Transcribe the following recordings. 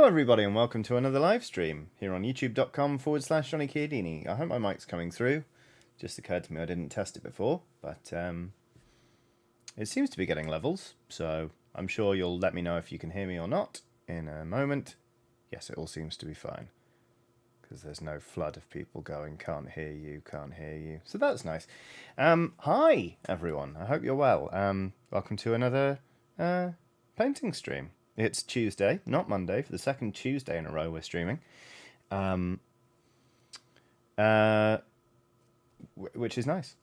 everybody, and welcome to another live stream here on youtube.com/Johnny Chiodini. I hope my mic's coming through. Just occurred to me I didn't test it before, but it seems to be getting levels, so I'm sure you'll let me know if you can hear me or not in a moment. Yes, it all seems to be fine, because there's no flood of people going, can't hear you, so that's nice. Hi, everyone, I hope you're well. Welcome to another painting stream. It's Tuesday, not Monday, for the second Tuesday in a row we're streaming. Which is nice.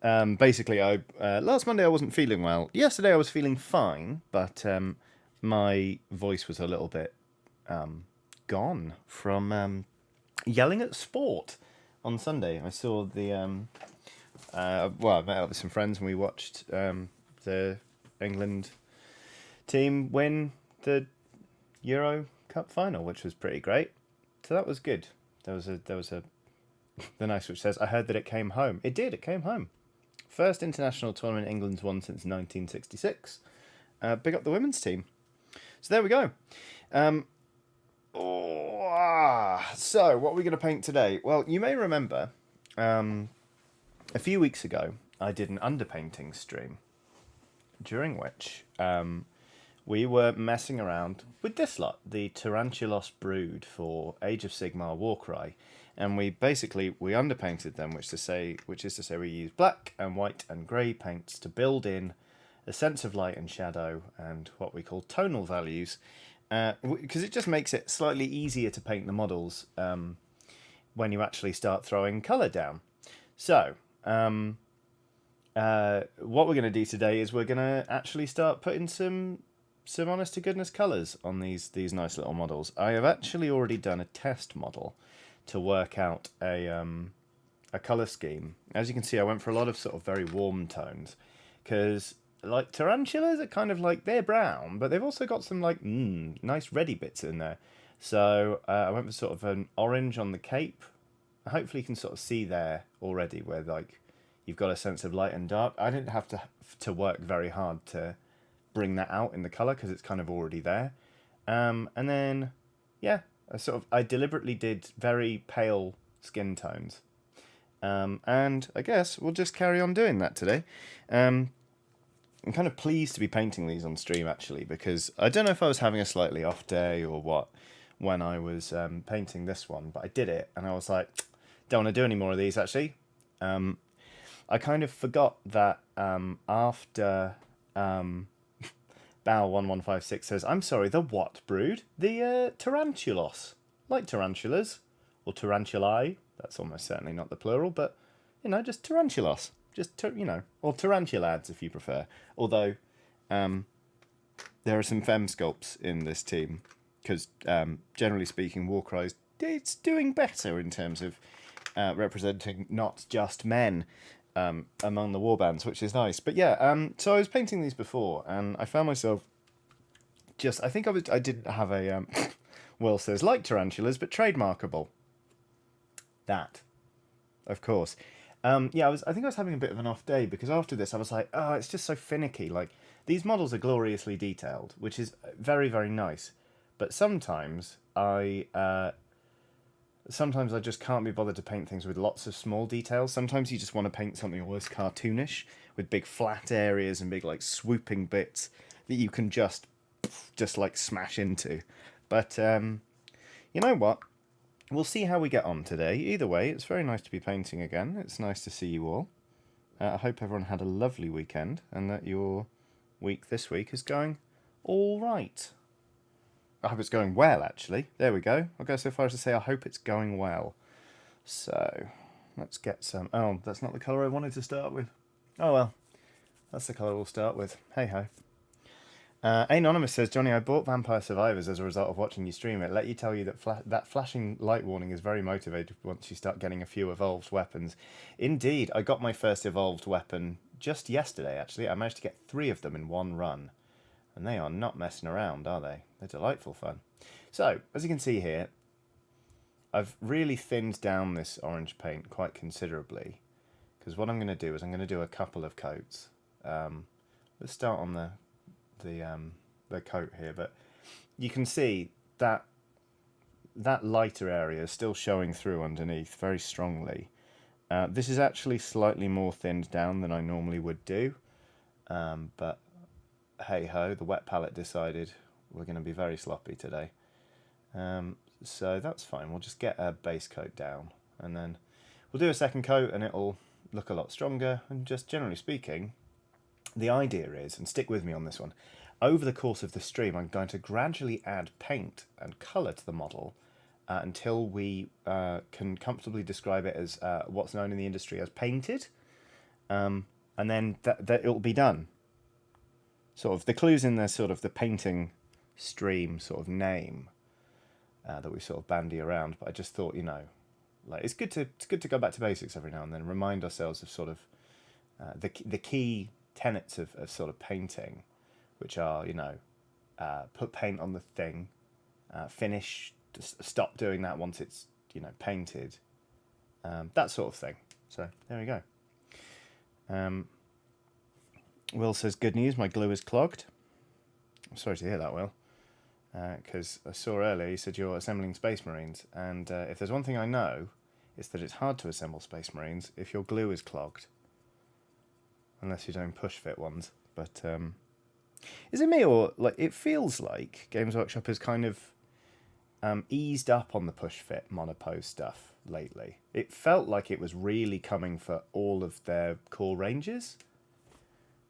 Basically, last Monday I wasn't feeling well. Yesterday I was feeling fine, but my voice was a little bit gone from yelling at sport on Sunday. I saw the... I met up with some friends and we watched the England team win the Euro Cup final, which was pretty great. So that was good. There was a the nice which says, I heard that it came home. It did, it came home. First international tournament England's won since 1966. Big up the women's team. So there we go. So what are we going to paint today? Well, you may remember a few weeks ago I did an underpainting stream, during which we were messing around with this lot, the Tarantulos Brood for Age of Sigmar Warcry, and we underpainted them, which is to say we used black and white and grey paints to build in a sense of light and shadow and what we call tonal values, because it just makes it slightly easier to paint the models when you actually start throwing colour down. So what we're going to do today is we're going to actually start putting some honest to goodness colours on these nice little models. I have actually already done a test model to work out a colour scheme. As you can see, I went for a lot of sort of very warm tones, because like tarantulas are kind of like, they're brown, but they've also got some like nice reddy bits in there. So I went for sort of an orange on the cape. Hopefully you can sort of see there already where like you've got a sense of light and dark. I didn't have to work very hard to bring that out in the colour, because it's kind of already there. And then, yeah, I deliberately did very pale skin tones. And I guess we'll just carry on doing that today. I'm kind of pleased to be painting these on stream, actually, because I don't know if I was having a slightly off day or what when I was painting this one, but I did it, and I was like, don't want to do any more of these, actually. I kind of forgot that after... Bow1156 says, I'm sorry, the what brood? The Tarantulos. Like tarantulas. Or tarantulae. That's almost certainly not the plural, but, just Tarantulos. Or Tarantulads if you prefer. Although, there are some femme sculpts in this team, because, generally speaking, Warcry it's doing better in terms of representing not just men among the warbands, which is nice. But yeah, so I was painting these before, and I found myself I didn't have a Will says like tarantulas but trademarkable. That, of course. Yeah, I think I was having a bit of an off day, because after this I was like, oh, it's just so finicky. Like, these models are gloriously detailed, which is very, very nice, but sometimes I just can't be bothered to paint things with lots of small details. Sometimes you just want to paint something almost cartoonish, with big flat areas and big like swooping bits that you can just like smash into. But you know what? We'll see how we get on today. Either way, it's very nice to be painting again. It's nice to see you all. I hope everyone had a lovely weekend, and that your week this week is going all right. I hope it's going well, actually. There we go. I'll go so far as to say I hope it's going well. So, let's get some... Oh, that's not the colour I wanted to start with. Oh well. That's the colour we'll start with. Hey-ho. Anonymous says, Johnny, I bought Vampire Survivors as a result of watching you stream it. Let you tell you that that flashing light warning is very motivated once you start getting a few evolved weapons. Indeed, I got my first evolved weapon just yesterday, actually. I managed to get 3 of them in one run. And they are not messing around, are they? They're delightful fun. So, as you can see here, I've really thinned down this orange paint quite considerably, because what I'm going to do is I'm going to do a couple of coats. Let's start on the coat here, but you can see that lighter area is still showing through underneath very strongly. This is actually slightly more thinned down than I normally would do, but hey ho, the wet palette decided we're going to be very sloppy today. So that's fine. We'll just get a base coat down, and then we'll do a second coat, and it'll look a lot stronger. And just generally speaking, the idea is, and stick with me on this one, over the course of the stream, I'm going to gradually add paint and colour to the model until we can comfortably describe it as what's known in the industry as painted, and then that it'll be done. Sort of the clues in there, sort of the painting stream sort of name that we sort of bandy around. But I just thought, like it's good to go back to basics every now and then, remind ourselves of sort of the key tenets of sort of painting, which are put paint on the thing, finish. Stop doing that once it's painted, that sort of thing. So there we go. Will says, good news, my glue is clogged. I'm sorry to hear that, Will, because I saw earlier you said you're assembling Space Marines, and if there's one thing I know, it's that it's hard to assemble Space Marines if your glue is clogged, unless you're doing push fit ones. But is it me, or like it feels like Games Workshop is kind of eased up on the push fit monopose stuff lately? It felt like it was really coming for all of their core ranges,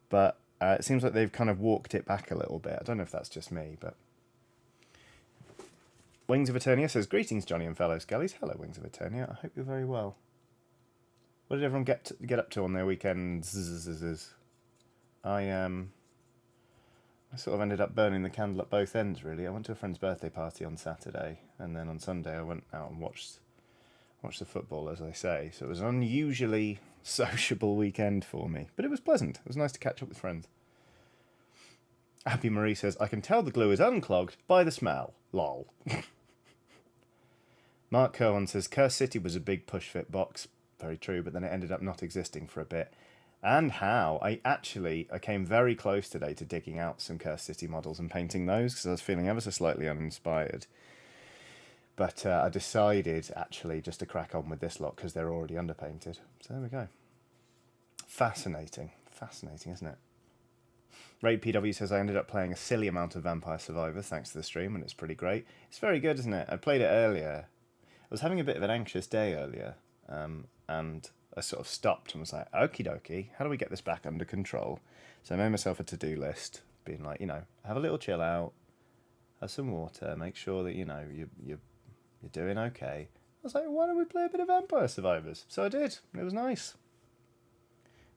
but it seems like they've kind of walked it back a little bit. I don't know if that's just me, but Wings of Eternia says, greetings Johnny and fellow Skellies. Hello Wings of Eternia, I hope you're very well. What did everyone get up to on their weekends? I sort of ended up burning the candle at both ends, really. I went to a friend's birthday party on Saturday, and then on Sunday I went out and watched the football, as I say. So it was an unusually sociable weekend for me, but it was pleasant. It was nice to catch up with friends. Abby Marie says, I can tell the glue is unclogged by the smell. Lol. Mark Cohen says, Curse City was a big push fit box. Very true, but then it ended up not existing for a bit. And how? I came very close today to digging out some Curse City models and painting those, because I was feeling ever so slightly uninspired. But I decided, actually, just to crack on with this lot, because they're already underpainted. So there we go. Fascinating. Fascinating, isn't it? Raid PW says, I ended up playing a silly amount of Vampire Survivors thanks to the stream, and it's pretty great. It's very good, isn't it? I played it earlier. I was having a bit of an anxious day earlier, and I sort of stopped and was like, okie dokie, how do we get this back under control? So I made myself a to-do list, being like, have a little chill out, have some water, make sure that, you're doing okay. I was like, why don't we play a bit of Vampire Survivors? So I did. It was nice.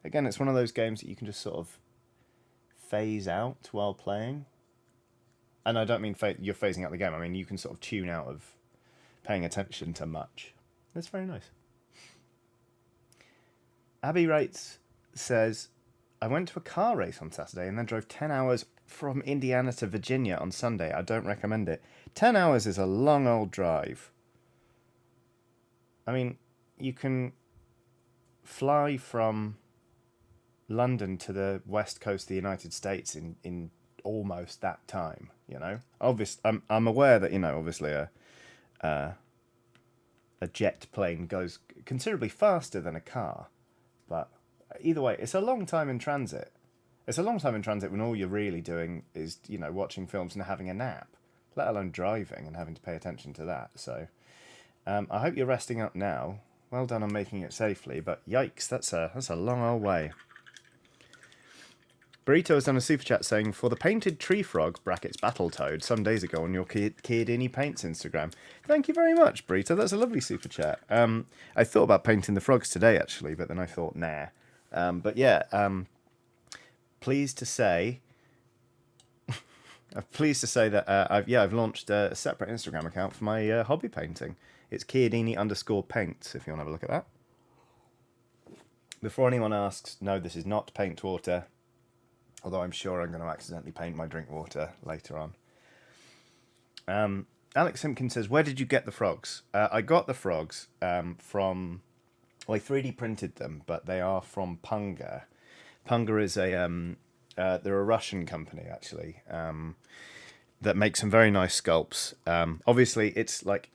Again, it's one of those games that you can just sort of phase out while playing. And I don't mean you're phasing out the game. I mean, you can sort of tune out of paying attention to much. It's very nice. Abby Rates says, I went to a car race on Saturday and then drove 10 hours from Indiana to Virginia on Sunday. I don't recommend it. 10 hours is a long old drive. I mean, you can fly from London to the west coast of the United States in almost that time, Obviously, I'm aware that, obviously a jet plane goes considerably faster than a car. But either way, it's a long time in transit. It's a long time in transit when all you're really doing is, watching films and having a nap, let alone driving and having to pay attention to that. So I hope you're resting up now. Well done on making it safely, but yikes, that's a long old way. Burrito has done a super chat saying, for the painted tree frog, brackets Battletoad, some days ago on your Kiadini Paints Instagram. Thank you very much, Burrito. That's a lovely super chat. I thought about painting the frogs today, actually, but then I thought, nah. But yeah, pleased to say that I've launched a separate Instagram account for my hobby painting. It's Kiadini_paints, if you want to have a look at that. Before anyone asks, no, this is not paint water. Although I'm sure I'm going to accidentally paint my drink water later on. Alex Simpkins says, where did you get the frogs? I got the frogs from... Well, I 3D printed them, but they are from Punga. Punga is they're a Russian company, actually. that make some very nice sculpts. Obviously, it's like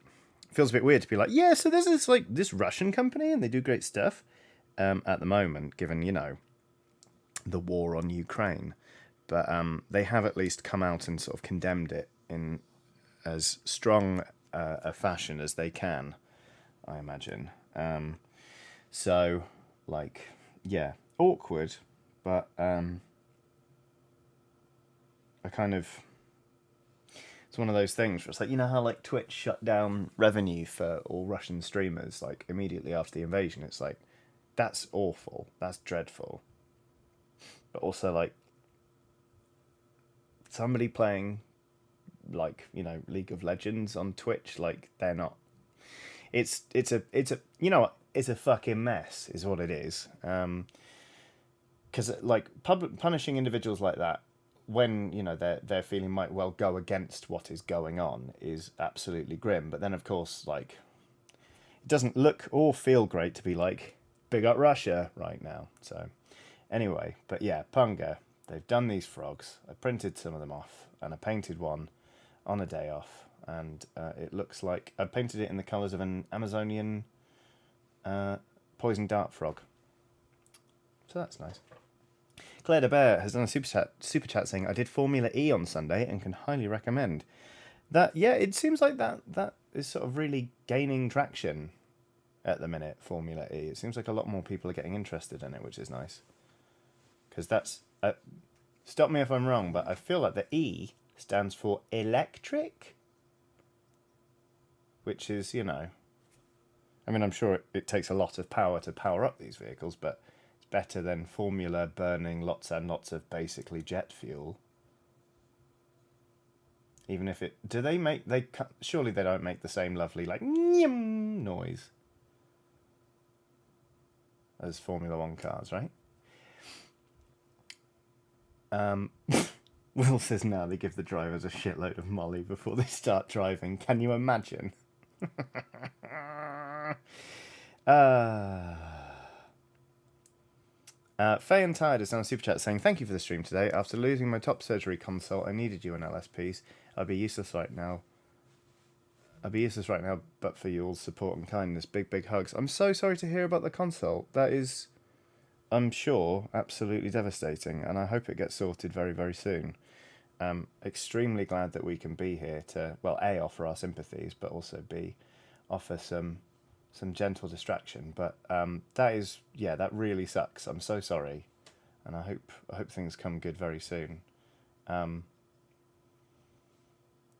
feels a bit weird to be like, yeah, so there's this Russian company and they do great stuff at the moment, given the war on Ukraine. But they have at least come out and sort of condemned it in as strong a fashion as they can, I imagine. So, like, yeah, awkward, but I kind of... It's one of those things where it's like, how like Twitch shut down revenue for all Russian streamers, like, immediately after the invasion. It's like, that's awful. That's dreadful. But also, like, somebody playing, like, League of Legends on Twitch, like, they're not... It's a it's a fucking mess, is what it is. Because, like, punishing individuals like that, when their feeling might well go against what is going on, is absolutely grim. But then, of course, like, it doesn't look or feel great to be like, big up Russia right now. So anyway, but yeah, Punga, they've done these frogs. I printed some of them off, and I painted one on a day off, and it looks like I painted it in the colours of an Amazonian poison dart frog. So that's nice. Claire de Bear has done a super chat saying, I did Formula E on Sunday and can highly recommend. That, yeah, it seems like that is sort of really gaining traction at the minute, Formula E. It seems like a lot more people are getting interested in it, which is nice. Because that's... stop me if I'm wrong, but I feel like the E stands for electric, which is, I mean, I'm sure it takes a lot of power to power up these vehicles, but it's better than Formula burning lots and lots of basically jet fuel. Even if it... surely they don't make the same lovely, like, noise as Formula 1 cars, right? Will says now they give the drivers a shitload of molly before they start driving. Can you imagine? Faye and Tired is on a super chat saying, thank you for the stream today. After losing my top surgery console, I needed you in LSPs. I'd be useless right now, but for your support and kindness. Big, big hugs. I'm so sorry to hear about the console. That is, I'm sure, absolutely devastating, and I hope it gets sorted very, very soon. Extremely glad that we can be here to, well, A, offer our sympathies, but also B, offer some gentle distraction. But that really sucks. I'm so sorry, and I hope things come good very soon.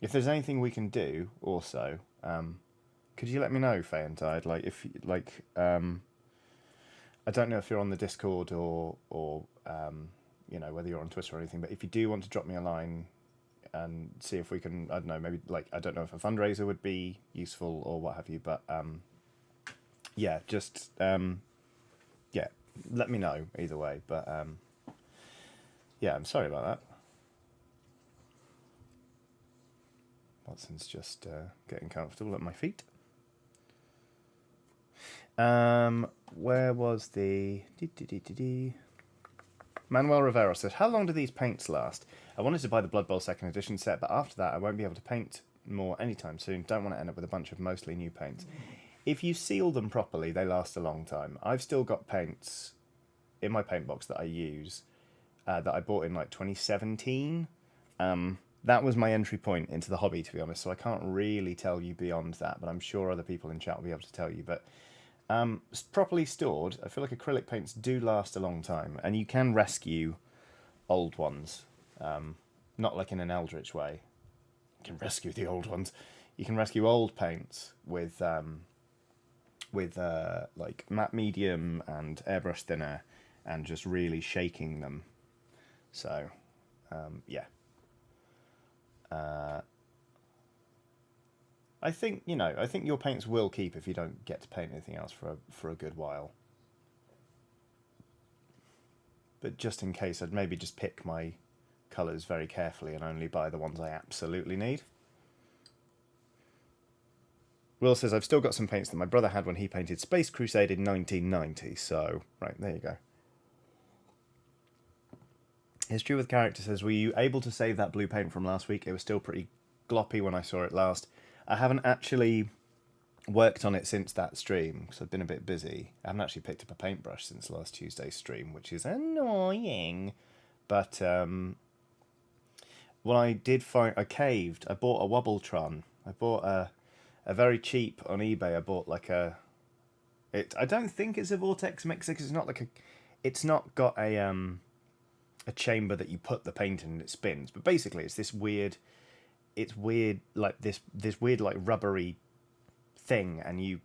If there's anything we can do, also, could you let me know, Faye and Tide? Like, if I don't know if you're on the Discord or whether you're on Twitter or anything, but if you do want to drop me a line and see if we can, I don't know, maybe, like, I don't know if a fundraiser would be useful or what have you, but let me know either way. But I'm sorry about that. Watson's just getting comfortable at my feet. Where was the... Manuel Rivera says, how long do these paints last? I wanted to buy the Blood Bowl 2nd edition set, but after that I won't be able to paint more anytime soon. Don't want to end up with a bunch of mostly new paints. If you seal them properly, they last a long time. I've still got paints in my paint box that I use, that I bought in like 2017. That was my entry point into the hobby, to be honest, so I can't really tell you beyond that, but I'm sure other people in chat will be able to tell you. But properly stored, I feel like acrylic paints do last a long time, and you can rescue old ones, not like in an eldritch way. You can rescue the old ones. You can rescue old paints with like matte medium and airbrush thinner, and just really shaking them. So, I think your paints will keep if you don't get to paint anything else for a good while. But just in case, I'd maybe just pick my colours very carefully and only buy the ones I absolutely need. Will says, I've still got some paints that my brother had when he painted Space Crusade in 1990. So, right, there you go. History with Character says, were you able to save that blue paint from last week? It was still pretty gloppy when I saw it last. I haven't actually worked on it since that stream because I've been a bit busy. I haven't actually picked up a paintbrush since last Tuesday's stream, which is annoying. But what I did find, I caved. I bought a Wobbletron. I bought a very cheap on eBay. I bought like a. I don't think it's a vortex mixer because it's not like a. It's not got a chamber that you put the paint in and it spins. But basically, it's this weird. It's weird, like this weird like rubbery thing, and you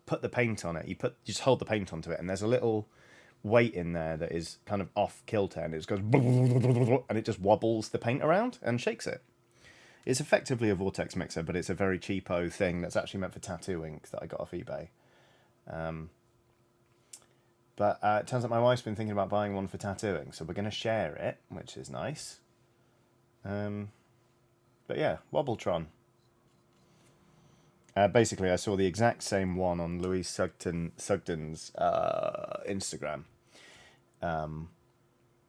put the paint on it. You just hold the paint onto it, and there's a little weight in there that is kind of off kilter, and it just goes and it just wobbles the paint around and shakes it. It's effectively a vortex mixer, but it's a very cheapo thing that's actually meant for tattoo ink that I got off eBay. But it turns out my wife's been thinking about buying one for tattooing, so we're going to share it, which is nice. But yeah, Wobbletron. Basically, I saw the exact same one on Louise Sugden's Instagram,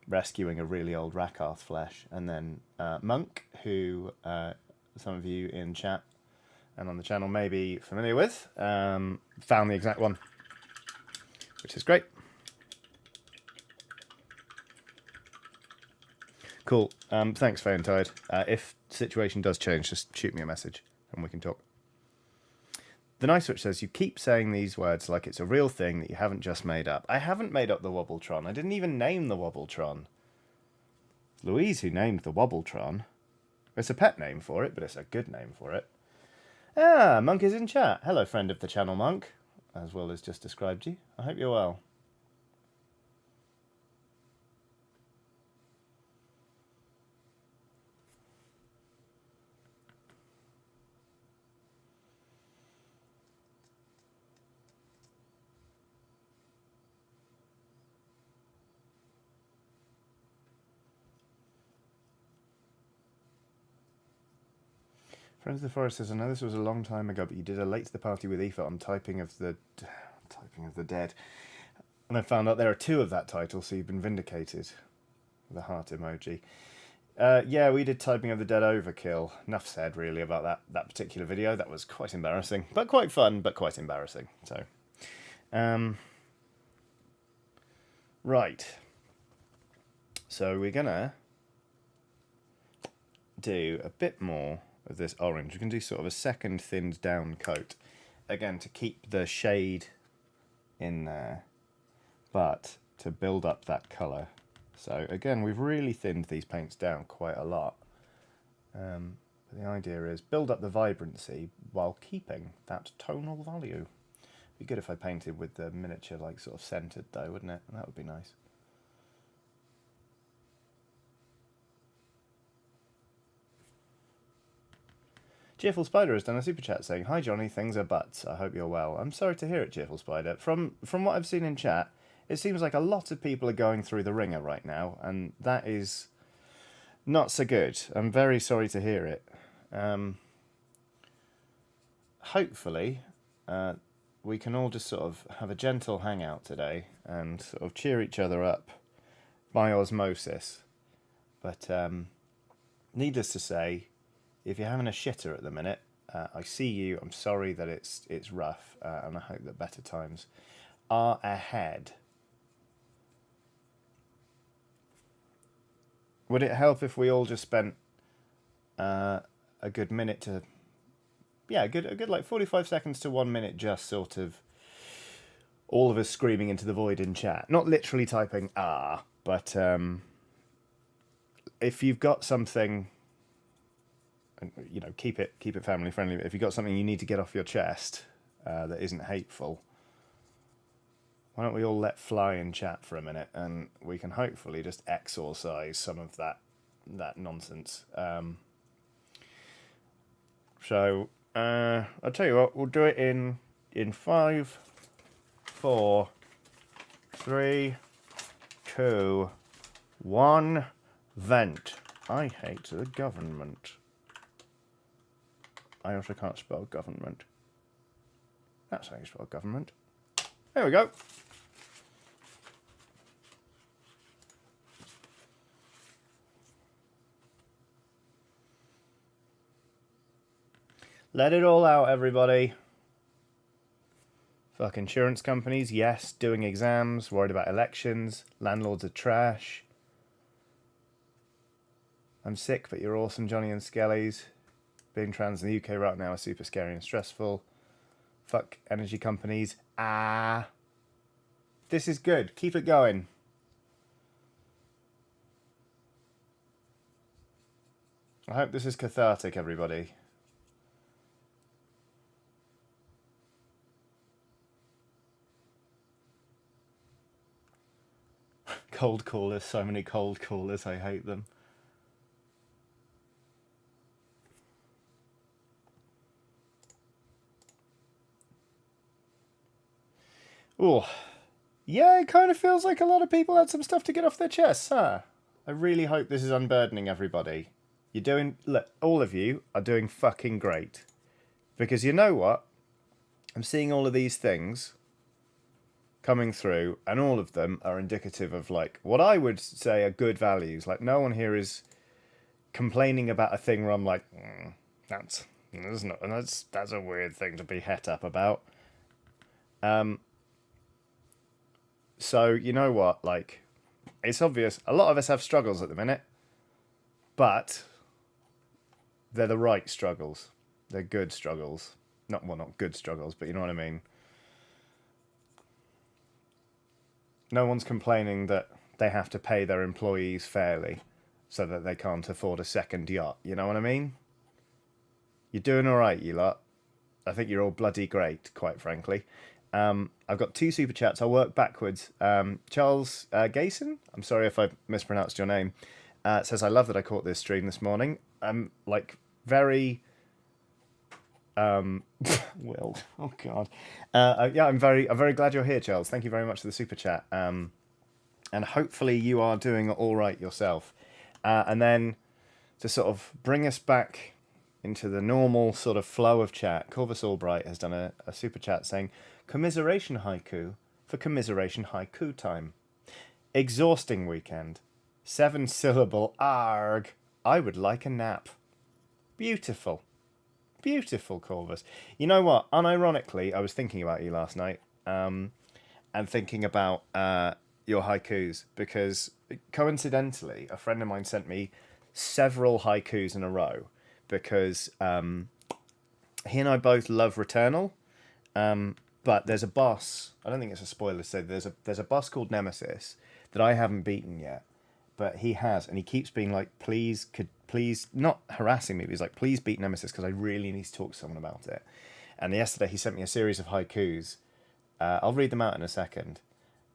rescuing a really old Rakarth flesh. And then Monk, who some of you in chat and on the channel may be familiar with, found the exact one, which is great. Cool. Thanks, Fayentide. If the situation does change, just shoot me a message and we can talk. The Nice Switch says, you keep saying these words like it's a real thing that you haven't just made up. I haven't made up the Wobbletron. I didn't even name the Wobbletron. It's Louise who named the Wobbletron. It's a pet name for it, but it's a good name for it. Ah, Monk is in chat. Hello, friend of the channel, Monk. As well as just described you. I hope you're well. Friends of the Forest says, I know this was a long time ago, but you did a late to the party with Aoife on typing of the dead. And I found out there are 2 of that title, so you've been vindicated. The heart emoji. Yeah, we did typing of the dead overkill. Enough said, really, about that particular video. That was quite embarrassing. But quite fun, but quite embarrassing. So, right. So we're going to do a bit more of this orange. We can do sort of a second thinned down coat. Again, to keep the shade in there, but to build up that colour. So again, we've really thinned these paints down quite a lot. But the idea is build up the vibrancy while keeping that tonal value. Be good if I painted with the miniature like sort of centered though, wouldn't it? That would be nice. Cheerful Spider has done a super chat saying, "Hi Johnny, things are butts. I hope you're well." I'm sorry to hear it, Cheerful Spider. From what I've seen in chat, it seems like a lot of people are going through the ringer right now, and that is not so good. I'm very sorry to hear it. Hopefully, we can all just sort of have a gentle hangout today and sort of cheer each other up by osmosis. But needless to say, if you're having a shitter at the minute, I see you. I'm sorry that it's rough, and I hope that better times are ahead. Would it help if we all just spent a good minute to, a good like 45 seconds to 1 minute, just sort of all of us screaming into the void in chat, not literally typing but if you've got something. And, you know, keep it family friendly. But if you've got something you need to get off your chest that isn't hateful, why don't we all let fly in chat for a minute, and we can hopefully just exorcise some of that nonsense. So I'll tell you what, we'll do it in 5, 4, 3, 2, 1. Vent. I hate the government. I also can't spell government. That's how you spell government. There we go. Let it all out, everybody. Fuck insurance companies, yes. Doing exams, worried about elections. Landlords are trash. I'm sick, but you're awesome, Johnny and Skellies. Being trans in the UK right now is super scary and stressful. Fuck energy companies. This is good. Keep it going. I hope this is cathartic, everybody. Cold callers. So many cold callers. I hate them. Oh, yeah, it kind of feels like a lot of people had some stuff to get off their chests, huh? I really hope this is unburdening everybody. You're doing... Look, all of you are doing fucking great. Because you know what? I'm seeing all of these things coming through, and all of them are indicative of, like, what I would say are good values. Like, no one here is complaining about a thing where I'm like, that's a weird thing to be het up about. So, you know what? Like, it's obvious. A lot of us have struggles at the minute. But they're the right struggles. They're good struggles. Not good struggles, but you know what I mean. No one's complaining that they have to pay their employees fairly so that they can't afford a second yacht. You know what I mean? You're doing all right, you lot. I think you're all bloody great, quite frankly. I've got 2 super chats. I'll work backwards. Charles Gayson, I'm sorry if I mispronounced your name, says, I love that I caught this stream this morning. I'm like very... Will. Oh God. Yeah, I'm very glad you're here, Charles. Thank you very much for the super chat. And hopefully you are doing all right yourself. And then to sort of bring us back into the normal sort of flow of chat, Corvus Albright has done a super chat saying, commiseration haiku for commiseration haiku time. Exhausting weekend. 7-syllable arg. I would like a nap. Beautiful. Beautiful, Corvus. You know what? Unironically, I was thinking about you last night, and thinking about your haikus, because coincidentally, a friend of mine sent me several haikus in a row, because he and I both love Returnal, but there's a boss. I don't think it's a spoiler to say there's a boss called Nemesis that I haven't beaten yet, but he has, and he keeps being like, please, not harassing me, but he's like, please beat Nemesis because I really need to talk to someone about it. And yesterday he sent me a series of haikus. I'll read them out in a second,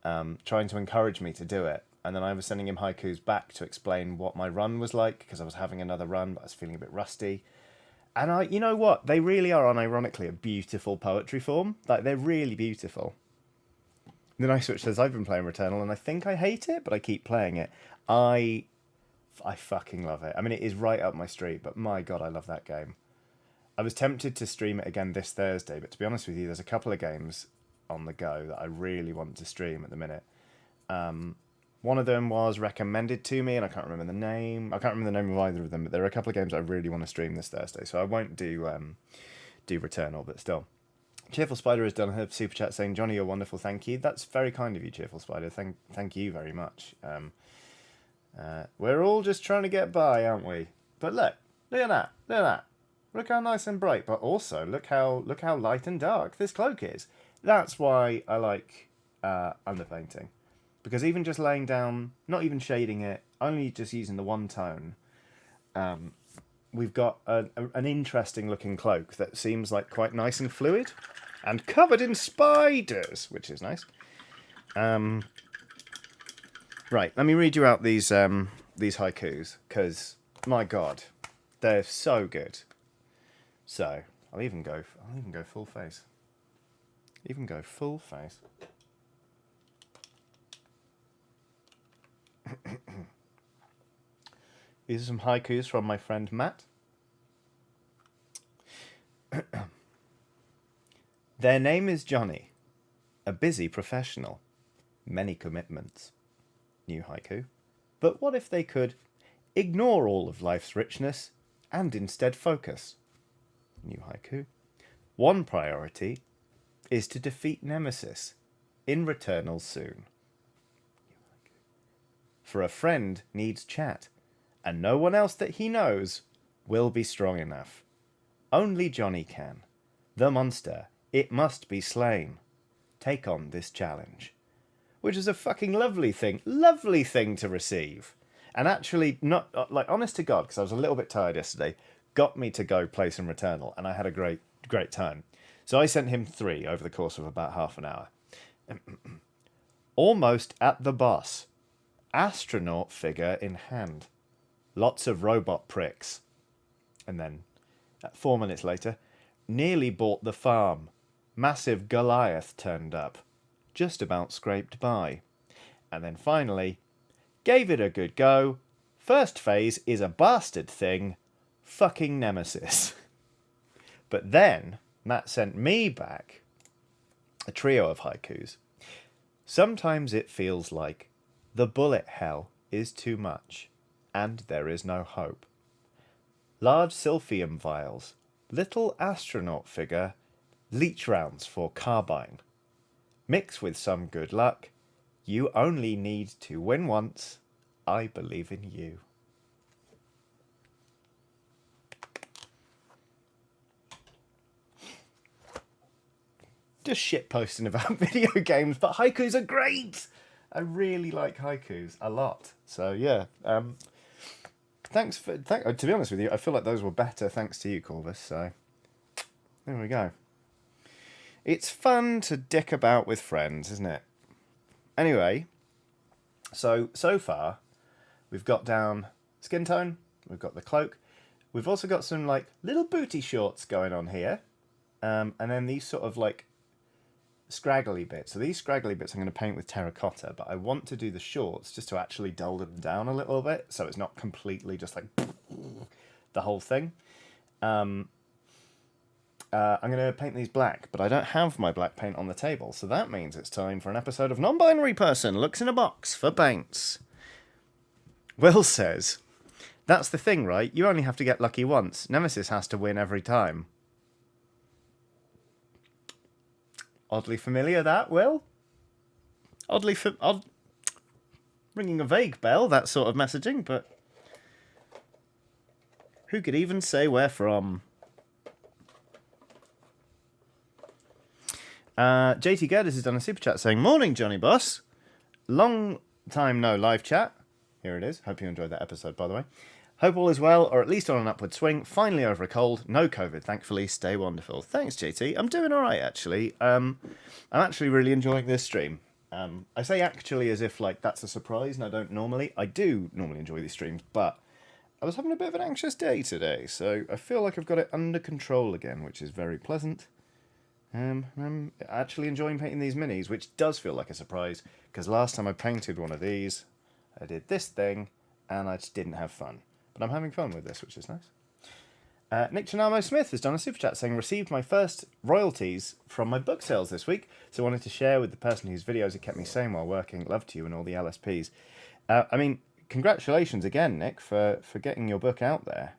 trying to encourage me to do it. And then I was sending him haikus back to explain what my run was like, because I was having another run, but I was feeling a bit rusty. And you know what? They really are, unironically, a beautiful poetry form. Like, they're really beautiful. The nice switch says, I've been playing Returnal, and I think I hate it, but I keep playing it. I fucking love it. I mean, it is right up my street, but my God, I love that game. I was tempted to stream it again this Thursday, but to be honest with you, there's a couple of games on the go that I really want to stream at the minute. One of them was recommended to me, and I can't remember the name. I can't remember the name of either of them, but there are a couple of games I really want to stream this Thursday, so I won't do Returnal, but still. Cheerful Spider has done her super chat saying, Johnny, you're wonderful, thank you. That's very kind of you, Cheerful Spider. Thank you very much. We're all just trying to get by, aren't we? But look at that. Look how nice and bright, but also look how light and dark this cloak is. That's why I like underpainting. Because even just laying down, not even shading it, only just using the one tone, we've got an interesting looking cloak that seems like quite nice and fluid and covered in spiders, which is nice. Right, let me read you out these haikus, because my God, they're so good. So I'll even go full face. These are some haikus from my friend Matt. Their name is Johnny, a busy professional, many commitments. New haiku. But what if they could ignore all of life's richness and instead focus? new haiku. One priority is to defeat Nemesis in Returnal soon. For a friend needs chat, and no one else that he knows will be strong enough. Only Johnny can. The monster, it must be slain. Take on this challenge. Which is a fucking lovely thing to receive. And actually, not like, honest to God, because I was a little bit tired yesterday, got me to go play some Returnal, and I had a great time. So I sent him 3 over the course of about half an hour. Almost at the boss. Astronaut figure in hand. Lots of robot pricks. And then, 4 minutes later, nearly bought the farm. Massive Goliath turned up. Just about scraped by. And then finally, gave it a good go. First phase is a bastard thing. Fucking Nemesis. But then, Matt sent me back a trio of haikus. Sometimes it feels like the bullet hell is too much, and there is no hope. Large silphium vials, little astronaut figure, leech rounds for carbine. Mix with some good luck. You only need to win once. I believe in you. Just shit posting about video games, but haikus are great. I really like haikus a lot. So yeah, thanks for. To be honest with you, I feel like those were better thanks to you, Corvus. So there we go. It's fun to dick about with friends, isn't it? Anyway, so far we've got down skin tone. We've got the cloak. We've also got some like little booty shorts going on here, and then these sort of like scraggly bits. So these scraggly bits I'm going to paint with terracotta, but I want to do the shorts just to actually dull them down a little bit, so it's not completely just like the whole thing. I'm going to paint these black, but I don't have my black paint on the table, so that means it's time for an episode of Non-Binary Person Looks in a Box for Paints. Will says, that's the thing, right? You only have to get lucky once. Nemesis has to win every time. Oddly familiar, that, Will? Ringing a vague bell, that sort of messaging, but who could even say where from? JT Gerdes has done a super chat saying, morning, Johnny Boss. Long time no live chat. Here it is. Hope you enjoyed that episode, by the way. Hope all is well, or at least on an upward swing. Finally over a cold. No COVID, thankfully. Stay wonderful. Thanks, JT. I'm doing all right, actually. I'm actually really enjoying this stream. I say actually as if like that's a surprise, and I don't normally. I do normally enjoy these streams, but I was having a bit of an anxious day today, so I feel like I've got it under control again, which is very pleasant. I'm actually enjoying painting these minis, which does feel like a surprise, because last time I painted one of these, I did this thing, and I just didn't have fun. But I'm having fun with this, which is nice. Nick Chanamo Smith has done a super chat saying, received my first royalties from my book sales this week, so wanted to share with the person whose videos it kept me sane while working. Love to you and all the LSPs. I mean, congratulations again, Nick, for getting your book out there.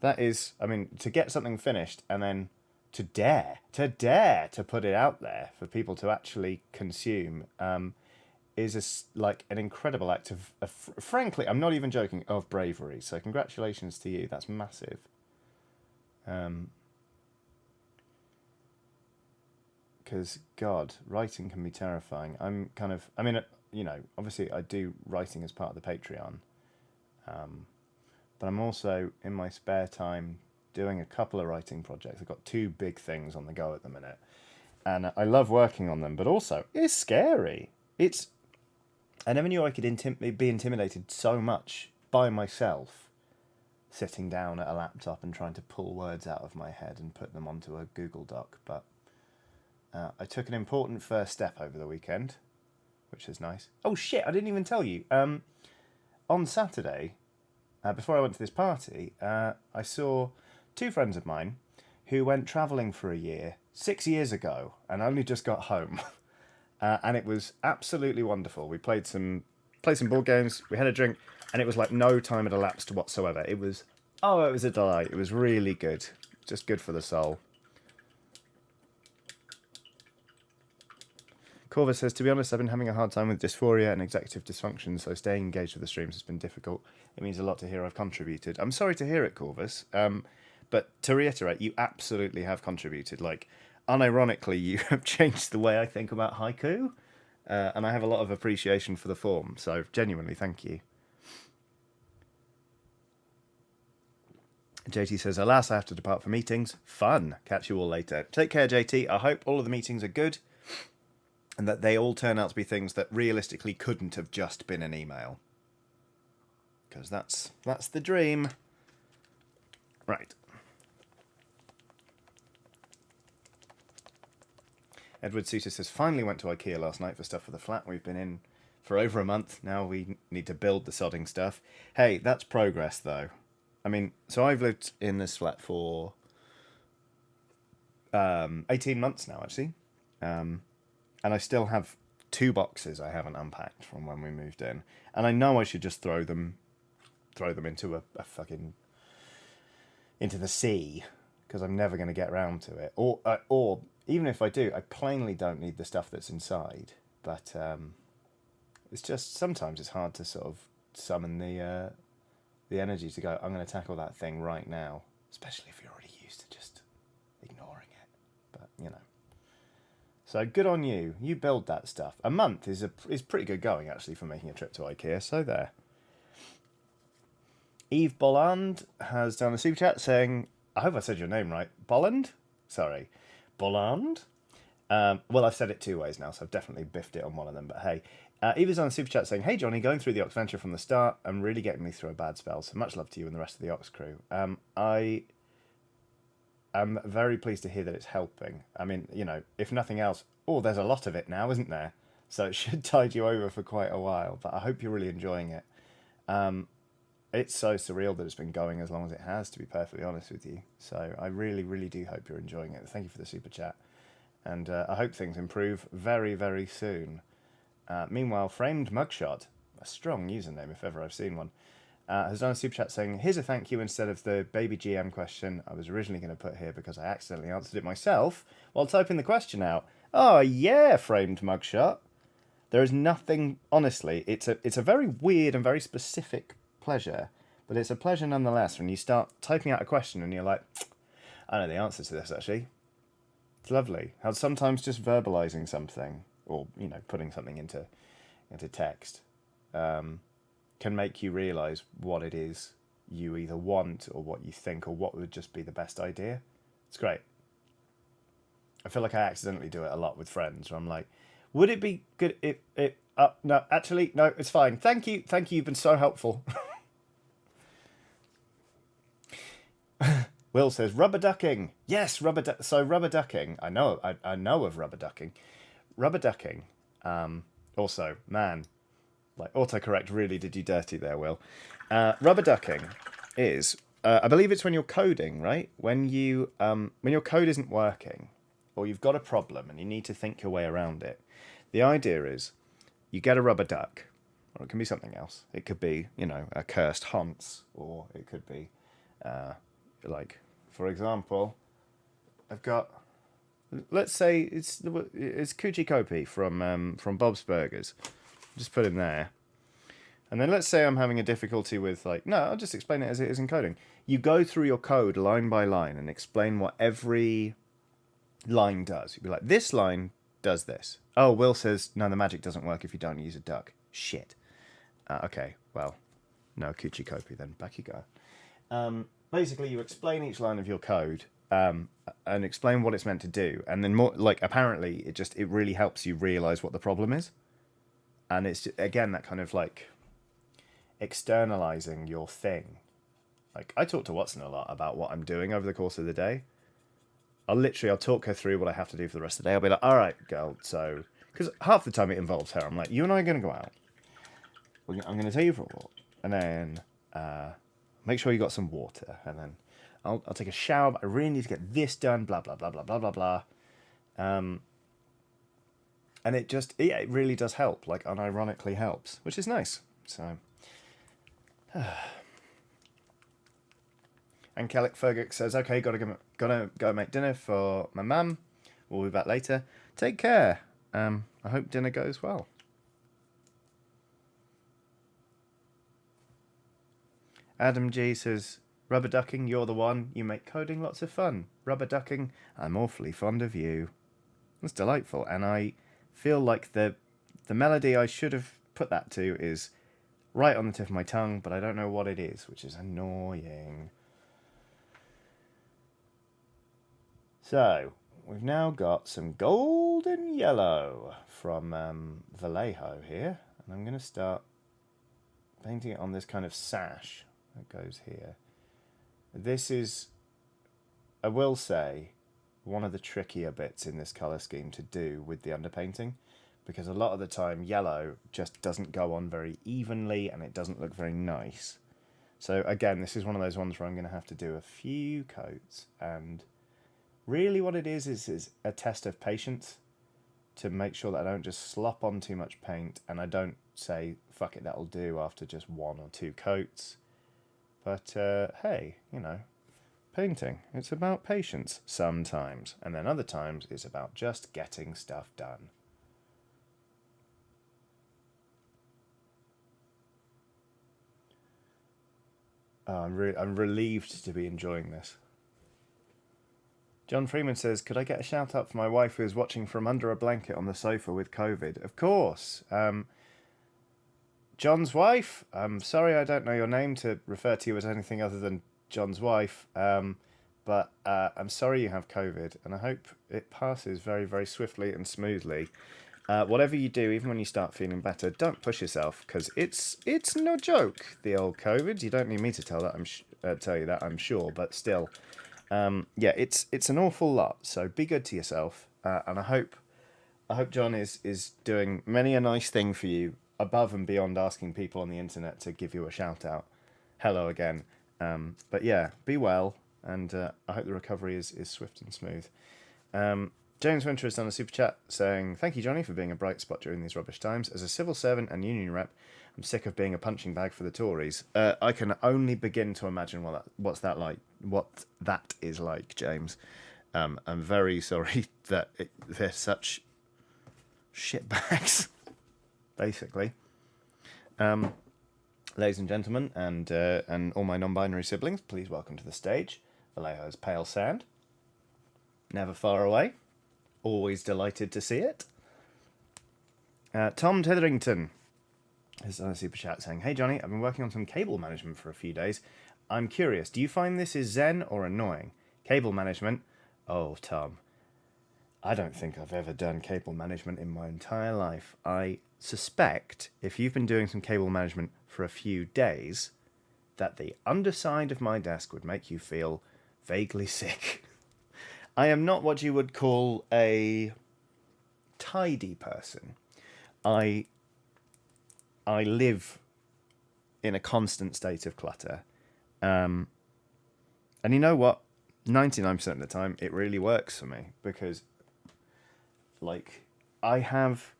That is, I mean, to get something finished and then to dare to put it out there for people to actually consume is like an incredible act of frankly, I'm not even joking, of bravery. So congratulations to you. That's massive. Because God, writing can be terrifying. I mean, you know, obviously I do writing as part of the Patreon, but I'm also in my spare time doing a couple of writing projects. I've got 2 big things on the go at the minute, and I love working on them, but also it's scary. I never knew I could be intimidated so much by myself, sitting down at a laptop and trying to pull words out of my head and put them onto a Google Doc, but I took an important first step over the weekend, which is nice. Oh shit, I didn't even tell you. On Saturday, before I went to this party, I saw 2 friends of mine who went travelling for a year 6 years ago and only just got home. And it was absolutely wonderful. We played some board games, we had a drink, and it was like no time had elapsed whatsoever. It was Oh, it was a delight. It was really good. Just good for the soul. Corva says, to be honest, I've been having a hard time with dysphoria and executive dysfunction, so staying engaged with the streams has been difficult. It means a lot to hear I've contributed. I'm sorry to hear it, Corvus. But to reiterate, you absolutely have contributed. Like, unironically, you have changed the way I think about haiku, and I have a lot of appreciation for the form. So, genuinely, thank you. JT says, alas, I have to depart for meetings. Fun. Catch you all later. Take care, JT. I hope all of the meetings are good and that they all turn out to be things that realistically couldn't have just been an email. Because that's the dream. Right. Edward Suter says, finally went to IKEA last night for stuff for the flat. We've been in for over a month. Now we need to build the sodding stuff. Hey, that's progress, though. I mean, so I've lived in this flat for 18 months now, actually. And I still have 2 boxes I haven't unpacked from when we moved in. And I know I should just throw them into a fucking... into the sea, because I'm never going to get around to it. Or even if I do, I plainly don't need the stuff that's inside. But it's just, sometimes it's hard to sort of summon the energy to go, I'm going to tackle that thing right now. Especially if you're already used to just ignoring it. But, you know. So good on you. You build that stuff. A month is pretty good going, actually, for making a trip to IKEA. So there. Eve Bolland has done a super chat saying, I hope I said your name right. Bolland? Sorry. Bolland? Well, I've said it 2 ways now, so I've definitely biffed it on one of them. But hey, Eve is on a super chat saying, hey, Johnny, going through the Ox Venture from the start and really getting me through a bad spell. So much love to you and the rest of the Ox crew. I am very pleased to hear that it's helping. I mean, you know, if nothing else, there's a lot of it now, isn't there? So it should tide you over for quite a while. But I hope you're really enjoying it. It's so surreal that it's been going as long as it has, to be perfectly honest with you. So I really, really do hope you're enjoying it. Thank you for the super chat. And I hope things improve very, very soon. Meanwhile, Framed Mugshot, a strong username if ever I've seen one, has done a super chat saying, here's a thank you instead of the baby GM question I was originally going to put here because I accidentally answered it myself while typing the question out. Oh, yeah, Framed Mugshot. There is nothing, honestly, it's a very weird and very specific pleasure, but it's a pleasure nonetheless when you start typing out a question and you're like, I know the answer to this, actually. It's lovely how sometimes just verbalizing something or, you know, putting something into text can make you realize what it is you either want or what you think or what would just be the best idea. It's great. I feel like I accidentally do it a lot with friends where I'm like, would it be good if it... no, actually, no, it's fine. Thank you, you've been so helpful. Will says, rubber ducking. Yes, so rubber ducking. I know of rubber ducking. Rubber ducking. Also, man, like autocorrect really did you dirty there, Will. Rubber ducking is, I believe it's when you're coding, right? When your code isn't working, or you've got a problem and you need to think your way around it. The idea is, you get a rubber duck, or it can be something else. It could be, you know, a cursed Hans, or it could be, like, for example, I've got, let's say it's Coochie Kopi from Bob's Burgers. Just put him there. And then let's say I'm having a difficulty with, like, no, I'll just explain it as it is in coding. You go through your code line by line and explain what every line does. You'd be like, this line does this. Oh, Will says, no, the magic doesn't work if you don't use a duck. Shit. Okay, well, no Coochie Kopi then. Back you go. Basically, you explain each line of your code and explain what it's meant to do. And then more, like, apparently, it really helps you realize what the problem is. And it's, again, that kind of, like, externalizing your thing. Like, I talk to Watson a lot about what I'm doing over the course of the day. I'll talk her through what I have to do for the rest of the day. I'll be like, all right, girl, so... Because half the time it involves her. I'm like, you and I are going to go out. I'm going to take you for a walk. And then make sure you got some water. And then I'll take a shower. But I really need to get this done. Blah, blah, blah, blah, blah, blah, blah. And it really does help. Like, unironically helps. Which is nice. So... Angelic Fergus says, okay, gotta go make dinner for my mum. We'll be back later. Take care. I hope dinner goes well. Adam G says, rubber ducking, you're the one. You make coding lots of fun. Rubber ducking, I'm awfully fond of you. That's delightful, and I feel like the melody I should have put that to is right on the tip of my tongue, but I don't know what it is, which is annoying. So, we've now got some golden yellow from Vallejo here, and I'm going to start painting it on this kind of sash that goes here. This is, I will say, one of the trickier bits in this colour scheme to do with the underpainting, because a lot of the time yellow just doesn't go on very evenly and it doesn't look very nice. So again, this is one of those ones where I'm going to have to do a few coats, and really what it is a test of patience to make sure that I don't just slop on too much paint and I don't say, fuck it, that'll do after just 1 or 2 coats. But hey, you know, painting, it's about patience sometimes, and then other times it's about just getting stuff done. Oh, I'm relieved to be enjoying this. John Freeman says, could I get a shout out for my wife who is watching from under a blanket on the sofa with COVID? Of course. John's wife, I'm sorry I don't know your name to refer to you as anything other than John's wife, but I'm sorry you have COVID, and I hope it passes very, very swiftly and smoothly. Whatever you do, even when you start feeling better, don't push yourself, because it's no joke, the old COVID. You don't need me to tell you that, I'm sure, but still, yeah, it's an awful lot. So be good to yourself, and I hope John is doing many a nice thing for you, above and beyond asking people on the internet to give you a shout out. Hello again. But yeah, be well, and I hope the recovery is swift and smooth. James Winter has done a super chat saying, thank you, Johnny, for being a bright spot during these rubbish times. As a civil servant and union rep, I'm sick of being a punching bag for the Tories. I can only begin to imagine what that is like, James. I'm very sorry that they're such shitbags, basically. Ladies and gentlemen, and all my non-binary siblings, please welcome to the stage Vallejo's Pale Sand. Never far away. Always delighted to see it. Tom Titherington has done a super chat saying, hey Johnny, I've been working on some cable management for a few days. I'm curious, do you find this is zen or annoying? Cable management? Oh, Tom, I don't think I've ever done cable management in my entire life. I suspect if you've been doing some cable management for a few days, that the underside of my desk would make you feel vaguely sick. I am not what you would call a tidy person. I live in a constant state of clutter. And you know what? 99% of the time, it really works for me, because, like, I have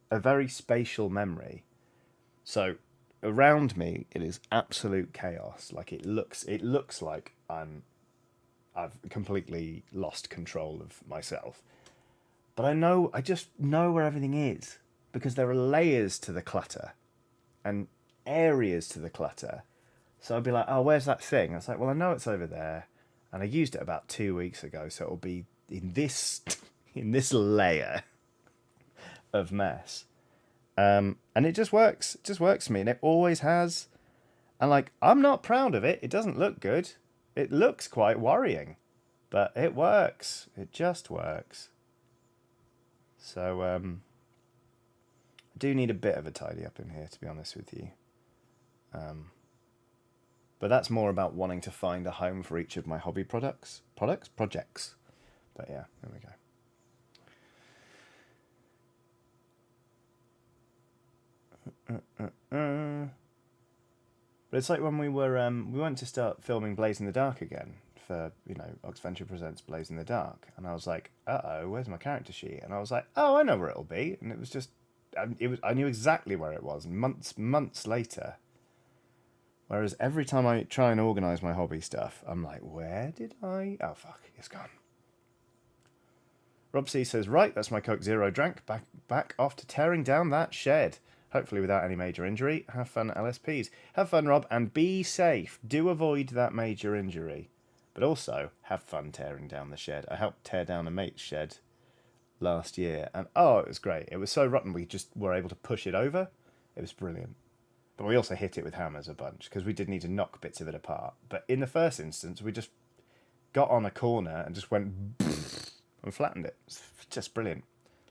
a very spatial memory. So around me, it is absolute chaos. Like, it looks like I've completely lost control of myself. But I just know where everything is, because there are layers to the clutter and areas to the clutter. So I'd be like, oh, where's that thing? I was like, well, I know it's over there, and I used it about 2 weeks ago, so it'll be in this layer of mess. And it just works. It just works for me, and it always has. And, like, I'm not proud of it. It doesn't look good. It looks quite worrying, but it works. It just works. So, I do need a bit of a tidy up in here, to be honest with you. But that's more about wanting to find a home for each of my hobby projects. But yeah, there we go. But it's like when we went to start filming Blaze in the Dark again for, Oxventure Presents Blaze in the Dark, and I was like, where's my character sheet? And I was like, oh, I know where it'll be, and it was just, I knew exactly where it was. And months later, Whereas every time I try and organise my hobby stuff, I'm like, where did I... Oh, fuck, it's gone. Rob C says, right, that's my Coke Zero drank. Back off to tearing down that shed. Hopefully without any major injury. Have fun, LSPs. Have fun, Rob, and be safe. Do avoid that major injury. But also, have fun tearing down the shed. I helped tear down a mate's shed last year, and oh, it was great. It was so rotten we just were able to push it over. It was brilliant. But we also hit it with hammers a bunch, because we did need to knock bits of it apart. But in the first instance, we just got on a corner and just went and flattened it. It's just brilliant.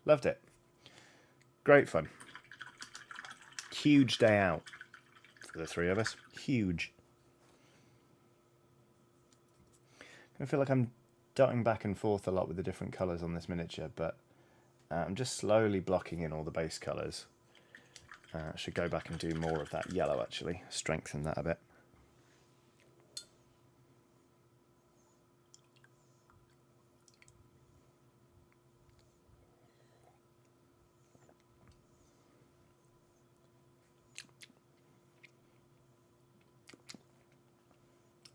Loved it. Great fun. Huge day out for the three of us. Huge. I feel like I'm dotting back and forth a lot with the different colours on this miniature, but I'm just slowly blocking in all the base colours. I should go back and do more of that yellow, actually. Strengthen that a bit.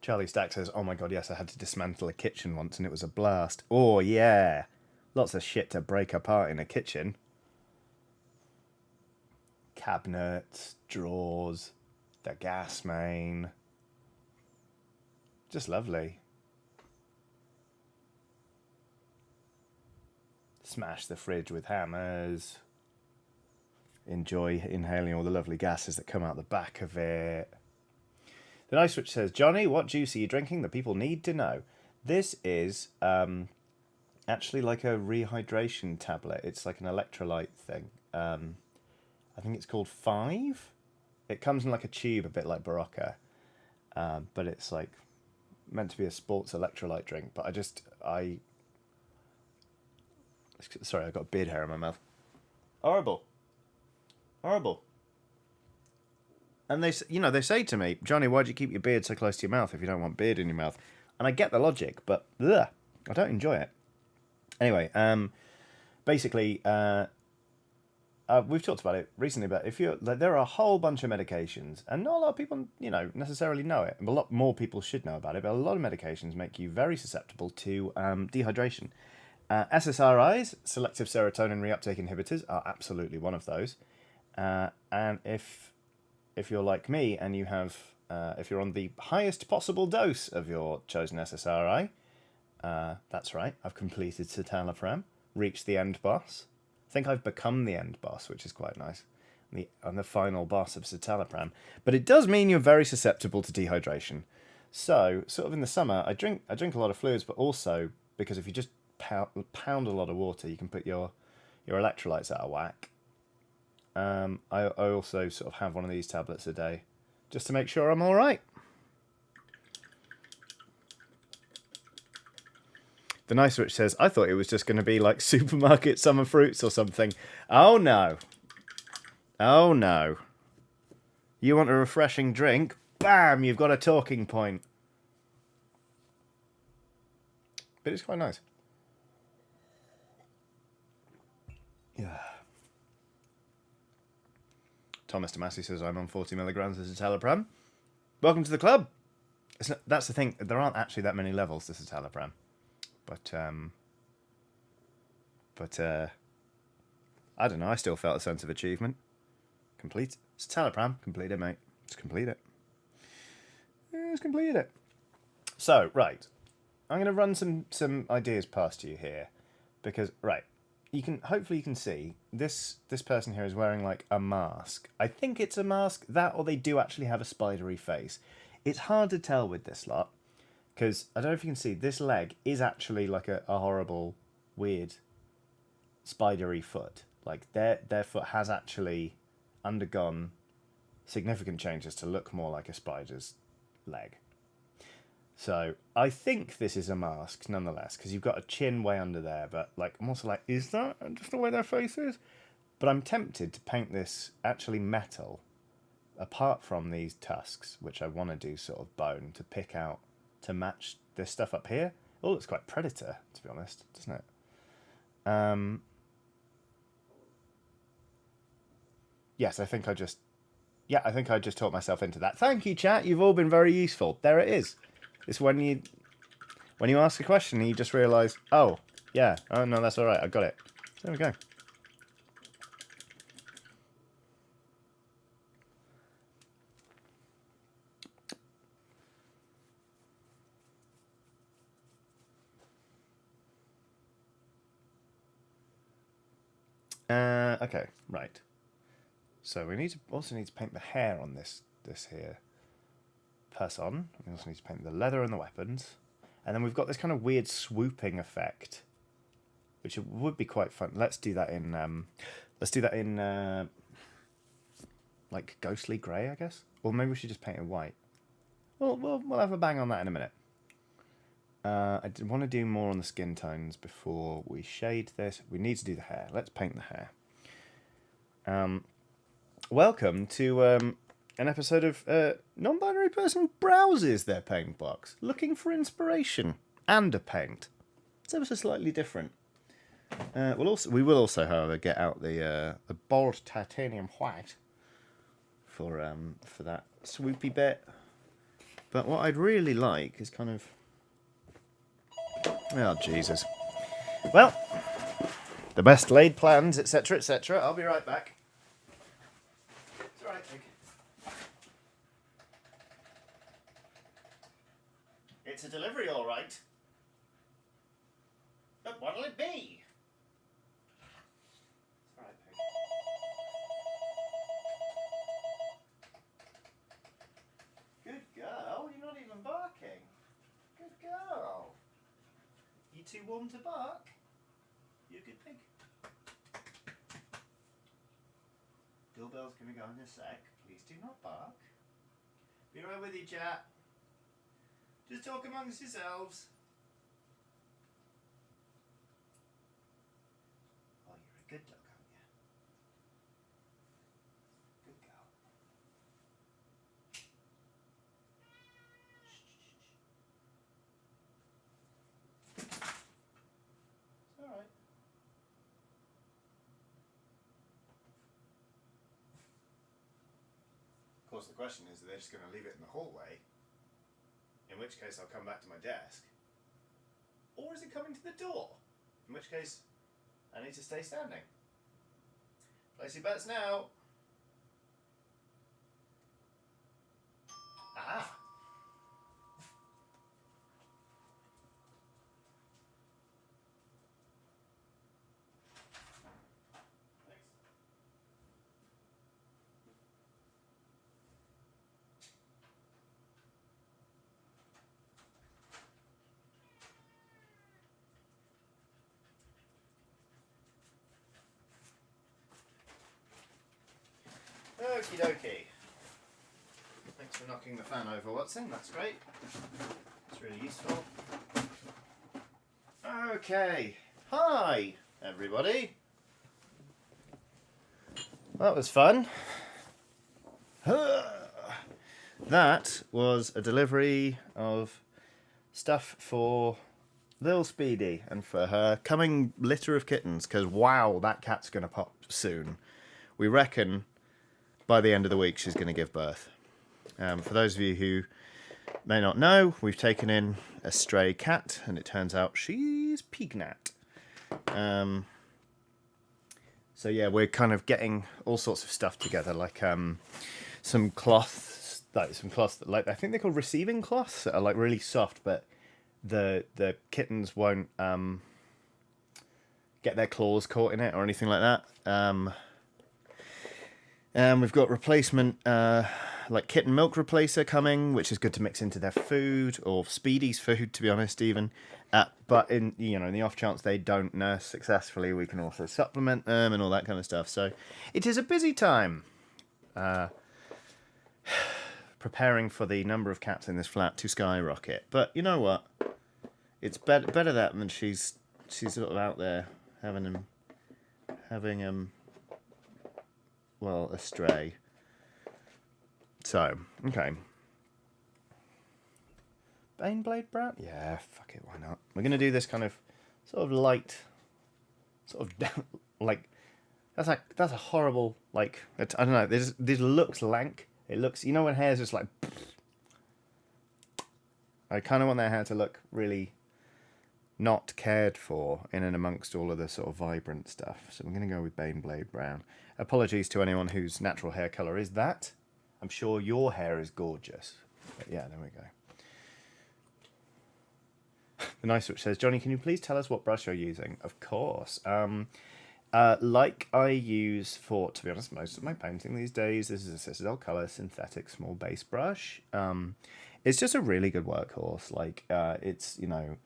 Charlie Stack says, oh my god, yes, I had to dismantle a kitchen once and it was a blast. Oh, yeah. Lots of shit to break apart in a kitchen. Cabinets, drawers, the gas main. Just lovely. Smash the fridge with hammers. Enjoy inhaling all the lovely gases that come out the back of it. The Nice Switch says, Johnny, what juice are you drinking that people need to know? This is actually like a rehydration tablet. It's like an electrolyte thing. I think it's called 5. It comes in like a tube, a bit like Barocca. But it's like meant to be a sports electrolyte drink. But sorry, I've got beard hair in my mouth. Horrible. Horrible. And they say to me, Johnny, why do you keep your beard so close to your mouth if you don't want beard in your mouth? And I get the logic, but ugh, I don't enjoy it. Anyway, basically, we've talked about it recently, but there are a whole bunch of medications, and not a lot of people, necessarily know it. A lot more people should know about it, but a lot of medications make you very susceptible to dehydration. SSRIs, selective serotonin reuptake inhibitors, are absolutely one of those. And if you're like me and you have, if you're on the highest possible dose of your chosen SSRI, that's right, I've completed citalopram, reached the end boss. I think I've become the end boss, which is quite nice. I'm the final boss of citalopram. But it does mean you're very susceptible to dehydration. So, sort of in the summer, I drink a lot of fluids, but also because if you just pound a lot of water, you can put your electrolytes out of whack. I also sort of have one of these tablets a day, just to make sure I'm all right. The Nice Rich says, I thought it was just going to be like supermarket summer fruits or something. Oh no. Oh no. You want a refreshing drink? Bam! You've got a talking point. But it's quite nice. Yeah. Thomas Damasi says, I'm on 40 milligrams of citalopram. Welcome to the club. That's the thing. There aren't actually that many levels to citalopram. But I don't know. I still felt a sense of achievement. Complete. Citalopram. Completed, mate. Just complete it. Just completed it. So, right. I'm going to run some ideas past you here. Because, right. Hopefully you can see this person here is wearing like a mask. I think it's a mask, that or they do actually have a spidery face. It's hard to tell with this lot because I don't know if you can see this leg is actually like a horrible, weird, spidery foot. Like their foot has actually undergone significant changes to look more like a spider's leg. So I think this is a mask nonetheless, because you've got a chin way under there, but like I'm also like, is that just the way their face is? But I'm tempted to paint this actually metal, apart from these tusks, which I want to do sort of bone, to pick out, to match this stuff up here. It all looks quite Predator, to be honest, doesn't it? Yes, I think Yeah, I think I just talked myself into that. Thank you, chat. You've all been very useful. There it is. It's when you ask a question and you just realise, oh, yeah, oh no, that's all right, I got it. There we go. Okay, right. So we also need to paint the hair on this here person. We also need to paint the leather and the weapons. And then we've got this kind of weird swooping effect, which would be quite fun. Let's do that in like ghostly grey, I guess. Or maybe we should just paint it white. We'll have a bang on that in a minute. I want to do more on the skin tones before we shade this. We need to do the hair. Let's paint the hair. Welcome to an episode of Non-Binary Person Browses Their Paint Box, looking for inspiration and a paint. It's ever so slightly different. We will also, however, get out the bold titanium white for that swoopy bit. But what I'd really like is kind of... Oh, Jesus. Well, the best laid plans, etc., etc. I'll be right back. It's all right, Pig. It's a delivery, all right. But what'll it be? It's all right, Pig. Good girl. You're not even barking. Good girl. You too warm to bark? You a good pig? Doorbell's gonna go in a sec. Please do not bark. Be right with you, chat. Just talk amongst yourselves. Oh, you're a good dog, aren't you? Good girl. It's alright. Of course, the question is, are they just going to leave it in the hallway? In which case, I'll come back to my desk. Or is it coming to the door? In which case, I need to stay standing. Place your bets now. Aha! Okie dokie. Thanks for knocking the fan over, Watson. That's great. It's really useful. Okay. Hi, everybody. That was fun. That was a delivery of stuff for Lil Speedy and for her coming litter of kittens, because wow, that cat's going to pop soon. We reckon by the end of the week she's going to give birth. For those of you who may not know, we've taken in a stray cat, and it turns out she's Pignat. So yeah, we're kind of getting all sorts of stuff together, like some cloths, like I think they're called receiving cloths, that are like really soft, but the kittens won't get their claws caught in it or anything like that. And we've got replacement, like kitten milk replacer coming, which is good to mix into their food, or Speedy's food, to be honest, even. But in the off chance they don't nurse successfully, we can also supplement them and all that kind of stuff. So it is a busy time, preparing for the number of cats in this flat to skyrocket. But you know what? It's better that than she's sort of out there having astray. So, okay. Baneblade Brown? Yeah, fuck it, why not? We're going to do this kind of sort of light, sort of like That's a horrible, like, I don't know. This looks lank. It looks, you know, when hair's just like. I kind of want their hair to look really not cared for in and amongst all of the sort of vibrant stuff. So we're going to go with Baneblade Brown. Apologies to anyone whose natural hair colour is that. I'm sure your hair is gorgeous. But yeah, there we go. The Nice Switch says, Johnny, can you please tell us what brush you're using? Of course. Like I use for, to be honest, most of my painting these days, this is a Citadel Colour synthetic small base brush. It's just a really good workhorse. Like, it's, you know,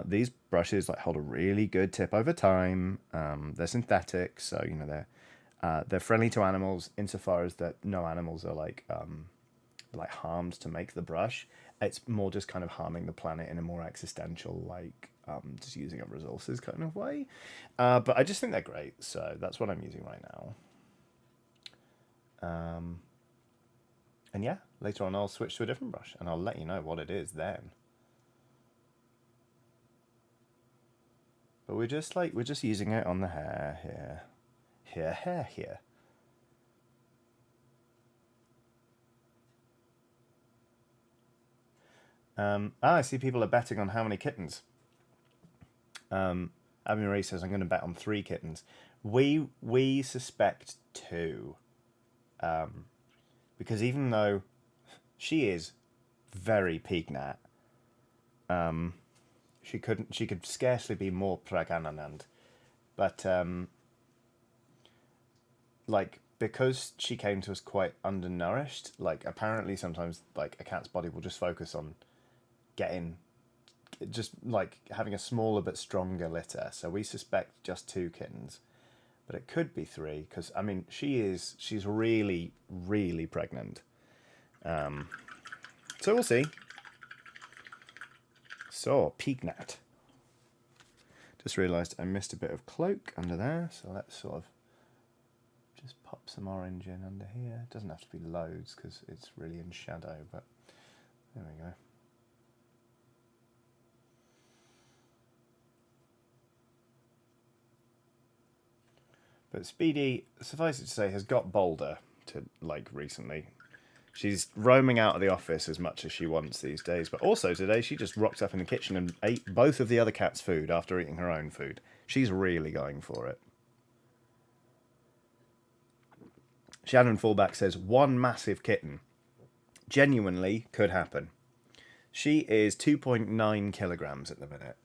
these brushes like hold a really good tip over time. They're synthetic, so, you know, they're friendly to animals insofar as that no animals are like harmed to make the brush. It's more just kind of harming the planet in a more existential, like, just using up resources kind of way. But I just think they're great, so that's what I'm using right now. And yeah, later on I'll switch to a different brush, and I'll let you know what it is then. But we're just using it on the hair here. I see people are betting on how many kittens. Abby Marie says, I'm going to bet on 3 kittens. We suspect 2. Because even though she is very Pignat, she could scarcely be more pregnant. But like, because she came to us quite undernourished, like, apparently sometimes like a cat's body will just focus on getting, just like having a smaller but stronger litter. So we suspect just 2 kittens, but it could be 3, because I mean she's really pregnant. So we'll see. So Pignat. Just realised I missed a bit of cloak under there, so let's sort of just pop some orange in under here. It doesn't have to be loads because it's really in shadow, but there we go. But Speedy, suffice it to say, has got bolder to like recently. She's roaming out of the office as much as she wants these days. But also today she just rocked up in the kitchen and ate both of the other cats' food after eating her own food. She's really going for it. Shannon Fallback says, 1 massive kitten. Genuinely could happen. She is 2.9 kilograms at the minute.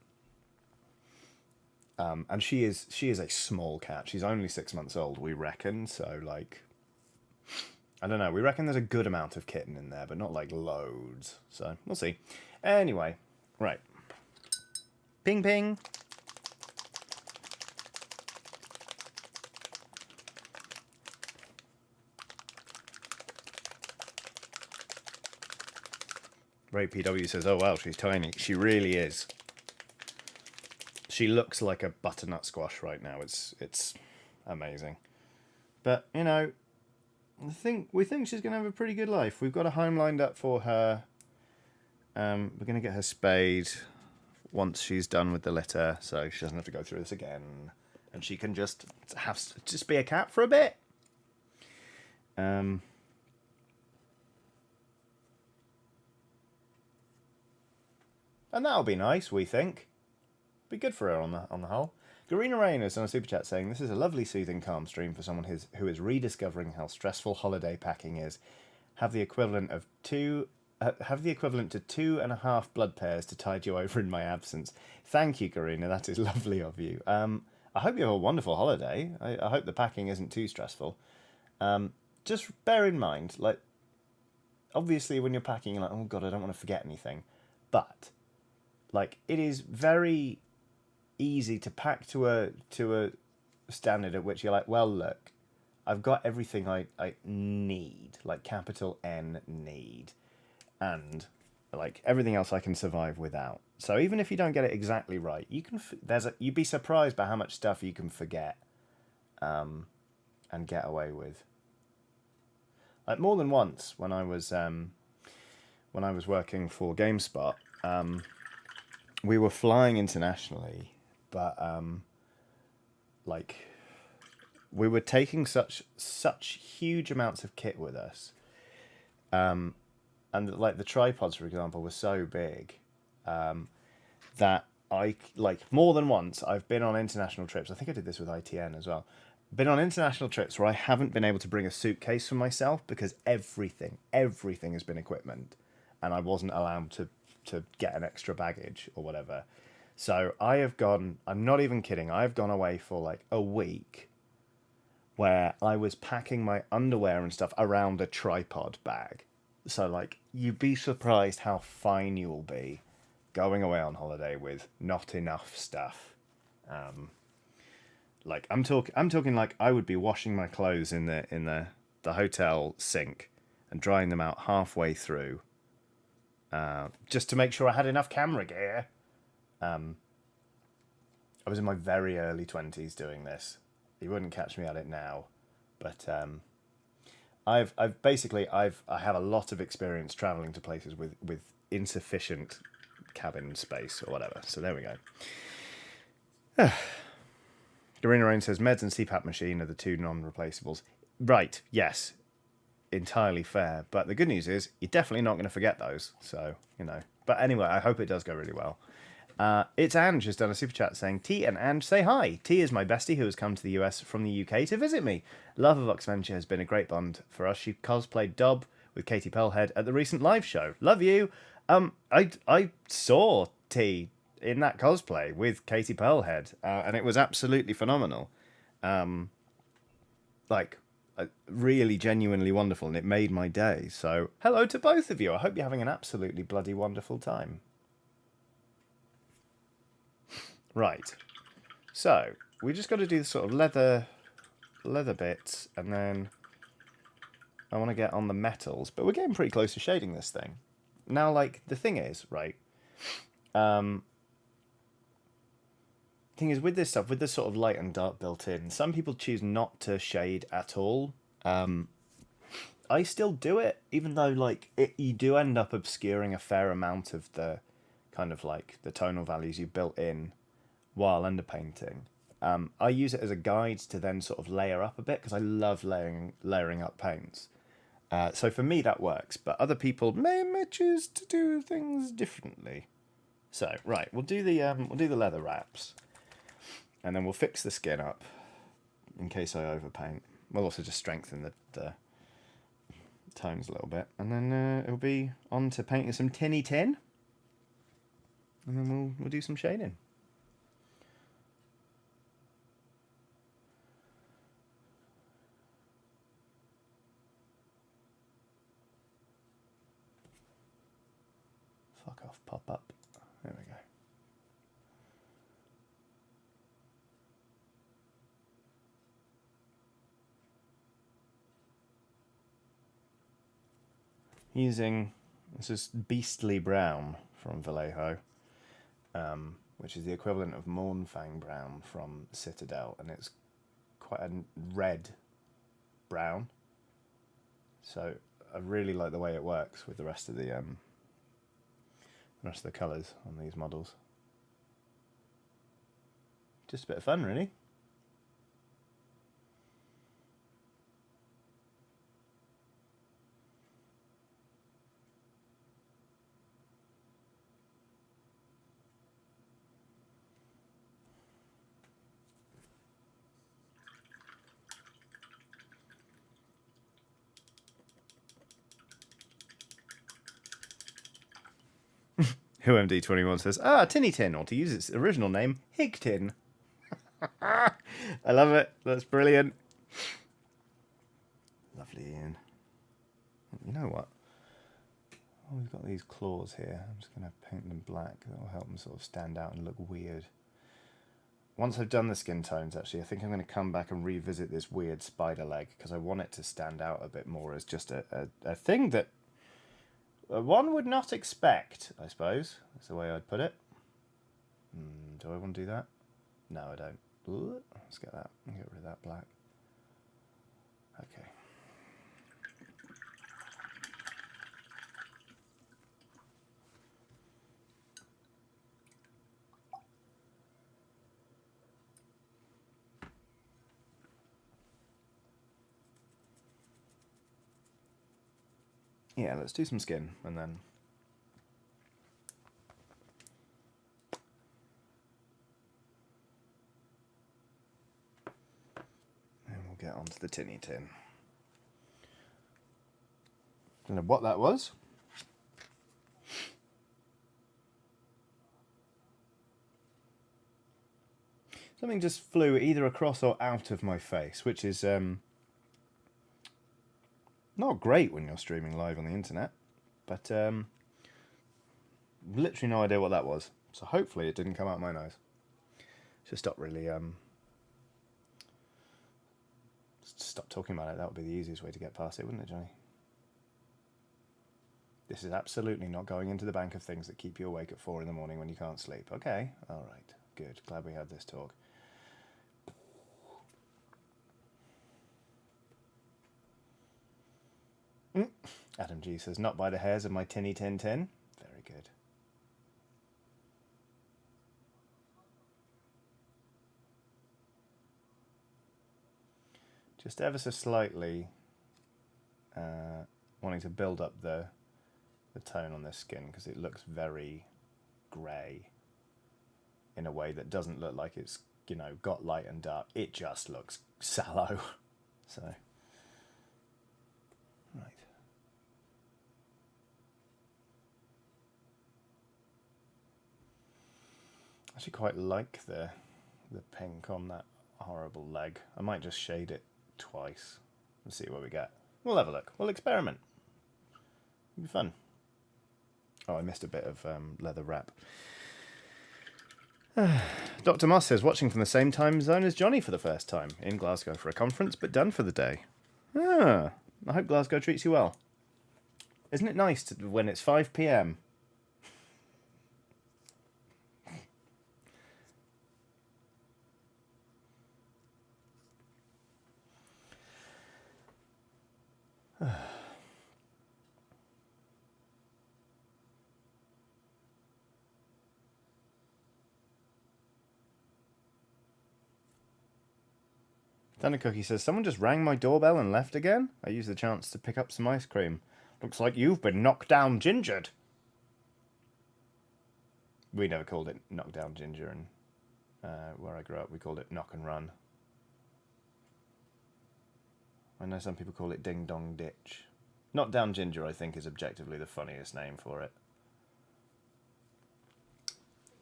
And she is a small cat. She's only 6 months old, we reckon. So, like, I don't know. We reckon there's a good amount of kitten in there, but not, like, loads. So, we'll see. Anyway, right. Ping, ping. Ray PW says, oh, wow, she's tiny. She really is. She looks like a butternut squash right now. It's amazing. But, you know, we think she's going to have a pretty good life. We've got a home lined up for her. We're going to get her spayed once she's done with the litter, so she doesn't have to go through this again. And she can just be a cat for a bit. And that'll be nice, we think. Be good for her on the whole. Garina Rain is on a super chat saying, this is a lovely, soothing, calm stream for someone who is rediscovering how stressful holiday packing is. Have the equivalent to 2.5 blood pairs to tide you over in my absence. Thank you, Garina. That is lovely of you. I hope you have a wonderful holiday. I hope the packing isn't too stressful. Just bear in mind, like, obviously when you're packing, you're like, oh god, I don't want to forget anything. But, like, it is very easy to pack to a standard at which you're like, well, look, I've got everything I need, like capital N need, and like everything else I can survive without. So even if you don't get it exactly right, you can you'd be surprised by how much stuff you can forget and get away with. Like more than once when I was working for GameSpot, we were flying internationally. But, like, we were taking such huge amounts of kit with us, and like the tripods, for example, were so big that I like more than once I've been on international trips. I think I did this with ITN as well. Been on international trips where I haven't been able to bring a suitcase for myself because everything has been equipment, and I wasn't allowed to get an extra baggage or whatever. So I have gone, I'm not even kidding, I've gone away for like a week where I was packing my underwear and stuff around a tripod bag. So like you'd be surprised how fine you will be going away on holiday with not enough stuff. Like I'm talking like I would be washing my clothes in the hotel sink and drying them out halfway through, just to make sure I had enough camera gear. I was in my very early 20s doing this. You wouldn't catch me at it now, but I have a lot of experience traveling to places with insufficient cabin space or whatever. So there we go. Dorina Rain says meds and CPAP machine are the two non-replaceables. Right, yes, entirely fair. But the good news is you're definitely not going to forget those. So, you know. But anyway, I hope it does go really well. It's Ange who's done a super chat saying, T and Ange say hi. T is my bestie who has come to the US from the UK to visit me. Love of Oxventure has been a great bond for us. She cosplayed Dob with Katie Pearlhead at the recent live show. Love you. I saw T in that cosplay with Katie Pearlhead, and it was absolutely phenomenal. Really genuinely wonderful, and it made my day. So hello to both of you. I hope you're having an absolutely bloody wonderful time. Right, so we just got to do the sort of leather bits, and then I want to get on the metals, but we're getting pretty close to shading this thing. Now, like, the thing is, right, thing is with this stuff, with the sort of light and dark built in, some people choose not to shade at all. I still do it, even though, like, you do end up obscuring a fair amount of the kind of, like, the tonal values you built in while underpainting. I use it as a guide to then sort of layer up a bit, because I love layering up paints. So for me that works, but other people may choose to do things differently. So right, we'll do the leather wraps, and then we'll fix the skin up in case I overpaint. We'll also just strengthen the tones a little bit, and then it'll be on to painting some tinny tin, and then we'll do some shading. Fuck off, pop up. There we go. Using, this is Beastly Brown from Vallejo, which is the equivalent of Mournfang Brown from Citadel, and it's quite a red brown. So I really like the way it works with the rest of the colours on these models. Just a bit of fun, really. Who MD21 says, Tinny Tin, or to use its original name, Hig Tin. I love it. That's brilliant. Lovely, Ian. You know what? Oh, we've got these claws here. I'm just going to paint them black. That will help them sort of stand out and look weird. Once I've done the skin tones, actually, I think I'm going to come back and revisit this weird spider leg, because I want it to stand out a bit more as just a thing that one would not expect, I suppose. That's the way I'd put it. Do I want to do that? No, I don't. Ooh, let's get that. Get rid of that black. Okay. Yeah, let's do some skin, and then... and we'll get onto the tinny tin. Don't know what that was. Something just flew either across or out of my face, which is not great when you're streaming live on the internet. But literally no idea what that was. So hopefully it didn't come out my nose. Just stop really... stop talking about it. That would be the easiest way to get past it, wouldn't it, Johnny? This is absolutely not going into the bank of things that keep you awake at 4 in the morning when you can't sleep. Okay, all right, good. Glad we had this talk. Adam G says, not by the hairs of my tinny tin tin. Very good. Just ever so slightly wanting to build up the tone on this skin because it looks very grey in a way that doesn't look like it's, you know, got light and dark. It just looks sallow. So, right. I actually quite like the pink on that horrible leg. I might just shade it twice and see what we get. We'll have a look. We'll experiment. It'll be fun. Oh, I missed a bit of leather wrap. Dr. Moss says, watching from the same time zone as Johnny for the first time. In Glasgow for a conference, but done for the day. Ah, I hope Glasgow treats you well. Isn't it nice when it's 5 p.m? Thunder Cookie says, someone just rang my doorbell and left again? I used the chance to pick up some ice cream. Looks like you've been knocked down gingered. We never called it knock down ginger, and where I grew up we called it knock and run. I know some people call it ding dong ditch. Knock down ginger, I think, is objectively the funniest name for it.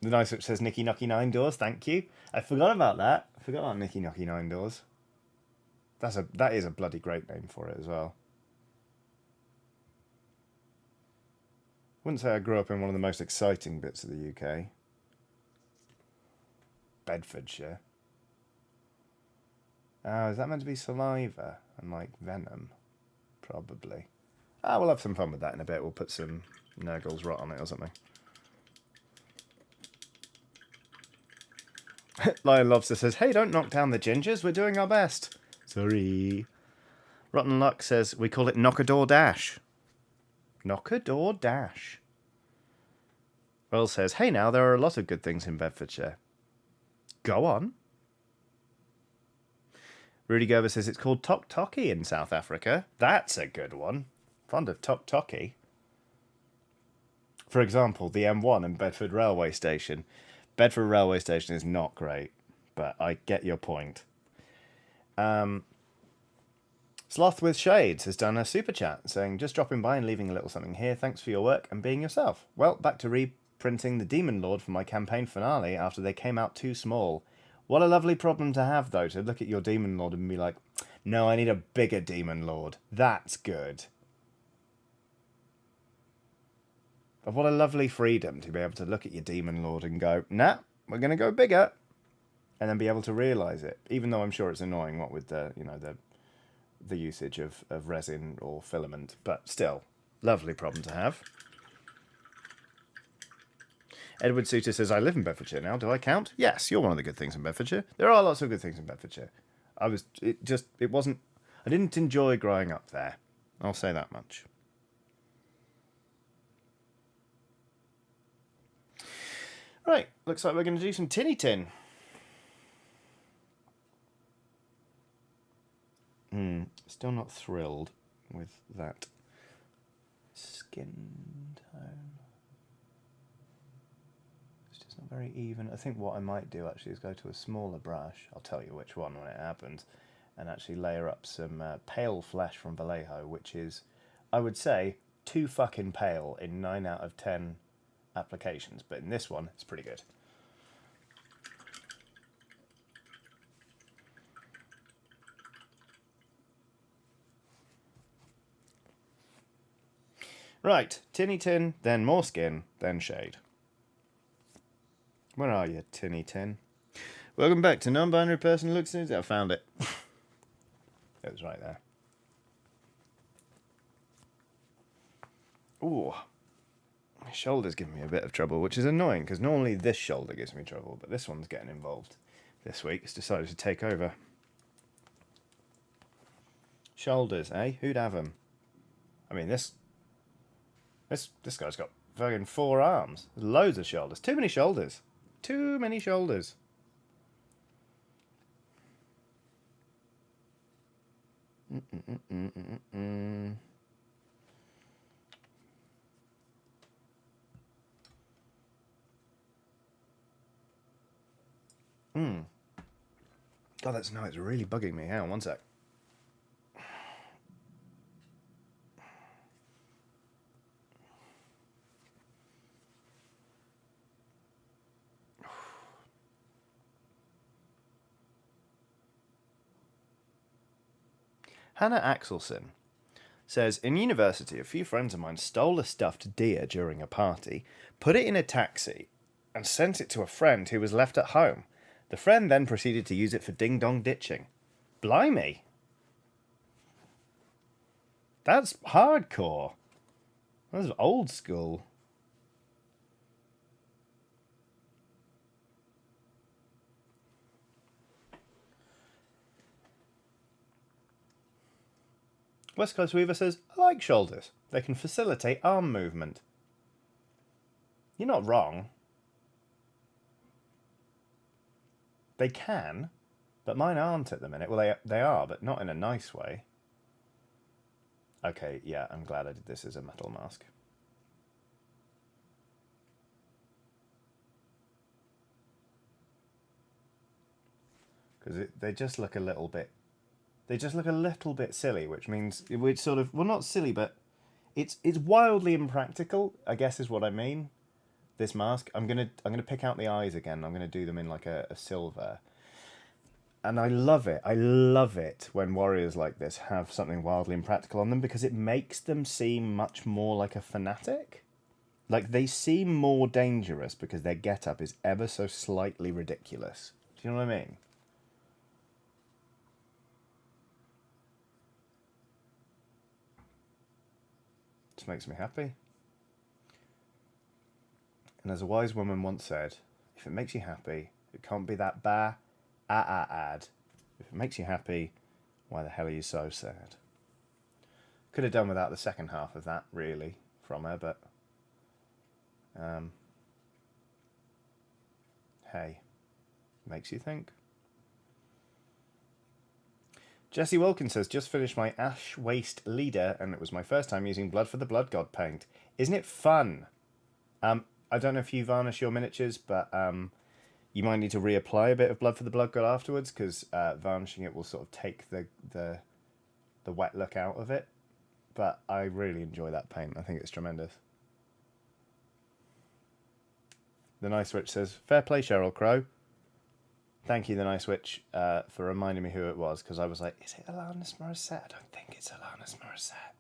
The Nice Witch says, Nicky Knocky Nine Doors, thank you. I forgot about that. I forgot about Nicky Knocky Nine Doors. That is a bloody great name for it as well. Wouldn't say I grew up in one of the most exciting bits of the UK. Bedfordshire. Oh, is that meant to be saliva and like venom? Probably. Ah, we'll have some fun with that in a bit. We'll put some Nurgle's Rot on it or something. Lion Lobster says, hey, don't knock down the gingers. We're doing our best. Sorry. Rotten Luck says, we call it Knock-a-Door Dash. Knock-a-Door Dash. Earl says, hey, now, there are a lot of good things in Bedfordshire. Go on. Rudy Gerber says, it's called Tok Toki in South Africa. That's a good one. Fond of Tok Toki. For example, the M1 and Bedford Railway Station. Bedford Railway Station is not great, but I get your point. Sloth with Shades has done a super chat saying, just dropping by and leaving a little something here. Thanks for your work and being yourself. Well, back to reprinting the Demon Lord for my campaign finale after they came out too small. What a lovely problem to have, though, to look at your Demon Lord and be like, no, I need a bigger Demon Lord. That's good. But what a lovely freedom to be able to look at your Demon Lord and go, nah, we're going to go bigger. And then be able to realise it, even though I'm sure it's annoying, what with the, you know, the usage of resin or filament, but still, lovely problem to have. Edward Suter says, I live in Bedfordshire now. Do I count? Yes, you're one of the good things in Bedfordshire. There are lots of good things in Bedfordshire. I didn't enjoy growing up there. I'll say that much. Right, looks like we're going to do some tinny tin. Still not thrilled with that skin tone. It's just not very even. I think what I might do actually is go to a smaller brush. I'll tell you which one when it happens. And actually layer up some pale flesh from Vallejo, which is, I would say, too fucking pale in 9 out of 10 applications. But in this one, it's pretty good. Right, tinny tin, then more skin, then shade. Where are you, tinny tin? Welcome back to Non-Binary Person Looks News. I found it. It was right there. Ooh. My shoulder's giving me a bit of trouble, which is annoying, because normally this shoulder gives me trouble, but this one's getting involved this week. It's decided to take over. Shoulders, eh? Who'd have them? I mean, this guy's got fucking 4 arms. There's loads of shoulders. Too many shoulders. Too many shoulders. God, that's no, it's really bugging me. Hang on, one sec. Hannah Axelson says, in university, a few friends of mine stole a stuffed deer during a party, put it in a taxi, and sent it to a friend who was left at home. The friend then proceeded to use it for ding-dong ditching. Blimey. That's hardcore. That's old school. West Coast Weaver says, I like shoulders. They can facilitate arm movement. You're not wrong. They can, but mine aren't at the minute. Well, they are, but not in a nice way. Okay, yeah, I'm glad I did this as a metal mask. Because they just look a little bit... They just look a little bit silly, which means... It's sort of... Well, not silly, but... It's wildly impractical, I guess is what I mean. This mask. I'm gonna pick out the eyes again. I'm gonna do them in like a silver. And I love it. I love it when warriors like this have something wildly impractical on them, because it makes them seem much more like a fanatic. Like, they seem more dangerous because their get-up is ever so slightly ridiculous. Do you know what I mean? Just makes me happy. And as a wise woman once said, if it makes you happy, it can't be that ad. If it makes you happy, why the hell are you so sad? Could have done without the second half of that, really, from her, but... hey, makes you think. Jesse Wilkins says, just finished my Ash Waste Leader, and it was my first time using Blood for the Blood God paint. Isn't it fun? I don't know if you varnish your miniatures, but you might need to reapply a bit of Blood for the Blood God afterwards, because varnishing it will sort of take the wet look out of it. But I really enjoy that paint. I think it's tremendous. The Nice Witch says, fair play, Cheryl Crow. Thank you, The Nice Witch, for reminding me who it was, because I was like, is it Alanis Morissette? I don't think it's Alanis Morissette.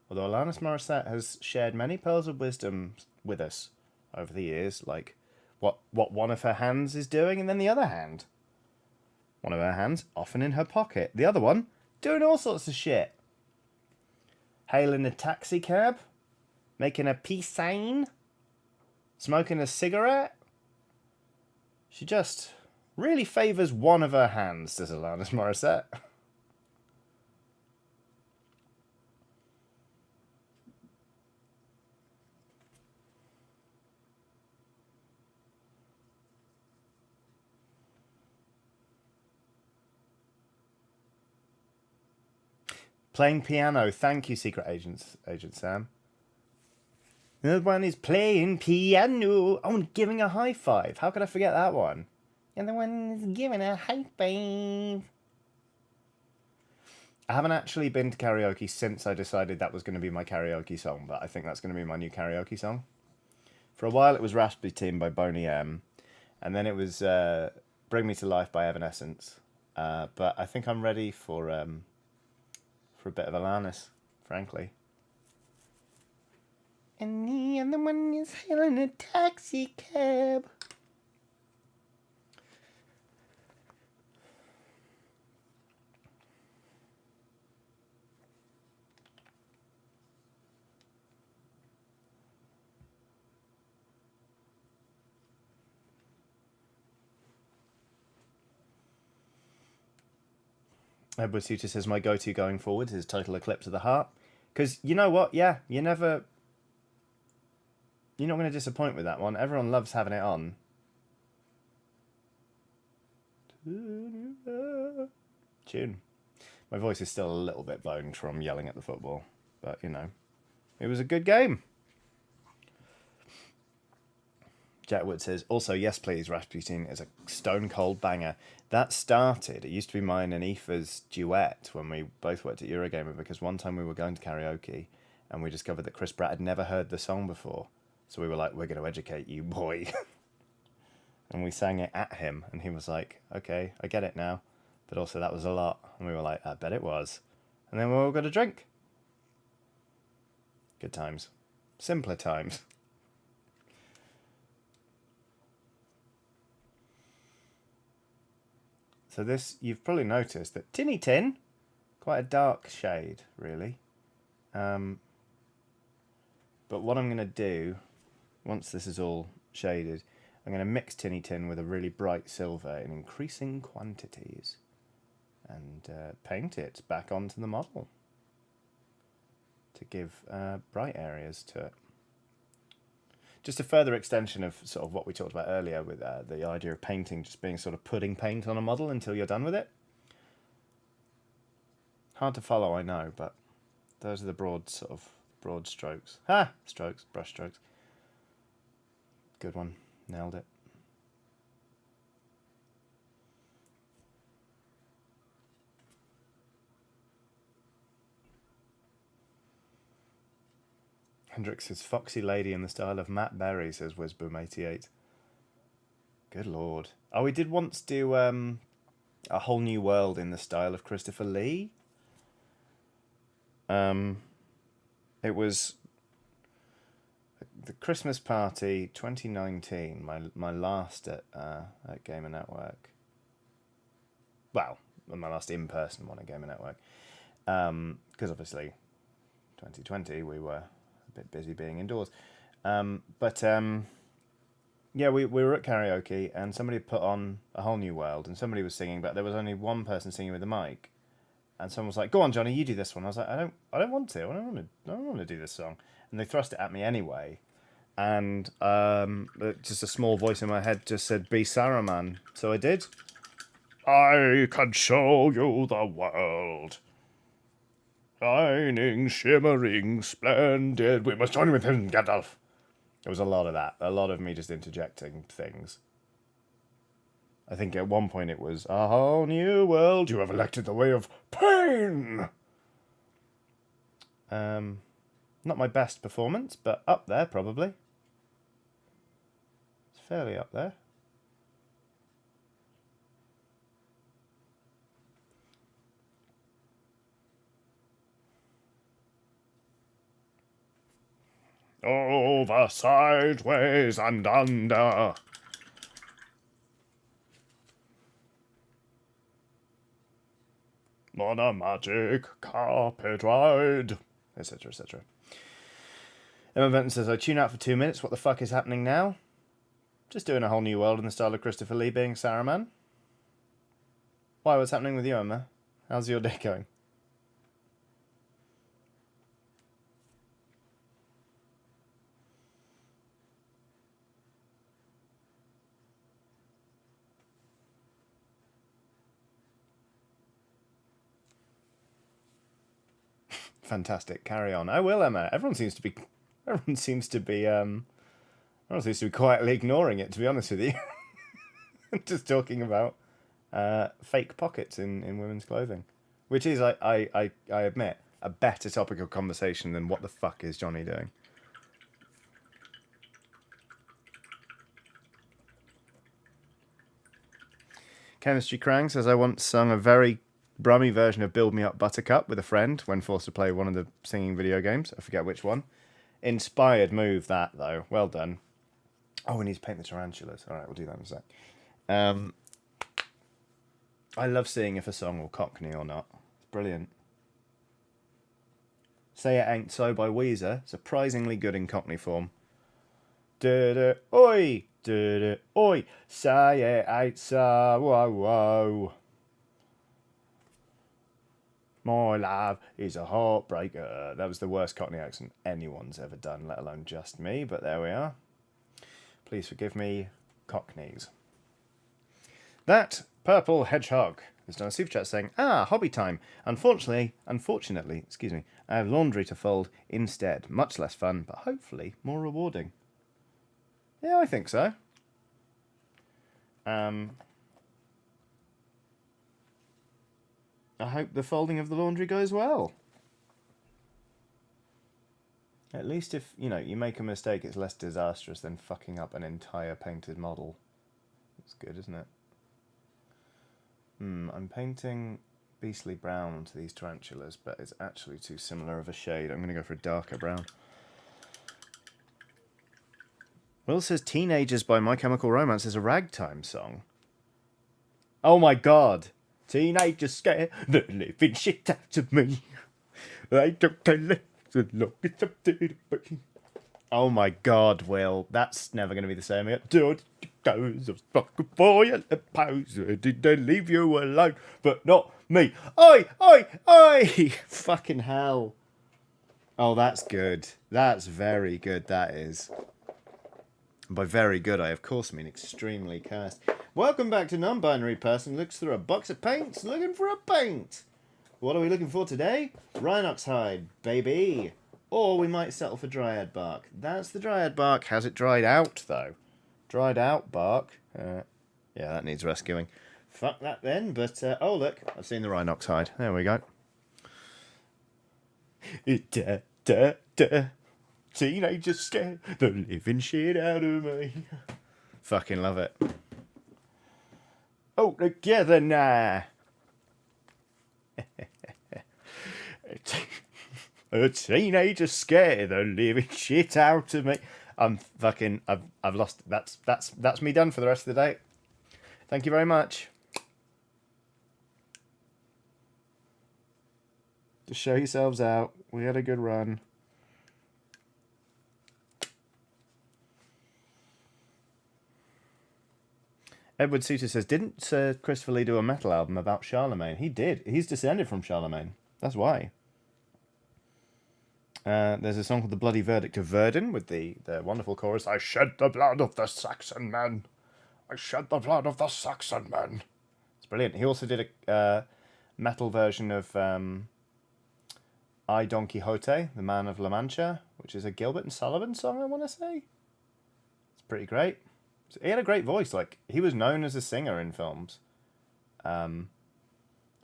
Although Alanis Morissette has shared many pearls of wisdom with us over the years, like what one of her hands is doing, and then the other hand. One of her hands often in her pocket. The other one doing all sorts of shit. Hailing a taxi cab, making a peace sign, smoking a cigarette. She just really favours one of her hands, does Alanis Morissette. Playing piano. Thank you, Secret Agent Sam. The other one is playing piano. Oh, and giving a high five. How could I forget that one? And the one is giving a high five. I haven't actually been to karaoke since I decided that was going to be my karaoke song, but I think that's going to be my new karaoke song. For a while, it was Rasputin by Boney M, and then it was Bring Me to Life by Evanescence. But I think I'm ready for a bit of Alanis, frankly. And the other one is hailing a taxi cab. Edward Suter says, my go-to going forward is Total Eclipse of the Heart. Because you know what? Yeah, you're not going to disappoint with that one. Everyone loves having it on. Tune. My voice is still a little bit boned from yelling at the football. But, you know, it was a good game. Jack Wood says, also, yes, please, Rasputin is a stone cold banger. That started, it used to be mine and Aoife's duet when we both worked at Eurogamer, because one time we were going to karaoke and we discovered that Chris Pratt had never heard the song before. So we were like, we're going to educate you, boy. And we sang it at him and he was like, okay, I get it now. But also that was a lot. And we were like, I bet it was. And then we all got a drink. Good times. Simpler times. So this, you've probably noticed that Tinny Tin, quite a dark shade, really. But what I'm going to do, once this is all shaded, I'm going to mix Tinny Tin with a really bright silver in increasing quantities and paint it back onto the model to give bright areas to it. Just a further extension of sort of what we talked about earlier with the idea of painting just being sort of putting paint on a model until you're done with it. Hard to follow, I know, but those are the broad strokes. Strokes, brush strokes. Good one, nailed it. Hendrix says, foxy lady in the style of Matt Berry, says Wizboom88. Good lord. Oh, we did once do A Whole New World in the style of Christopher Lee. It was the Christmas party 2019, my last at Gamer Network. Well, my last in-person one at Gamer Network. Because obviously 2020 we were a bit busy being indoors. Yeah, we were at karaoke and somebody put on A Whole New World and somebody was singing, but there was only one person singing with a mic. And someone was like, "Go on, Johnny, you do this one." I was like, "I don't want to. I don't want to do this song." And they thrust it at me anyway. And just a small voice in my head just said, "Be Saruman." So I did. I can show you the world. Shining, shimmering, splendid. We must join with him, Gandalf. There was a lot of that. A lot of me just interjecting things. I think at one point it was, a whole new world, you have elected the way of pain. Not my best performance, but up there probably. It's fairly up there. Over, sideways, and under. On a magic carpet ride, etc., etc. Emma Benton says, I tune out for 2 minutes. What the fuck is happening now? Just doing A Whole New World in the style of Christopher Lee being Saruman. Why, what's happening with you, Emma? How's your day going? fantastic. Carry on. I will, Emma. Everyone seems to be quietly ignoring it, to be honest with you. Just talking about fake pockets in women's clothing, which is, I admit, a better topic of conversation than what the fuck is Johnny doing. Chemistry Krang says, I once sung a very brummy version of Build Me Up Buttercup with a friend when forced to play one of the singing video games. I forget which one. Inspired move, that, though. Well done. Oh, we need to paint the tarantulas. All right, we'll do that in a sec. I love seeing if a song will cockney or not. It's brilliant. Say It Ain't So by Weezer. Surprisingly good in cockney form. Da-da, oi! Da-da, oi! Say it ain't so, whoa, whoa. My love is a heartbreaker. That was the worst cockney accent anyone's ever done, let alone just me, but there we are. Please forgive me, cockneys. That Purple Hedgehog has done a super chat saying, hobby time. Unfortunately, I have laundry to fold instead. Much less fun, but hopefully more rewarding. Yeah, I think so. I hope the folding of the laundry goes well. At least if, you make a mistake, it's less disastrous than fucking up an entire painted model. It's good, isn't it? I'm painting beastly brown onto these tarantulas, but it's actually too similar of a shade. I'm going to go for a darker brown. Will says Teenagers by My Chemical Romance is a ragtime song. Oh my god. Teenagers scare the living shit out of me. They don't tell it so long it's up to the me. Oh my god, Will. That's never going to be the same again. Don't go so fucking for you. Did they leave you alone? But not me. Oi, oi, oi! Fucking hell. Oh, that's good. That's very good, that is. By very good, I of course mean extremely cursed. Welcome back to Non-Binary Person Looks Through a Box of Paints looking for a paint. What are we looking for today? Rhinox hide, baby. Or we might settle for dryad bark. That's the dryad bark. Has it dried out, though? Dried out bark. Yeah, that needs rescuing. Fuck that then, but... oh, look. I've seen the Rhinox hide. There we go. Teenagers scare the living shit out of me. Fucking love it. Oh, together now. A teenager scare the living shit out of me. I've lost. That's me done for the rest of the day. Thank you very much. Just show yourselves out. We had a good run. Edward Suter says, didn't Sir Christopher Lee do a metal album about Charlemagne? He did. He's descended from Charlemagne. That's why. There's a song called The Bloody Verdict of Verdun with the wonderful chorus, I shed the blood of the Saxon men. I shed the blood of the Saxon men. It's brilliant. He also did a metal version of I, Don Quixote, the Man of La Mancha, which is a Gilbert and Sullivan song, I want to say. It's pretty great. He had a great voice. Like, he was known as a singer in films for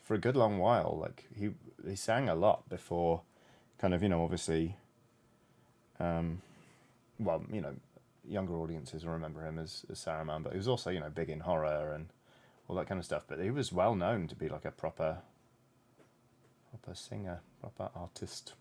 a good long while. Like, he sang a lot before kind of, obviously, younger audiences will remember him as Saruman, but he was also, big in horror and all that kind of stuff. But he was well known to be like a proper singer, proper artist.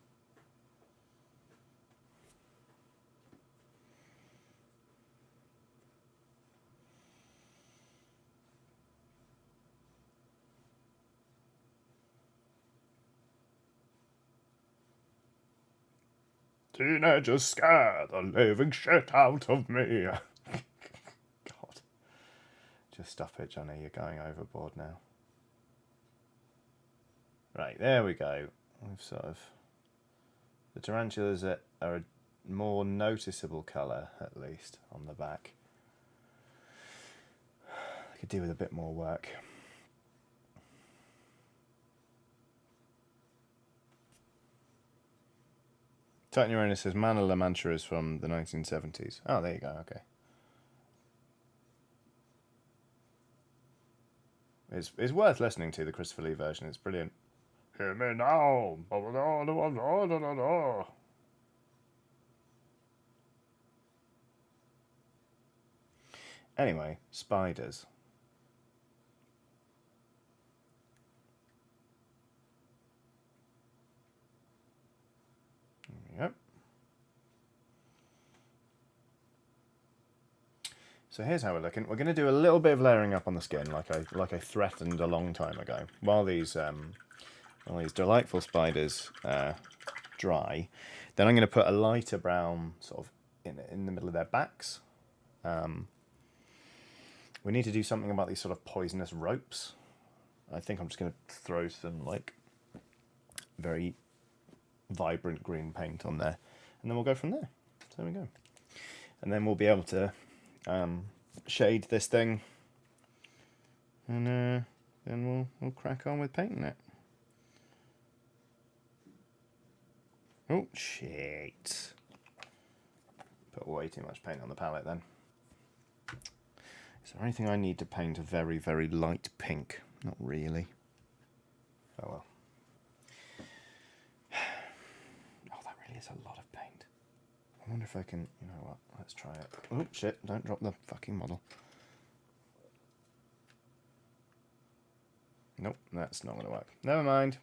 Teenagers scare the living shit out of me. God. Just stop it, Johnny. You're going overboard now. Right, there we go. We've sort of... The tarantulas are a more noticeable colour, at least, on the back. I could do with a bit more work. Titan Uranus says Mana La Mancha is from the 1970s. Oh, there you go, okay. It's worth listening to, the Christopher Lee version. It's brilliant. Hear me now. Anyway, spiders. Yep. So here's how we're looking. We're going to do a little bit of layering up on the skin, like I threatened a long time ago. While these delightful spiders dry, then I'm going to put a lighter brown sort of in the middle of their backs. We need to do something about these sort of poisonous ropes. I think I'm just going to throw some like very vibrant green paint on there, and then we'll go from there. So there we go. And then we'll be able to shade this thing, and then we'll crack on with painting it. Oh shit! Put way too much paint on the palette then. Is there anything I need to paint a very, very light pink? Not really. Oh well. Oh, that really is a lot of paint. I wonder if I can, you know what, let's try it. Oh shit, don't drop the fucking model. Nope, that's not going to work. Never mind.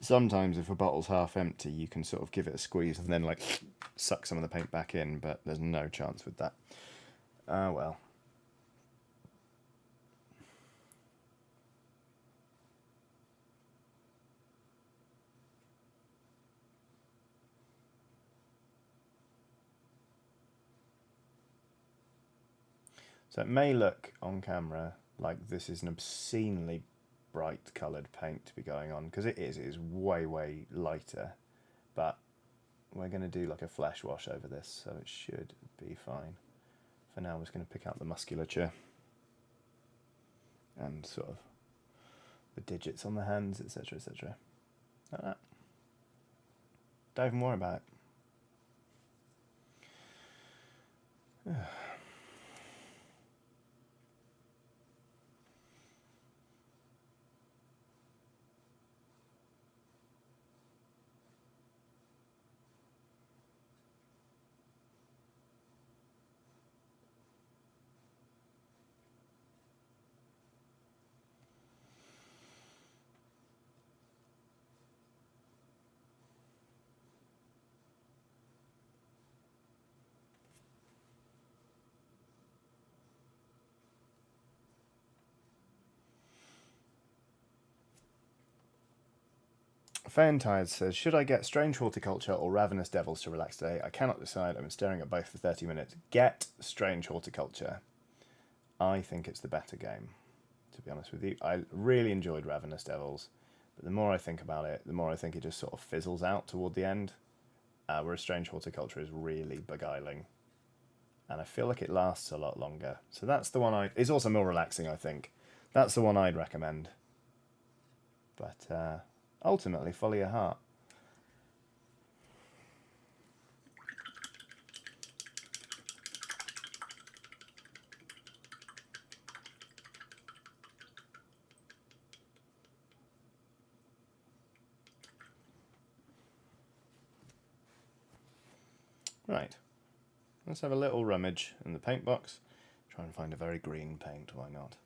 Sometimes if a bottle's half empty, you can sort of give it a squeeze and then like suck some of the paint back in, but there's no chance with that. Ah, well. So it may look on camera like this is an obscenely bright coloured paint to be going on, because it is way, way lighter, but we're going to do like a flesh wash over this, so it should be fine. For now, we're just going to pick out the musculature and sort of the digits on the hands, etc., etc. Like that. Don't even worry about it. Fantide says, should I get Strange Horticulture or Ravenous Devils to relax today? I cannot decide. I've been staring at both for 30 minutes. Get Strange Horticulture. I think it's the better game, to be honest with you. I really enjoyed Ravenous Devils, but the more I think about it, the more I think it just sort of fizzles out toward the end, whereas Strange Horticulture is really beguiling. And I feel like it lasts a lot longer. So that's the one it's also more relaxing, I think. That's the one I'd recommend. But ultimately, follow your heart. Right. Let's have a little rummage in the paint box. Try and find a very green paint, why not?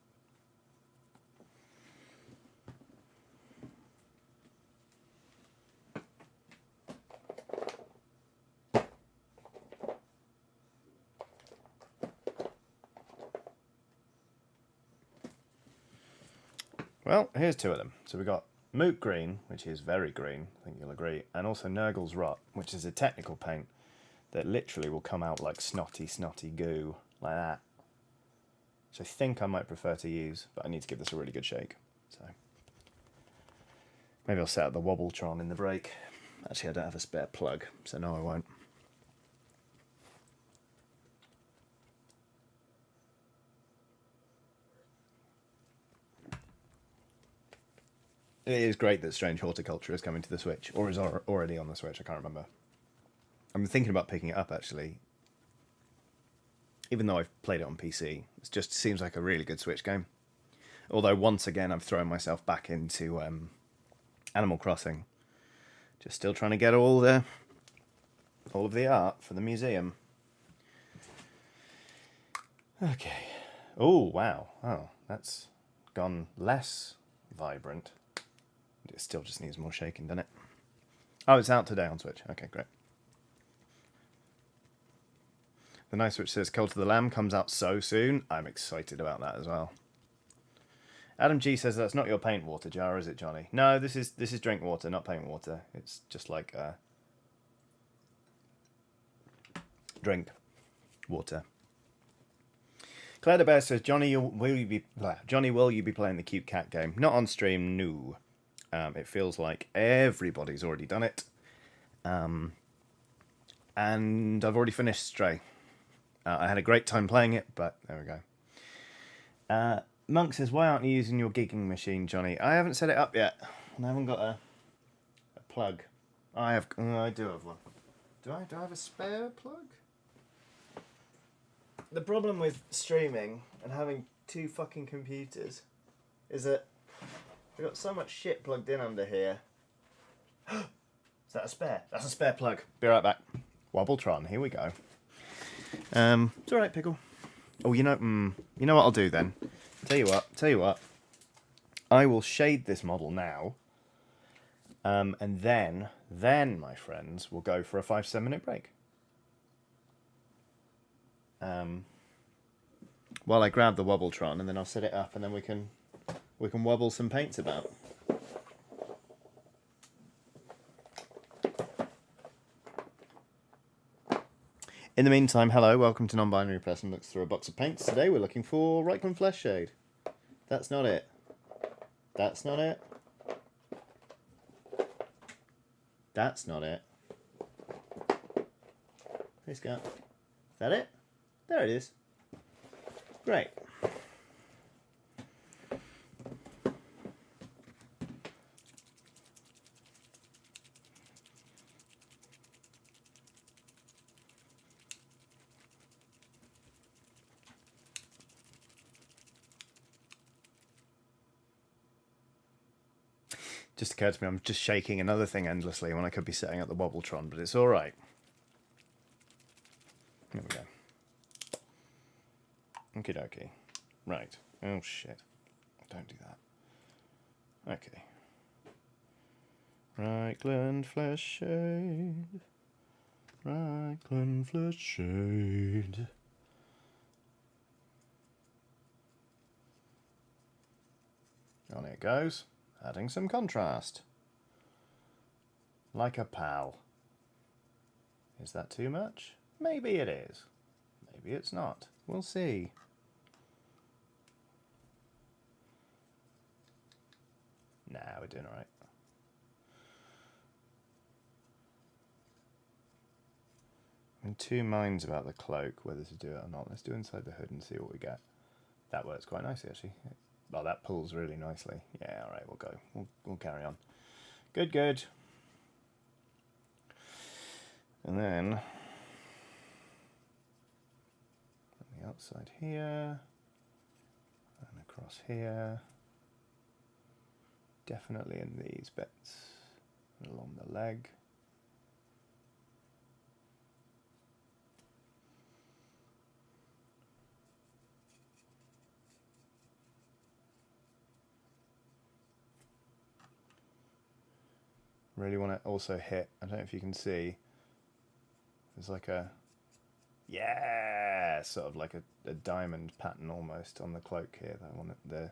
Well, here's two of them. So we've got Moot Green, which is very green, I think you'll agree, and also Nurgle's Rot, which is a technical paint that literally will come out like snotty goo, like that. Which I think I might prefer to use, but I need to give this a really good shake. So maybe I'll set up the Wobbletron in the break. Actually, I don't have a spare plug, so no, I won't. It is great that Strange Horticulture is coming to the Switch, or is already on the Switch, I can't remember. I'm thinking about picking it up, actually. Even though I've played it on PC, it just seems like a really good Switch game. Although, once again, I've thrown myself back into Animal Crossing. Just still trying to get all of the art for the museum. Okay. Oh, wow. Oh, that's gone less vibrant. It still just needs more shaking, doesn't it? Oh, it's out today on Switch. Okay, great. The Nice Switch says Cult of the Lamb comes out so soon. I'm excited about that as well. Adam G says that's not your paint water jar, is it, Johnny? No, this is drink water, not paint water. It's just like drink water. Claire de Bear says, Johnny, will you be playing the Cute Cat game? Not on stream, no. It feels like everybody's already done it. And I've already finished Stray. I had a great time playing it, but there we go. Monk says, why aren't you using your gigging machine, Johnny? I haven't set it up yet. And I haven't got a plug. I do have one. Do I have a spare plug? The problem with streaming and having two fucking computers is that I've got so much shit plugged in under here. Is that a spare? That's a spare plug. Be right back. Wobbletron, here we go. It's alright, Pickle. Oh, you know what I'll do then? Tell you what. I will shade this model now. And then, my friends, we'll go for a 5-7 minute break. While I grab the Wobbletron, and then I'll set it up, and then we can wobble some paints about. In the meantime, hello, welcome to Non-Binary Person Looks Through a Box of Paints. Today we're looking for Reikland Flesh Shade. That's not it. That's not it. That's not it. Hey, Scott. Is that it? There it is. Great. Just occurred to me, I'm just shaking another thing endlessly when I could be setting up the Wobbletron, but it's all right. There we go. Okie dokie. Right. Oh, shit. Don't do that. Okay. Reikland Flesh Shade. Reikland Flesh Shade. On it goes. Adding some contrast. Like a pal. Is that too much? Maybe it is. Maybe it's not. We'll see. Nah, we're doing alright. I'm in two minds about the cloak, whether to do it or not. Let's do inside the hood and see what we get. That works quite nicely, actually. Well, that pulls really nicely. Yeah, alright, we'll go. We'll carry on. Good, good. And then on the outside here and across here. Definitely in these bits along the leg. Really want to also hit, I don't know if you can see, there's like a, yeah, sort of like a diamond pattern almost on the cloak here that I want the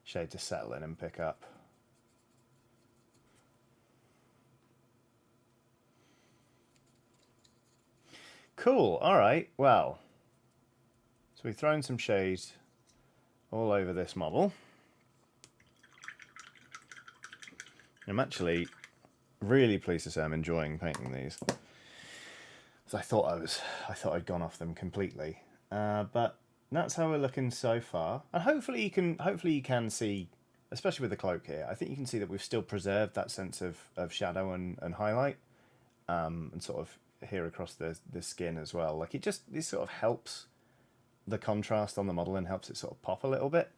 shade to settle in and pick up. Cool, alright, well, so we've thrown some shade all over this model. I'm actually really pleased to say I'm enjoying painting these. So I thought I'd gone off them completely, but that's how we're looking so far. And hopefully you can see especially with the cloak here, I think you can see that we've still preserved that sense of shadow and highlight, and sort of here across the skin as well. Like this sort of helps the contrast on the model and helps it sort of pop a little bit.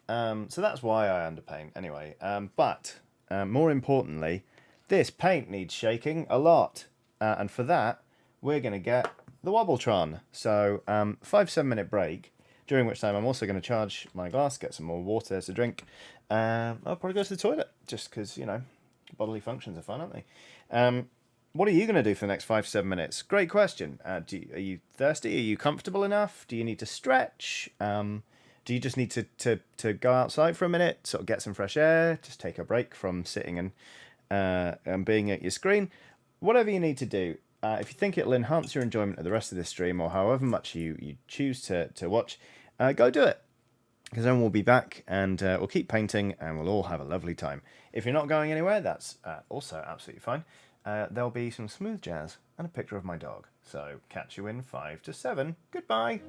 So that's why I underpaint anyway. But more importantly, this paint needs shaking a lot. And for that, we're going to get the Wobbletron. So 5-7 minute break, during which time I'm also going to charge my glass, get some more water to drink. I'll probably go to the toilet, just because, you know, bodily functions are fun, aren't they? What are you going to do for the next 5-7 minutes? Great question. Are you thirsty? Are you comfortable enough? Do you need to stretch? Do you just need to go outside for a minute, sort of get some fresh air, just take a break from sitting and being at your screen? Whatever you need to do. If you think it'll enhance your enjoyment of the rest of this stream, or however much you choose to watch, go do it. Because then we'll be back and we'll keep painting and we'll all have a lovely time. If you're not going anywhere, that's also absolutely fine. There'll be some smooth jazz and a picture of my dog. So catch you in 5 to 7. Goodbye.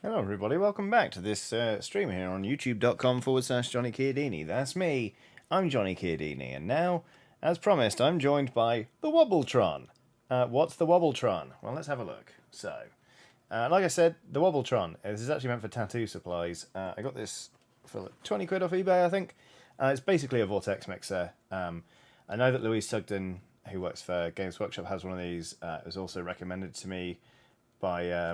Hello everybody, welcome back to this stream here on youtube.com/Johnny Chiodini. That's me, I'm Johnny Chiodini, and now, as promised, I'm joined by the Wobbletron. What's the Wobbletron? Well, let's have a look. So, like I said, the Wobbletron, this is actually meant for tattoo supplies. I got this for like 20 quid off eBay, I think. It's basically a vortex mixer. I know that Louise Sugden, who works for Games Workshop, has one of these. It was also recommended to me by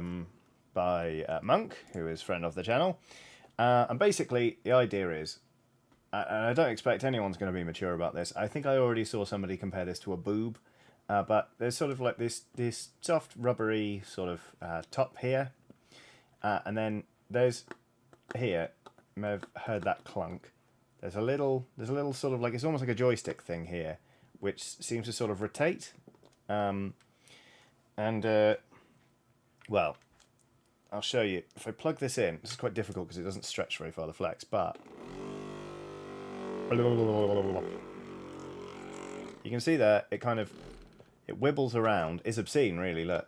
Monk, who is friend of the channel. And basically, the idea is, and I don't expect anyone's going to be mature about this, I think I already saw somebody compare this to a boob, but there's sort of like this soft, rubbery sort of top here, and then there's here, you may have heard that clunk, there's a little sort of like, it's almost like a joystick thing here, which seems to sort of rotate, well, I'll show you. If I plug this in, this is quite difficult because it doesn't stretch very far, the flex, but you can see there, it kind of, it wibbles around. It's obscene, really, look.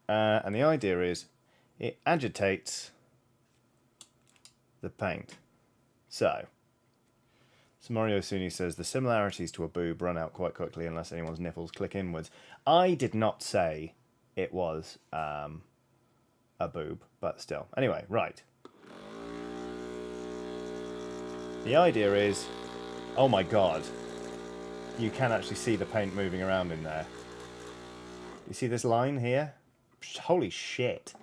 And the idea is, it agitates the paint. So Mario Suni says, the similarities to a boob run out quite quickly unless anyone's nipples click inwards. I did not say it was a boob, but still. Anyway, right. The idea is, oh my god, you can actually see the paint moving around in there. You see this line here? Holy shit.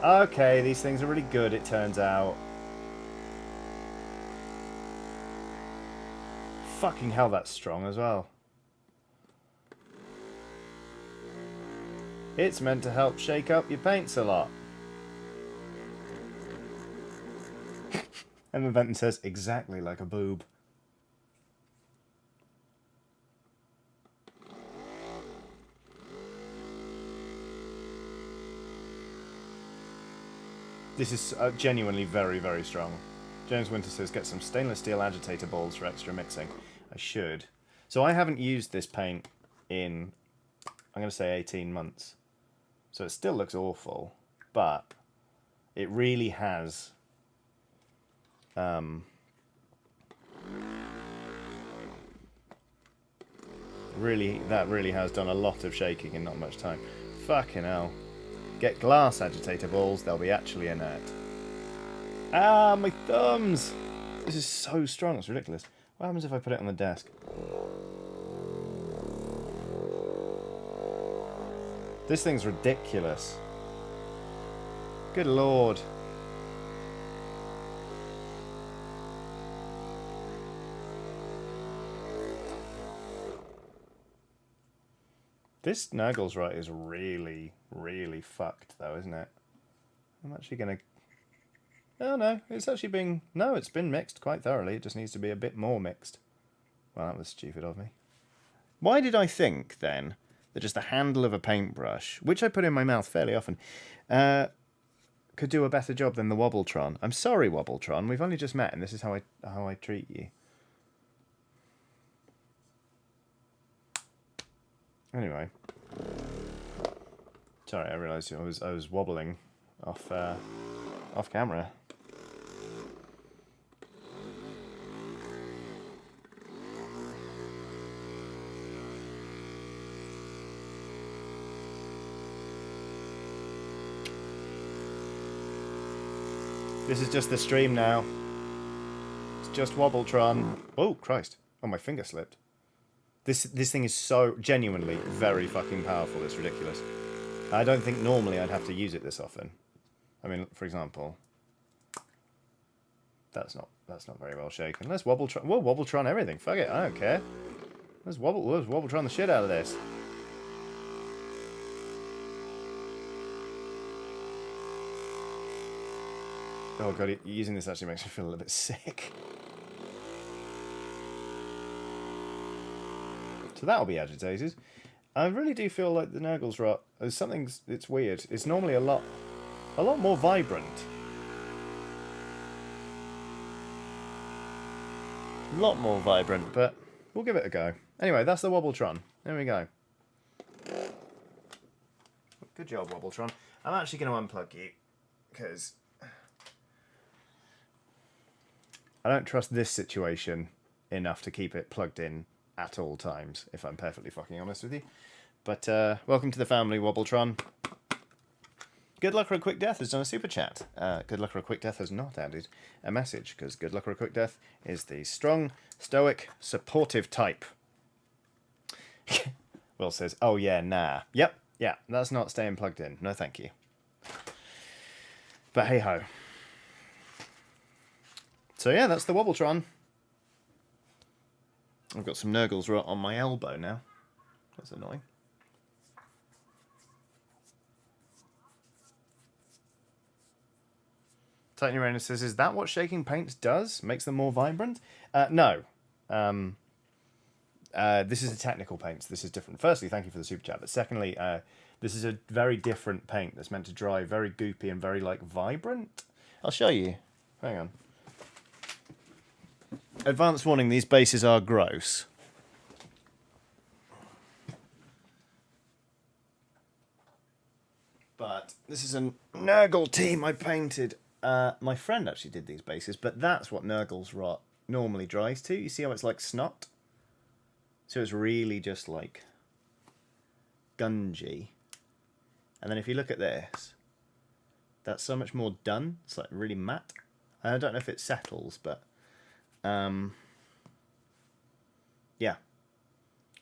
Okay, these things are really good, it turns out. Fucking hell, that's strong as well. It's meant to help shake up your paints a lot. Emma Benton says, exactly like a boob. This is genuinely very, very strong. James Winter says, get some stainless steel agitator balls for extra mixing. I should. So I haven't used this paint in, I'm going to say 18 months. So it still looks awful, but it really has that really has done a lot of shaking in not much time. Fucking hell. Get glass agitator balls, they'll be actually inert. Ah, my thumbs! This is so strong, it's ridiculous. What happens if I put it on the desk? This thing's ridiculous. Good lord. This Naggles right is really, really fucked though, isn't it? I'm actually gonna... Oh no, it's actually been... No, it's been mixed quite thoroughly. It just needs to be a bit more mixed. Well, that was stupid of me. Why did I think, then, that just the handle of a paintbrush, which I put in my mouth fairly often, could do a better job than the Wobbletron? I'm sorry, Wobbletron. We've only just met, and this is how I treat you. Anyway. Sorry, I realised I was wobbling off camera. This is just the stream now. It's just Wobbletron. Oh, Christ. Oh, my finger slipped. This thing is so genuinely very fucking powerful. It's ridiculous. I don't think normally I'd have to use it this often. I mean, for example, that's not very well shaken. Let's Wobbletron. We'll Wobbletron everything. Fuck it. I don't care. Let's Wobbletron the shit out of this. Oh god, using this actually makes me feel a little bit sick. So that'll be agitated. I really do feel like the Naggles rot is something. It's weird. It's normally a lot more vibrant. A lot more vibrant, but we'll give it a go. Anyway, that's the Wobbletron. There we go. Good job, Wobbletron. I'm actually going to unplug you, because I don't trust this situation enough to keep it plugged in at all times, if I'm perfectly fucking honest with you. But welcome to the family, Wobbletron. Good Luck or a Quick Death has done a super chat. Good Luck or a Quick Death has not added a message, because Good Luck or a Quick Death is the strong, stoic, supportive type. Will says, oh yeah, nah. Yep, yeah, that's not staying plugged in. No thank you. But hey ho. So yeah, that's the Wobbletron. I've got some Nurgles right on my elbow now. That's annoying. Titan Uranus says, is that what shaking paints does? Makes them more vibrant? No. This is a technical paint, so this is different. Firstly, thank you for the super chat. But secondly, this is a very different paint that's meant to dry very goopy and very, like, vibrant. I'll show you. Hang on. Advance warning, these bases are gross. But this is a Nurgle team I painted. My friend actually did these bases, but that's what Nurgle's rot normally dries to. You see how it's like snot? So it's really just like gungy. And then if you look at this, that's so much more done. It's like really matte. I don't know if it settles, but yeah.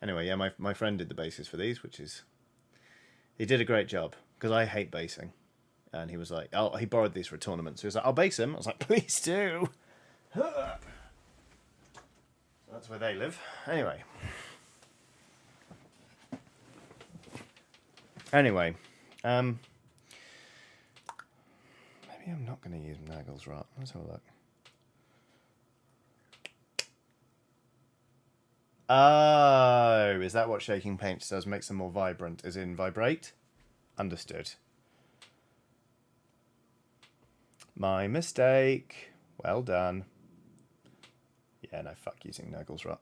Anyway, yeah, my friend did the bases for these, which is... He did a great job, because I hate basing. And he was like, oh, he borrowed these for a tournament. So he was like, I'll base him. I was like, please do. So that's where they live. Anyway. Maybe I'm not going to use Nurgle's rot. Let's have a look. Oh, is that what shaking paint does? Makes them more vibrant, as in vibrate? Understood. My mistake. Well done. Yeah, no, fuck using Nurgle's rot.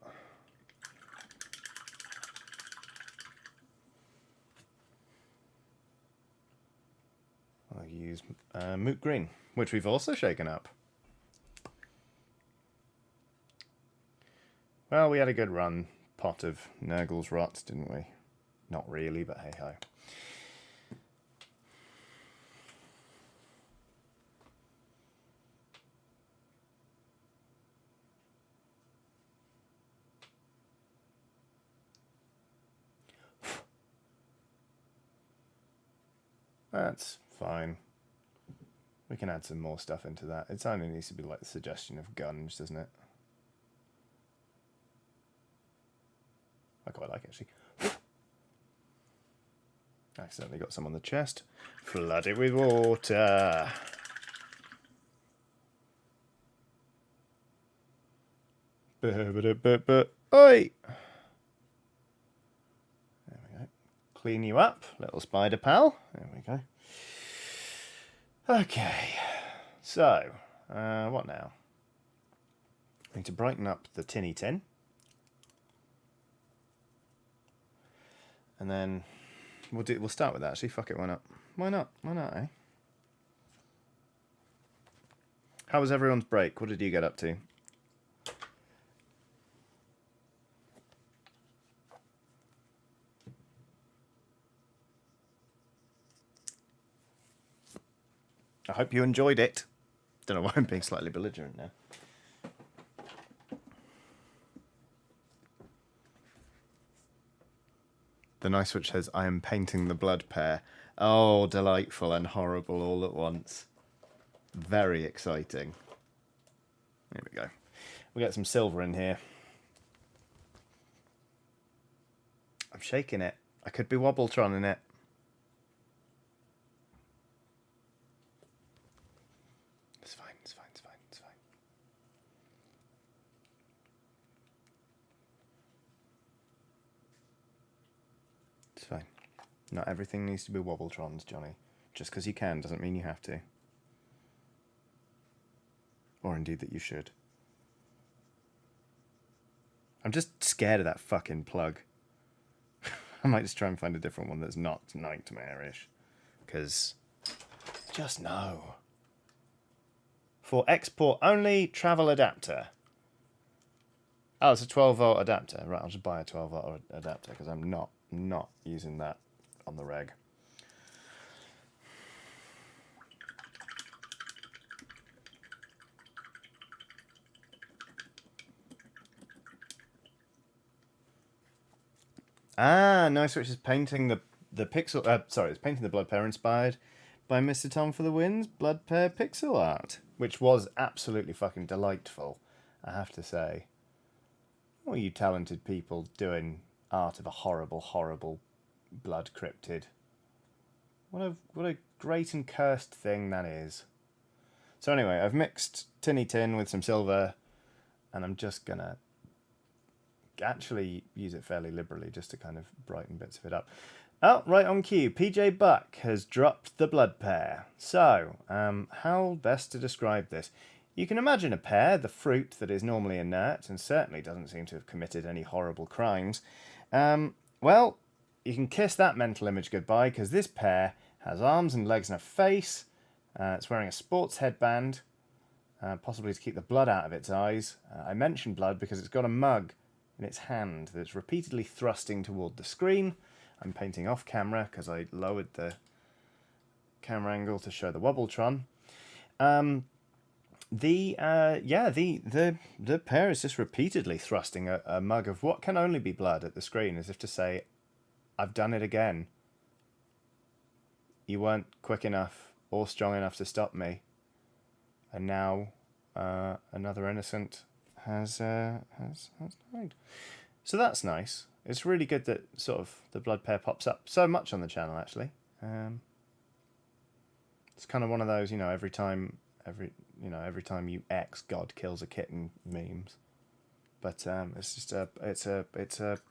I'll use Moot Green, which we've also shaken up. Well, we had a good run pot of Nurgle's rot, didn't we? Not really, but hey ho. That's fine. We can add some more stuff into that. It only needs to be like the suggestion of guns, doesn't it? I quite like it, actually. Accidentally got some on the chest. Flood it with water. Oi! There we go. Clean you up, little spider pal. There we go. Okay. So, what now? I need to brighten up the tinny tin. And then we'll start with that, actually. Fuck it, why not? Why not? Why not, eh? How was everyone's break? What did you get up to? I hope you enjoyed it. Don't know why I'm being slightly belligerent now. The nice switch says, I am painting the blood pair. Oh, delightful and horrible all at once. Very exciting. There we go. We'll get some silver in here. I'm shaking it. I could be Wobbletron in it. It's fine, it's fine, it's fine, it's fine. It's fine. Not everything needs to be Wobbletrons, Johnny. Just because you can doesn't mean you have to. Or indeed that you should. I'm just scared of that fucking plug. I might just try and find a different one that's not nightmare-ish. because just no. For export only, travel adapter. Oh, it's a 12-volt adapter. Right, I'll just buy a 12-volt adapter because I'm not using that on the reg. Ah, Nice Switch is painting the pixel. Sorry, it's painting the Blood Pair inspired by Mr. Tom for the Win's Blood Pair pixel art, which was absolutely fucking delightful, I have to say. All you talented people doing art of a horrible, horrible blood cryptid. What a great and cursed thing that is. So anyway, I've mixed tinny tin with some silver, and I'm just gonna actually use it fairly liberally just to kind of brighten bits of it up. Oh, right on cue, PJ Buck has dropped the Blood Pair. So, how best to describe this? You can imagine a pear, the fruit that is normally inert and certainly doesn't seem to have committed any horrible crimes. Well, you can kiss that mental image goodbye because this pear has arms and legs and a face. It's wearing a sports headband, possibly to keep the blood out of its eyes. I mention blood because it's got a mug in its hand that's repeatedly thrusting toward the screen. I'm painting off camera because I lowered the camera angle to show the Wobbletron. The pair is just repeatedly thrusting a mug of what can only be blood at the screen, as if to say, I've done it again. You weren't quick enough or strong enough to stop me, and now another innocent has died. So that's nice. It's really good that sort of the blood pair pops up so much on the channel. Actually, it's kind of one of those, every time you X God kills a kitten memes. But it's just it's a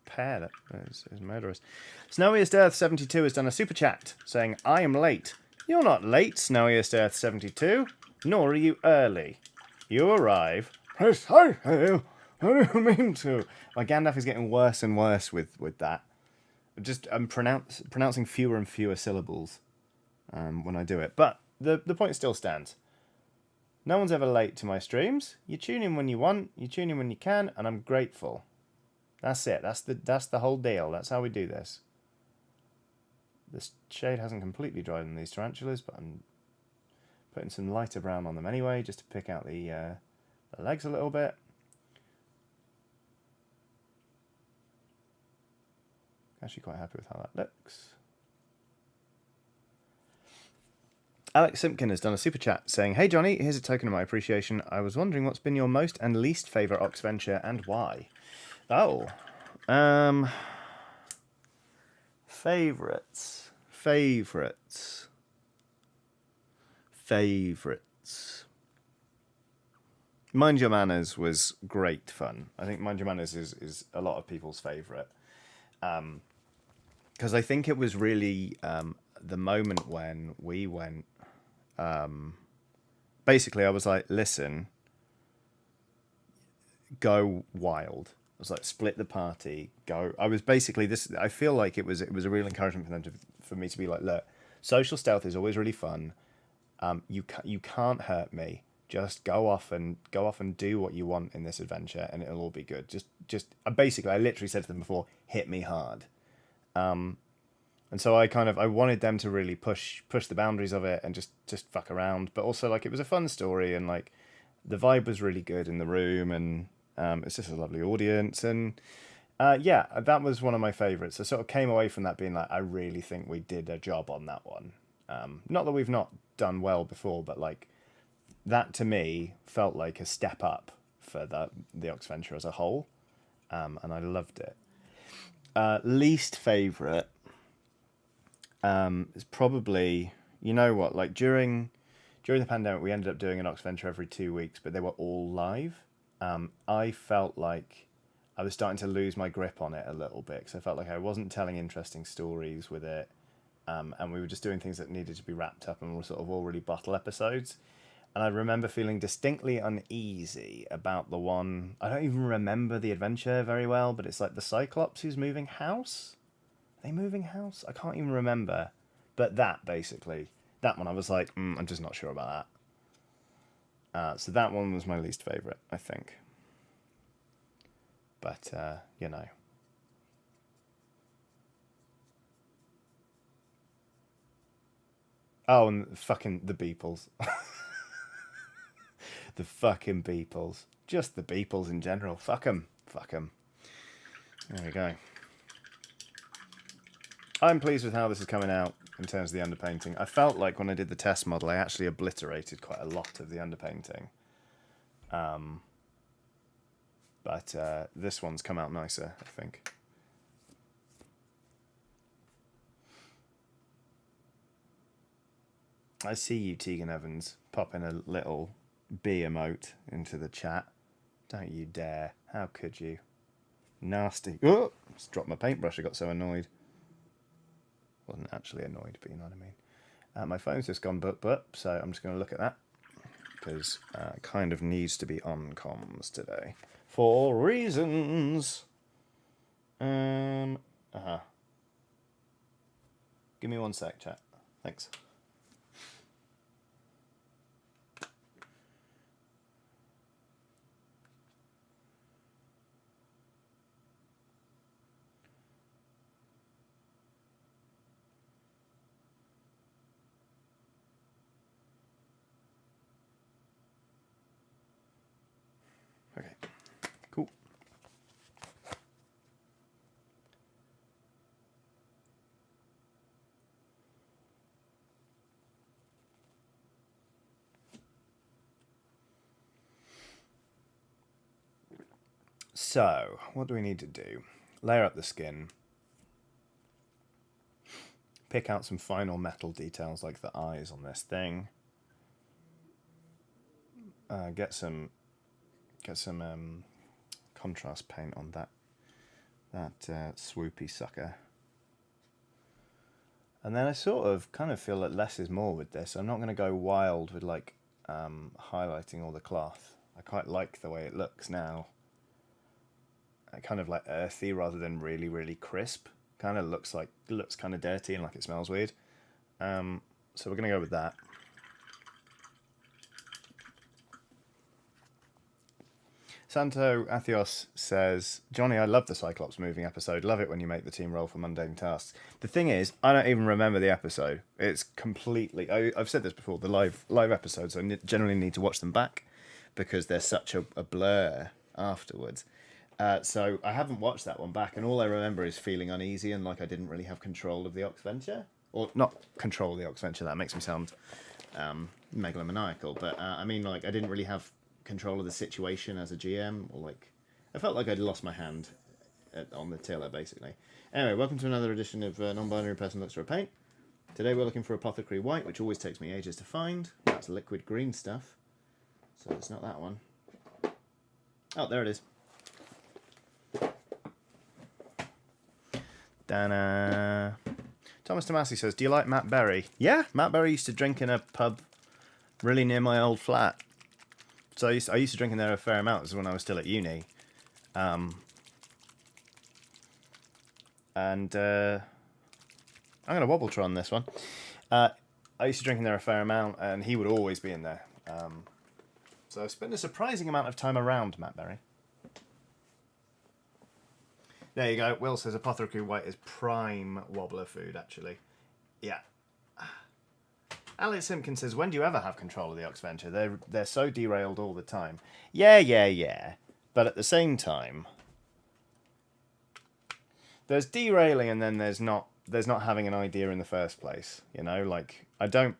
pair that is murderous. Snowiest Earth 72 has done a super chat saying, "I am late. You're not late, Snowiest Earth 72. Nor are you early. You arrive." Yes, I do. I don't mean to. My Gandalf is getting worse and worse with that. I'm pronouncing fewer and fewer syllables when I do it. But the point still stands. No one's ever late to my streams. You tune in when you want, you tune in when you can, and I'm grateful. That's it. That's the whole deal. That's how we do this. The shade hasn't completely dried on these tarantulas, but I'm putting some lighter brown on them anyway, just to pick out the legs a little bit. Actually quite happy with how that looks. Alex Simpkin has done a super chat saying, "Hey Johnny, here's a token of my appreciation. I was wondering what's been your most and least favourite Ox venture and why?" Oh. Favourites. Mind Your Manners was great fun. I think Mind Your Manners is a lot of people's favourite. Because I think it was really the moment when we went... basically, I was like, listen, go wild. I was like, split the party, go. I was basically this. I feel like it was a real encouragement for them for me to be like, look, social stealth is always really fun. You can't hurt me. Just go off and do what you want in this adventure, and it'll all be good. Just basically, I literally said to them before, hit me hard. And so I wanted them to really push the boundaries of it and just fuck around, but also like it was a fun story and like the vibe was really good in the room and it's just a lovely audience and yeah, that was one of my favorites. I sort of came away from that being like, I really think we did a job on that one. Not that we've not done well before, but like that to me felt like a step up for the Ox venture as a whole, and I loved it. Least favorite. It's probably, like during the pandemic, we ended up doing an Ox venture every 2 weeks, but they were all live. I felt like I was starting to lose my grip on it a little bit because I felt like I wasn't telling interesting stories with it, and we were just doing things that needed to be wrapped up and were sort of already bottle episodes. And I remember feeling distinctly uneasy about the one. I don't even remember the adventure very well, but it's like the Cyclops who's moving house. Are they moving house? I can't even remember. But that, basically, that one I was like, I'm just not sure about that. So that one was my least favourite, I think. But, you know. Oh, and fucking the Beeples. The fucking Beeples. Just the Beeples in general. Fuck them. Fuck them. There we go. I'm pleased with how this is coming out in terms of the underpainting. I felt like when I did the test model, I actually obliterated quite a lot of the underpainting. But this one's come out nicer, I think. I see you, Tegan Evans, popping a little B emote into the chat. Don't you dare. How could you? Nasty. Oh! Just dropped my paintbrush. I got so annoyed. Wasn't actually annoyed, but you know what I mean. My phone's just gone but, so I'm just going to look at that. Because it kind of needs to be on comms today. For reasons. Give me 1 sec, chat. Thanks. Okay, cool. So, what do we need to do? Layer up the skin. Pick out some final metal details like the eyes on this thing. Get some contrast paint on that swoopy sucker. And then I sort of kind of feel that less is more with this. I'm not going to go wild with like highlighting all the cloth. I quite like the way it looks now. Kind of like earthy rather than really, really crisp. Kind of looks kind of dirty and like it smells weird. So we're going to go with that. Santo Athios says, Johnny, I love the Cyclops moving episode. Love it when you make the team roll for mundane tasks. The thing is, I don't even remember the episode. It's completely... I've said this before, the live episodes, I generally need to watch them back because they're such a blur afterwards. So I haven't watched that one back, and all I remember is feeling uneasy and like I didn't really have control of the Oxventure. Or not control of the Oxventure, that makes me sound megalomaniacal. But I mean, like, I didn't really have control of the situation as a GM, or like I felt like I'd lost my hand on the tiller, basically. Anyway, welcome to another edition of Non-Binary Person Looks for a Paint. Today we're looking for Apothecary White, which always takes me ages to find. That's liquid green stuff, so it's not that one. Oh, there it is. Dana. Thomas Tomasi says, do you like Matt Berry? Yeah, Matt Berry used to drink in a pub really near my old flat. So I used to drink in there a fair amount. This is when I was still at uni. And I'm going to Wobbletron this one. I used to drink in there a fair amount, and he would always be in there. So I've spent a surprising amount of time around Matt Berry. There you go. Will says Apothecary White is prime wobbler food, actually. Yeah. Alex Simpkins says, when do you ever have control of the Oxventure? They're so derailed all the time. Yeah. But at the same time, there's derailing and then there's not having an idea in the first place. You know, like, I don't...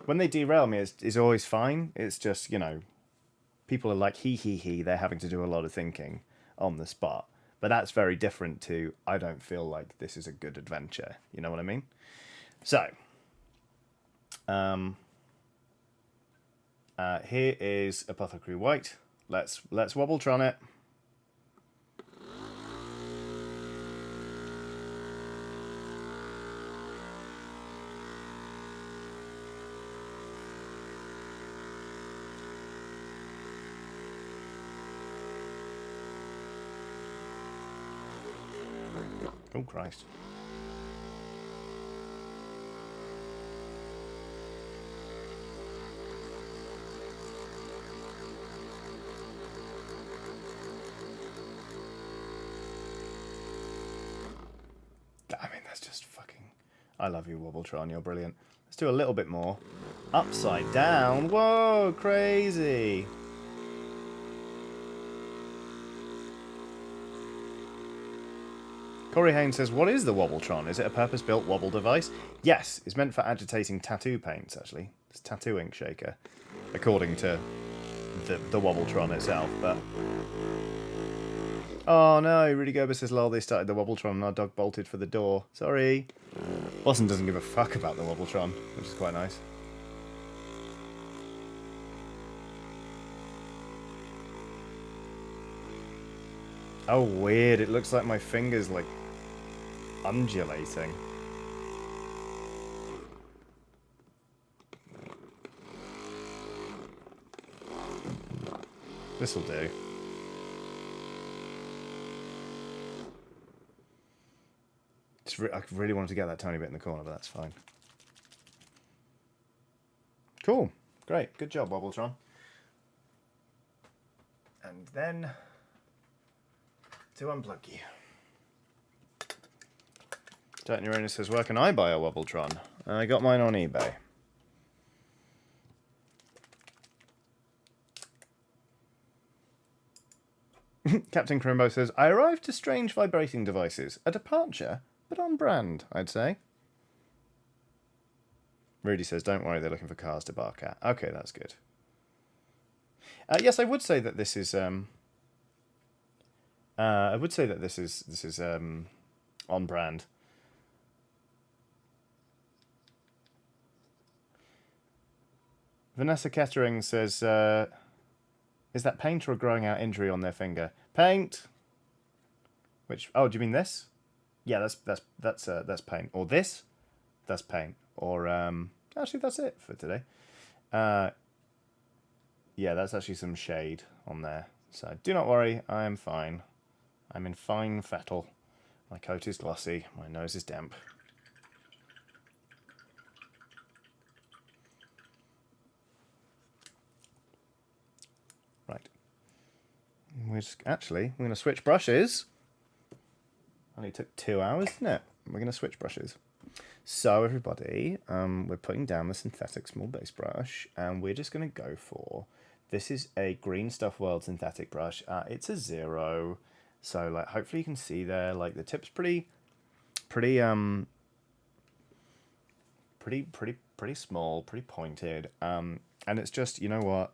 When they derail me, it's always fine. It's just, you know, people are like, he, they're having to do a lot of thinking on the spot. But that's very different to, I don't feel like this is a good adventure. You know what I mean? So... here is Apothecary White. Let's Wobbletron it. Oh Christ. That's just fucking... I love you, Wobbletron. You're brilliant. Let's do a little bit more. Upside down. Whoa, crazy. Corey Haynes says, what is the Wobbletron? Is it a purpose-built wobble device? Yes, it's meant for agitating tattoo paints, actually. It's a tattoo ink shaker, according to the Wobbletron itself, but... Oh no, Rudy Gerber says, lol, they started the Wobbletron and our dog bolted for the door. Sorry. Boston doesn't give a fuck about the Wobbletron, which is quite nice. Oh, weird. It looks like my finger's, like, undulating. This'll do. I really wanted to get that tiny bit in the corner, but that's fine. Cool. Great. Good job, Wobbletron. And then to unplug you. Titan Uranus says, where can I buy a Wobbletron? I got mine on eBay. Captain Crimbo says, I arrived to strange vibrating devices. A departure, but on brand, I'd say. Rudy says, don't worry, they're looking for cars to bark at. Okay, that's good. Yes, I would say that this is... I would say that this is on brand. Vanessa Kettering says, is that paint or a growing out injury on their finger? Paint. Which? Oh, do you mean this? Yeah, that's paint. Or this? That's paint. Or actually, that's it for today. Yeah, that's actually some shade on there. So do not worry, I am fine. I'm in fine fettle. My coat is glossy. My nose is damp. Right. We're going to switch brushes. Only took 2 hours, didn't it? We're going to switch brushes. So everybody, we're putting down the synthetic small base brush, and we're just going to go for... This is a Green Stuff World synthetic brush. It's a 0, so like hopefully you can see there. Like the tip's pretty small, pretty pointed. And it's just, you know what,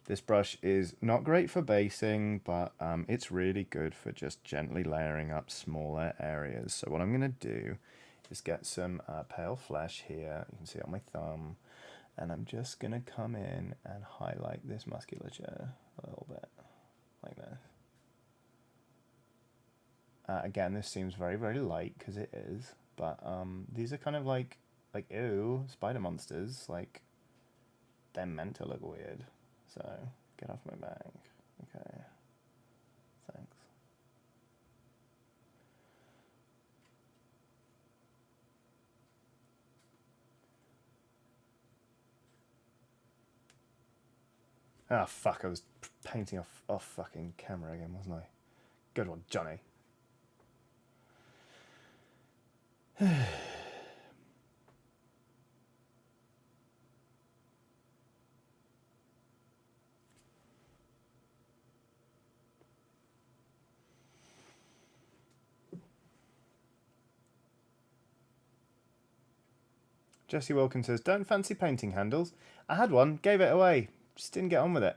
this brush is not great for basing, but it's really good for just gently layering up smaller areas. So what I'm gonna do is get some pale flesh here. You can see it on my thumb. And I'm just going to come in and highlight this musculature a little bit, like this. Again, this seems very, very light, because it is. But these are kind of like, ew, spider monsters. Like, they're meant to look weird. So, get off my back. Okay. Thanks. Ah, fuck, I was painting off fucking camera again, wasn't I? Good one, Johnny. Jesse Wilkins says, don't fancy painting handles. I had one, gave it away. Just didn't get on with it.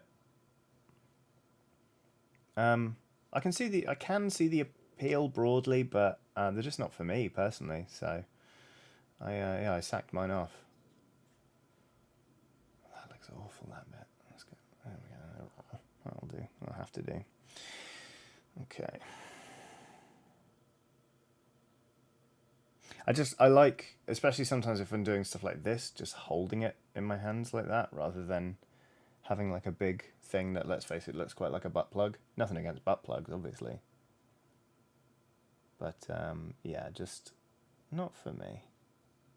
I can see the appeal broadly, but they're just not for me personally. So I sacked mine off. That looks awful. That bit. Let's go. There we go. That'll do. I'll have to do. Okay. I like, especially sometimes if I'm doing stuff like this, just holding it in my hands like that rather than having like a big thing that, let's face it, looks quite like a butt plug. Nothing against butt plugs, obviously. But, yeah, just not for me.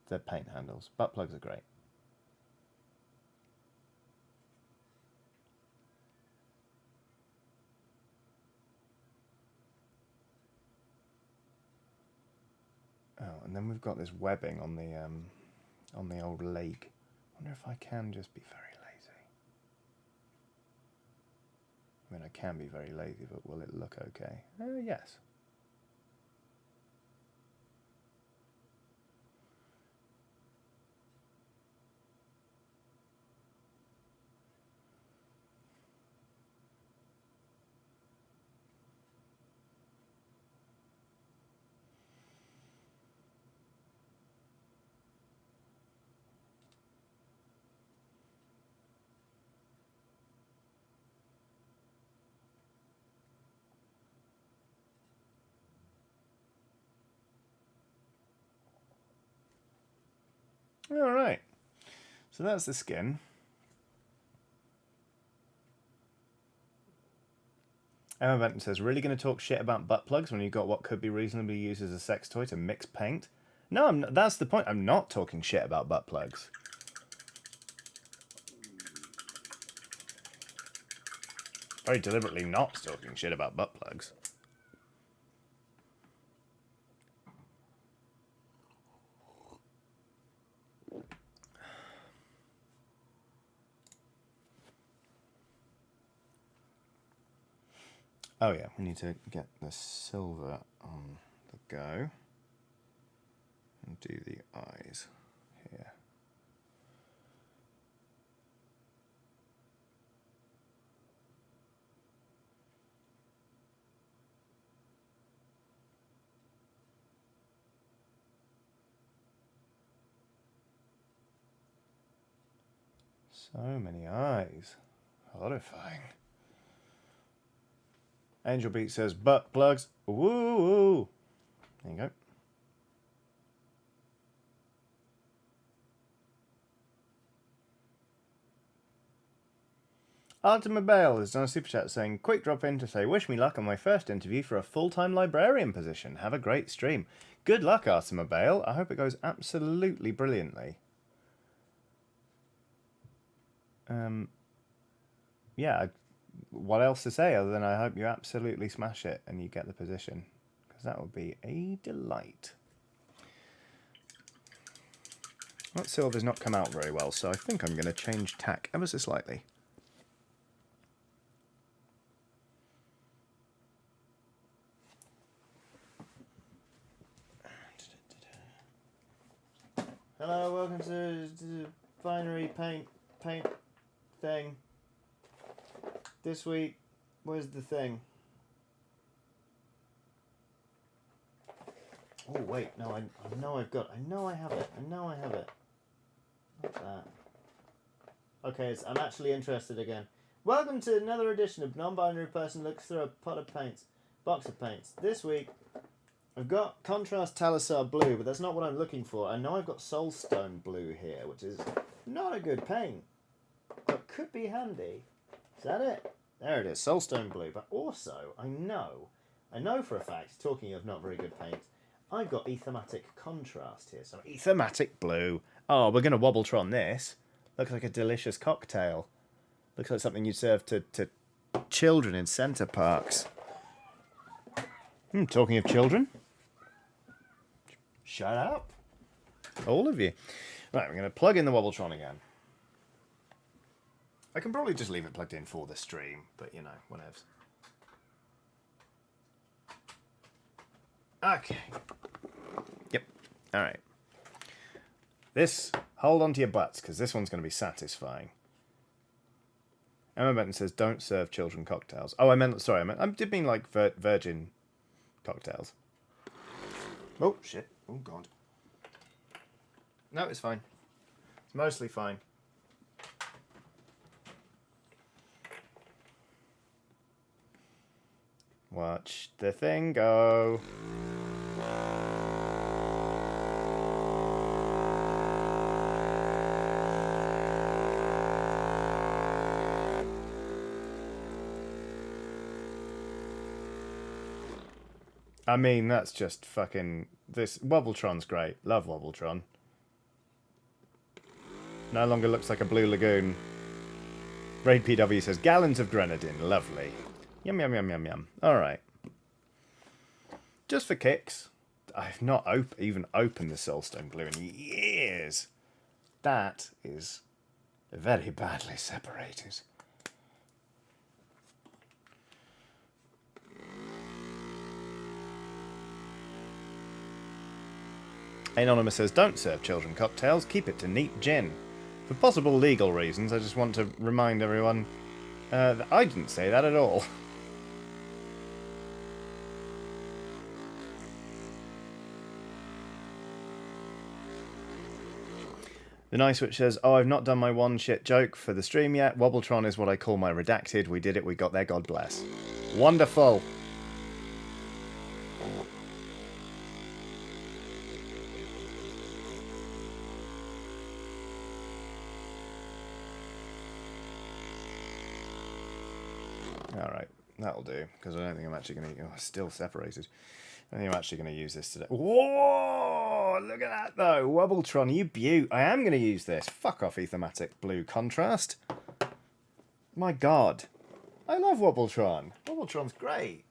The paint handles. Butt plugs are great. Oh, And then we've got this webbing on the old leg. I wonder if I can just be very lazy. I mean, I can be very lazy, but will it look okay? Yes. All right. So that's the skin. Emma Benton says, really going to talk shit about butt plugs when you've got what could be reasonably used as a sex toy to mix paint? No, I'm not, that's the point. I'm not talking shit about butt plugs. Very deliberately not talking shit about butt plugs. Oh yeah, we need to get the silver on the go and do the eyes here. So many eyes. Horrifying. Angel Beat says, butt plugs. Woo woo. There you go. Artemabale has done a super chat saying, quick drop in to say, wish me luck on my first interview for a full-time librarian position. Have a great stream. Good luck, Artemabale. I hope it goes absolutely brilliantly. Yeah, what else to say other than I hope you absolutely smash it and you get the position, because that would be a delight. That silver's not come out very well, so I think I'm going to change tack ever so slightly. Hello, welcome to the binary paint thing. This week, where's the thing? Oh wait, no, I know I have it. Not that. Okay, I'm actually interested again. Welcome to another edition of Non-Binary Person Looks Through a Box of Paints. This week, I've got Contrast Talisar Blue, but that's not what I'm looking for. I know I've got Soulstone Blue here, which is not a good paint, but could be handy. Is that it? There it is, Soulstone Blue. But also, I know for a fact, talking of not very good paints, I've got Ethematic Contrast here. So Ethematic Blue. Oh, we're going to Wobbletron this. Looks like a delicious cocktail. Looks like something you'd serve to children in centre parks. Talking of children. Shut up. All of you. Right, we're going to plug in the Wobbletron again. I can probably just leave it plugged in for the stream, but you know, whatever. Okay. Yep. All right. This, hold on to your butts, because this one's going to be satisfying. Emma Benton says, don't serve children cocktails. Oh, I did mean like virgin cocktails. Oh, shit. Oh, God. No, it's fine. It's mostly fine. Watch the thing go. I mean, that's just fucking... This Wobbletron's great. Love Wobbletron. No longer looks like a blue lagoon. Raid PW says, gallons of grenadine. Lovely. Yum, yum, yum, yum, yum. Alright. Just for kicks. I've not even opened the Soulstone Blue in years. That is very badly separated. Anonymous says, don't serve children cocktails, keep it to neat gin. For possible legal reasons, I just want to remind everyone that I didn't say that at all. The Nice Witch says, oh, I've not done my one shit joke for the stream yet. Wobbletron is what I call my redacted. We did it, we got there, God bless. Wonderful. Alright, that'll do, because I don't think I'm actually going to... Oh, still separated. I think I'm actually going to use this today. Whoa! Look at that, though. Wobbletron, you beaut. I am going to use this. Fuck off, Ethermatic Blue Contrast. My God. I love Wobbletron. Wobbletron's great.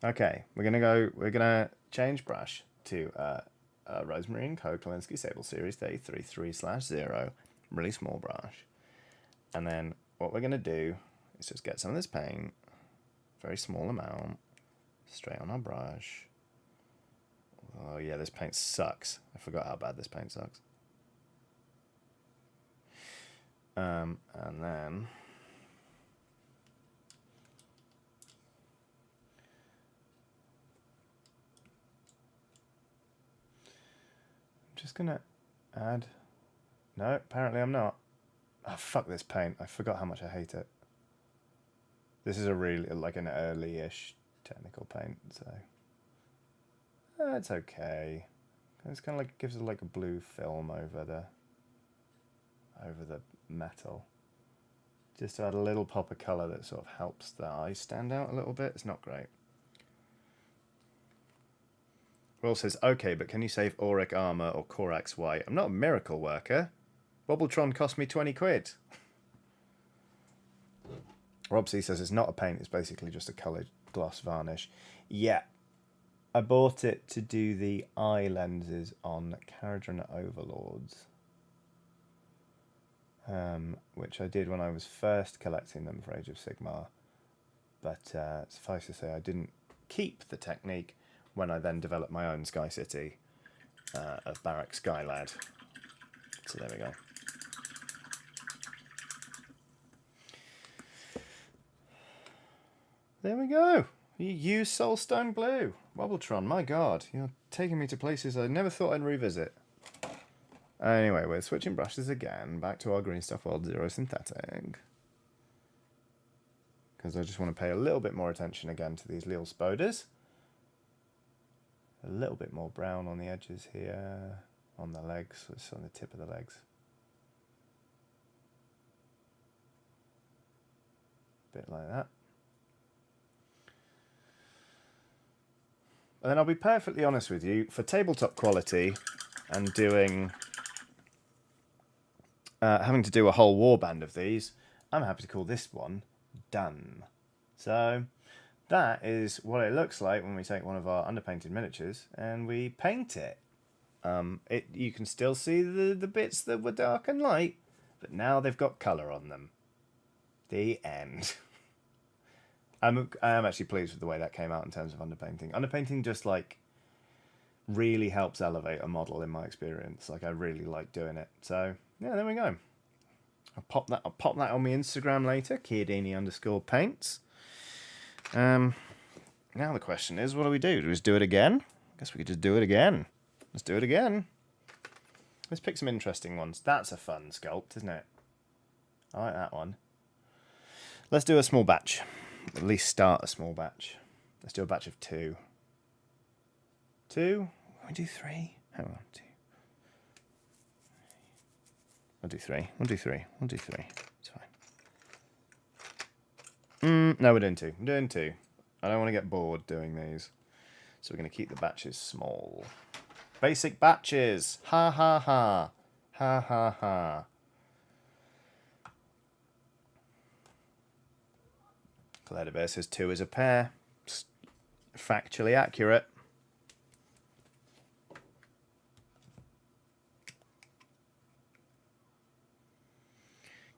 Okay, we're gonna change brush to Rosemary and Co. Kalinsky Sable Series 33/0, really small brush. And then what we're gonna do is just get some of this paint, very small amount, straight on our brush. Oh yeah, this paint sucks. I forgot how bad this paint sucks. And then just gonna add... No, apparently I'm not. Oh, fuck this paint. I forgot how much I hate it. This is a really, like an early-ish technical paint, so... it's okay. It's kind of like, gives it like a blue film over the metal. Just to add a little pop of colour that sort of helps the eyes stand out a little bit. It's not great. Will says, okay, but can you save Auric Armour or Corax White? I'm not a miracle worker. Wobbletron cost me 20 quid. Rob C says, it's not a paint, it's basically just a coloured gloss varnish. Yeah. I bought it to do the eye lenses on Caradron Overlords. Which I did when I was first collecting them for Age of Sigmar. But suffice to say, I didn't keep the technique when I then developed my own Sky City of Barak Skylad. So there we go. There we go. You use Soulstone Blue. Wobbletron, my God. You're taking me to places I never thought I'd revisit. Anyway, we're switching brushes again. Back to our Green Stuff World Zero Synthetic. Because I just want to pay a little bit more attention again to these little spoders. A little bit more brown on the edges here. On the legs, it's on the tip of the legs. Bit like that. And then I'll be perfectly honest with you, for tabletop quality and doing... having to do a whole warband of these, I'm happy to call this one done. So that is what it looks like when we take one of our underpainted miniatures and we paint it. You can still see the bits that were dark and light, but now they've got colour on them. The end. I am actually pleased with the way that came out in terms of underpainting. Underpainting just like really helps elevate a model in my experience. Like I really like doing it. So yeah, there we go. I'll pop that on my Instagram later, Kiadini_paints. Now the question is, what do we do? Do we just do it again? I guess we could just do it again. Let's do it again. Let's pick some interesting ones. That's a fun sculpt, isn't it? I like that one. Let's do a small batch. At least start a small batch. Let's do a batch of 2. 2? We do 3? Hang on, 2. I'll do 3. We'll do 3. We'll do 3. It's fine. No, we're doing 2. I'm doing 2. I don't want to get bored doing these. So we're going to keep the batches small. Basic batches. Ha ha ha. Ha ha ha. Coletta Bear says 2 is a pair. It's factually accurate.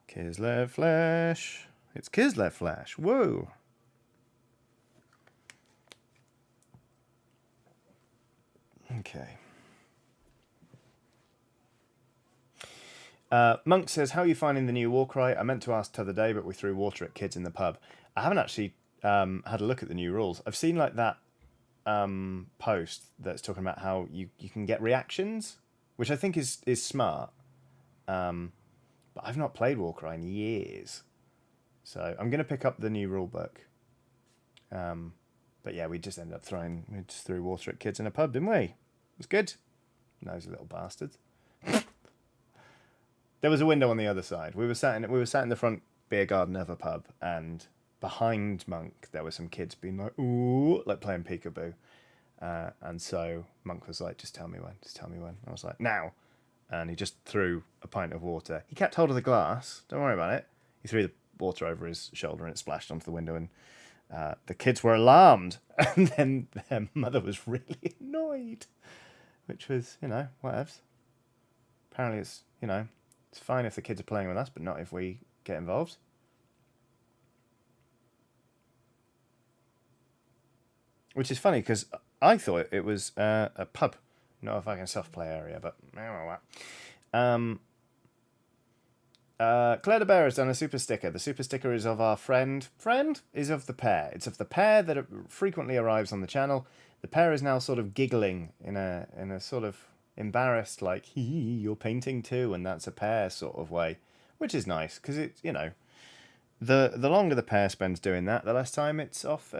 Kislev Flash. It's Kislev Flash. Whoa. Okay. Monk says, how are you finding the new Warcry? I meant to ask t'other day, but we threw water at kids in the pub. I haven't actually had a look at the new rules. I've seen like that post that's talking about how you can get reactions, which I think is smart. But I've not played Warcry in years. So I'm going to pick up the new rule book. But yeah, we just ended up threw water at kids in a pub, didn't we? It was good. Nosy little bastards. There was a window on the other side. We were sat in the front beer garden of a pub, and behind Monk there were some kids being like, ooh, like playing peekaboo. And so Monk was like, just tell me when. I was like, now. And he just threw a pint of water. He kept hold of the glass. Don't worry about it. He threw the water over his shoulder and it splashed onto the window, and the kids were alarmed. And then their mother was really annoyed, which was, whatevs. Apparently it's, it's fine if the kids are playing with us, but not if we get involved. Which is funny, because I thought it was a pub, not a fucking soft play area, but... Claire de Bear has done a super sticker. The super sticker is of our friend is of the pair. It's of the pair that frequently arrives on the channel. The pair is now sort of giggling in a sort of embarrassed, like, hee, you're painting too, and that's a pair sort of way, which is nice, because it's, the longer the pair spends doing that, the less time it's off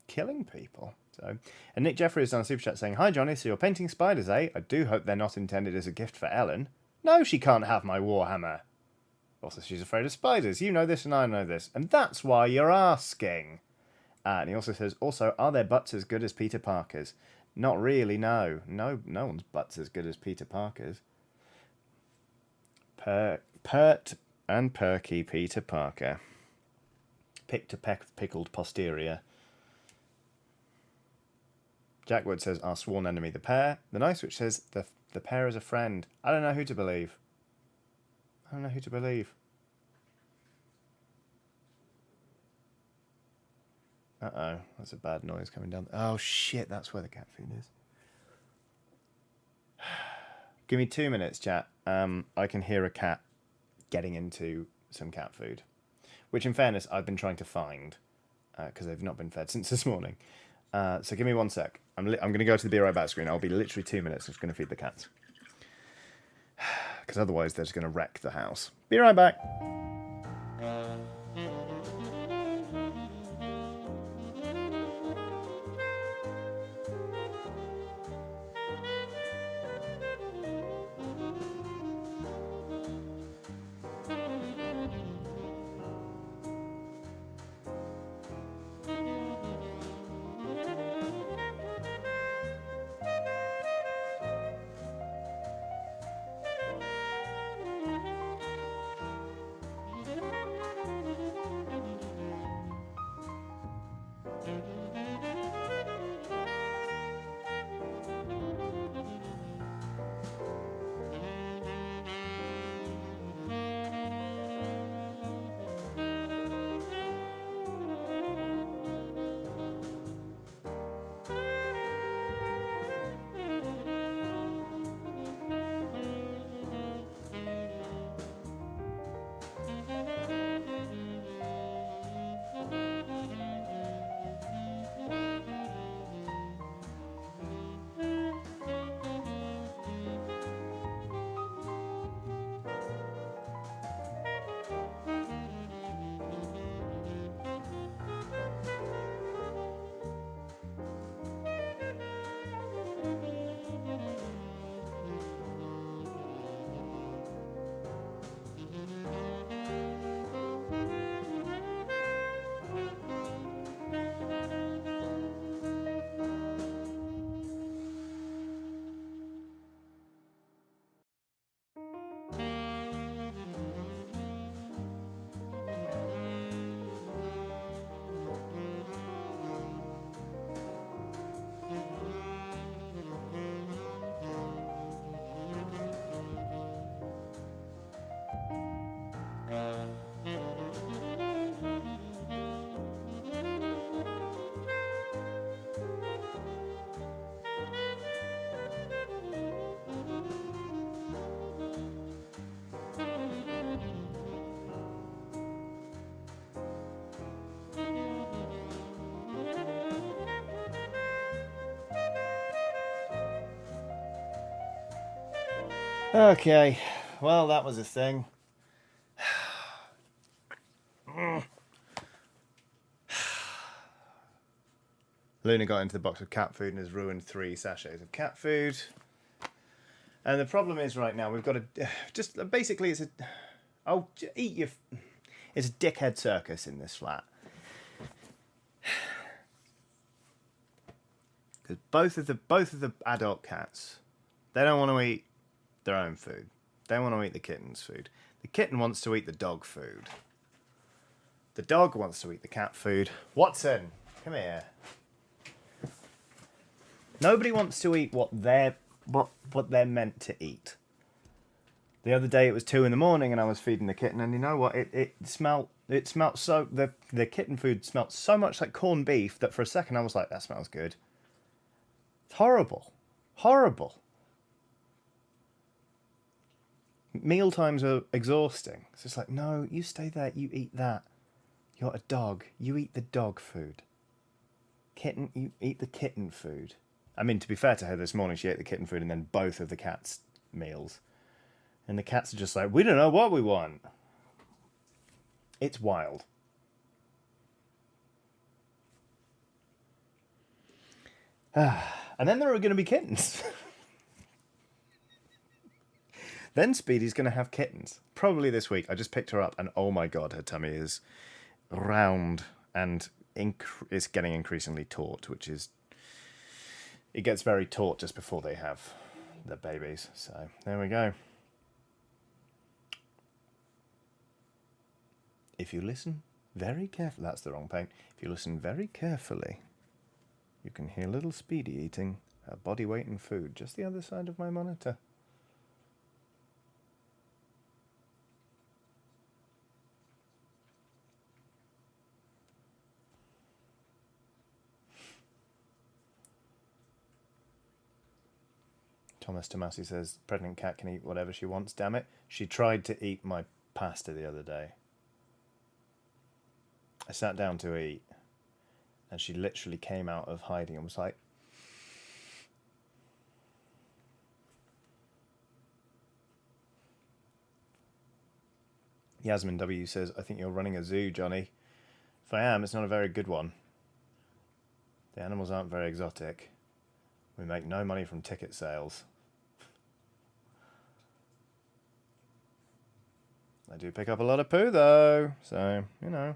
killing people. So, and Nick Jeffrey has done a super chat saying, hi Johnny, so you're painting spiders, eh? I do hope they're not intended as a gift for Ellen. No, she can't have my Warhammer. Also, she's afraid of spiders. You know this and I know this, and that's why you're asking. And he also says, also, are their butts as good as Peter Parker's? Not really, no. No one's butt's as good as Peter Parker's. Pert and perky Peter Parker. Picked a pickled posterior. Jack Wood says, our sworn enemy, the pair. The Nice Witch says, the pair is a friend. I don't know who to believe. Uh-oh, that's a bad noise coming down. Oh, shit, that's where the cat food is. Give me 2 minutes, chat. I can hear a cat getting into some cat food, which, in fairness, I've been trying to find because they've not been fed since this morning. So give me 1 sec. I'm going to go to the Be Right Back screen. I'll be literally 2 minutes. I'm just going to feed the cats. Because otherwise they're just going to wreck the house. Be right back. Okay, well, that was a thing. Luna got into the box of cat food and has ruined 3 sachets of cat food. And the problem is right now we've got to just basically it's a eat your. It's a dickhead circus in this flat. Because both of the adult cats, they don't want to eat their own food. They want to eat the kitten's food. The kitten wants to eat the dog food. The dog wants to eat the cat food. Watson, come here. Nobody wants to eat what they're meant to eat. The other day it was 2 a.m. and I was feeding the kitten, and you know what? It smelled so the kitten food smelled so much like corned beef that for a second I was like, that smells good. It's horrible. Horrible. Meal times are exhausting. It's just like, no, you stay there, you eat that. You're a dog. You eat the dog food. Kitten, you eat the kitten food. I mean, to be fair to her, this morning she ate the kitten food and then both of the cats' meals. And the cats are just like, we don't know what we want. It's wild. And then there are going to be kittens. Then Speedy's going to have kittens. Probably this week. I just picked her up and oh my god, her tummy is round and is getting increasingly taut, which is... It gets very taut just before they have their babies. So, there we go. If you listen very carefully... That's the wrong paint. If you listen very carefully, you can hear little Speedy eating her body weight in food just the other side of my monitor. Thomas Tomasi says, pregnant cat can eat whatever she wants, damn it. She tried to eat my pasta the other day. I sat down to eat, and she literally came out of hiding and was like... Yasmin W says, I think you're running a zoo, Johnny. If I am, it's not a very good one. The animals aren't very exotic. We make no money from ticket sales. I do pick up a lot of poo, though, so, you know.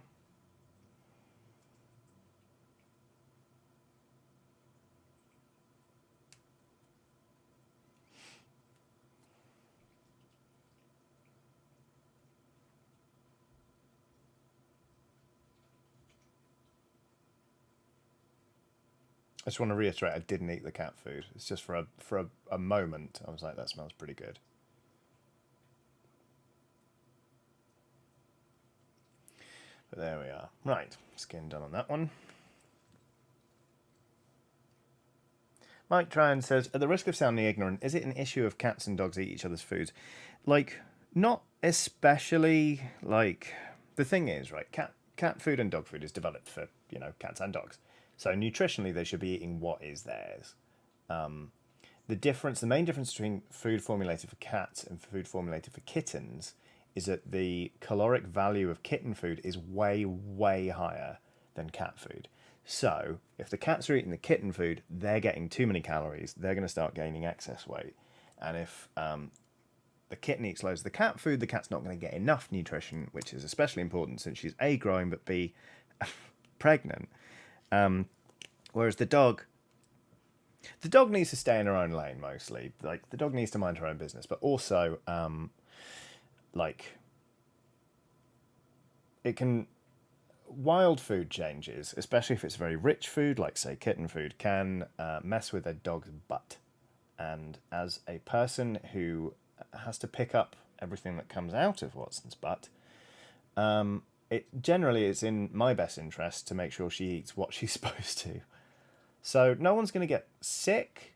I just want to reiterate, I didn't eat the cat food. It's just for a moment, I was like, that smells pretty good. But there we are. Right, skin done on that one. Mike Tryon says, at the risk of sounding ignorant, is it an issue of cats and dogs eat each other's foods? Like, not especially, like... The thing is, right, cat food and dog food is developed for, you know, cats and dogs. So nutritionally, they should be eating what is theirs. The main difference between food formulated for cats and food formulated for kittens is that the caloric value of kitten food is way, way higher than cat food. So if the cats are eating the kitten food, they're getting too many calories. They're going to start gaining excess weight. And if the kitten eats loads of the cat food, the cat's not going to get enough nutrition, which is especially important since she's A, growing, but B, pregnant. Whereas the dog needs to stay in her own lane mostly. Like, the dog needs to mind her own business, but also, like, it can... Wild food changes, especially if it's very rich food, like, say, kitten food, can mess with a dog's butt. And as a person who has to pick up everything that comes out of Watson's butt, it generally is in my best interest to make sure she eats what she's supposed to. So no one's going to get sick,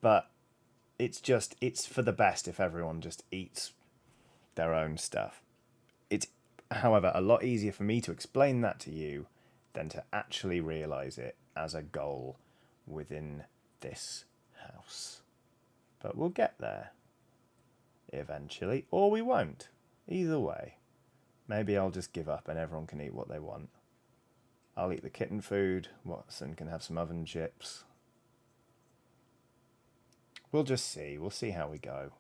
but it's for the best if everyone just eats their own stuff. It's, however, a lot easier for me to explain that to you than to actually realise it as a goal within this house. But we'll get there eventually, or we won't. Either way. Maybe I'll just give up and everyone can eat what they want. I'll eat the kitten food. Watson can have some oven chips. We'll just see. We'll see how we go.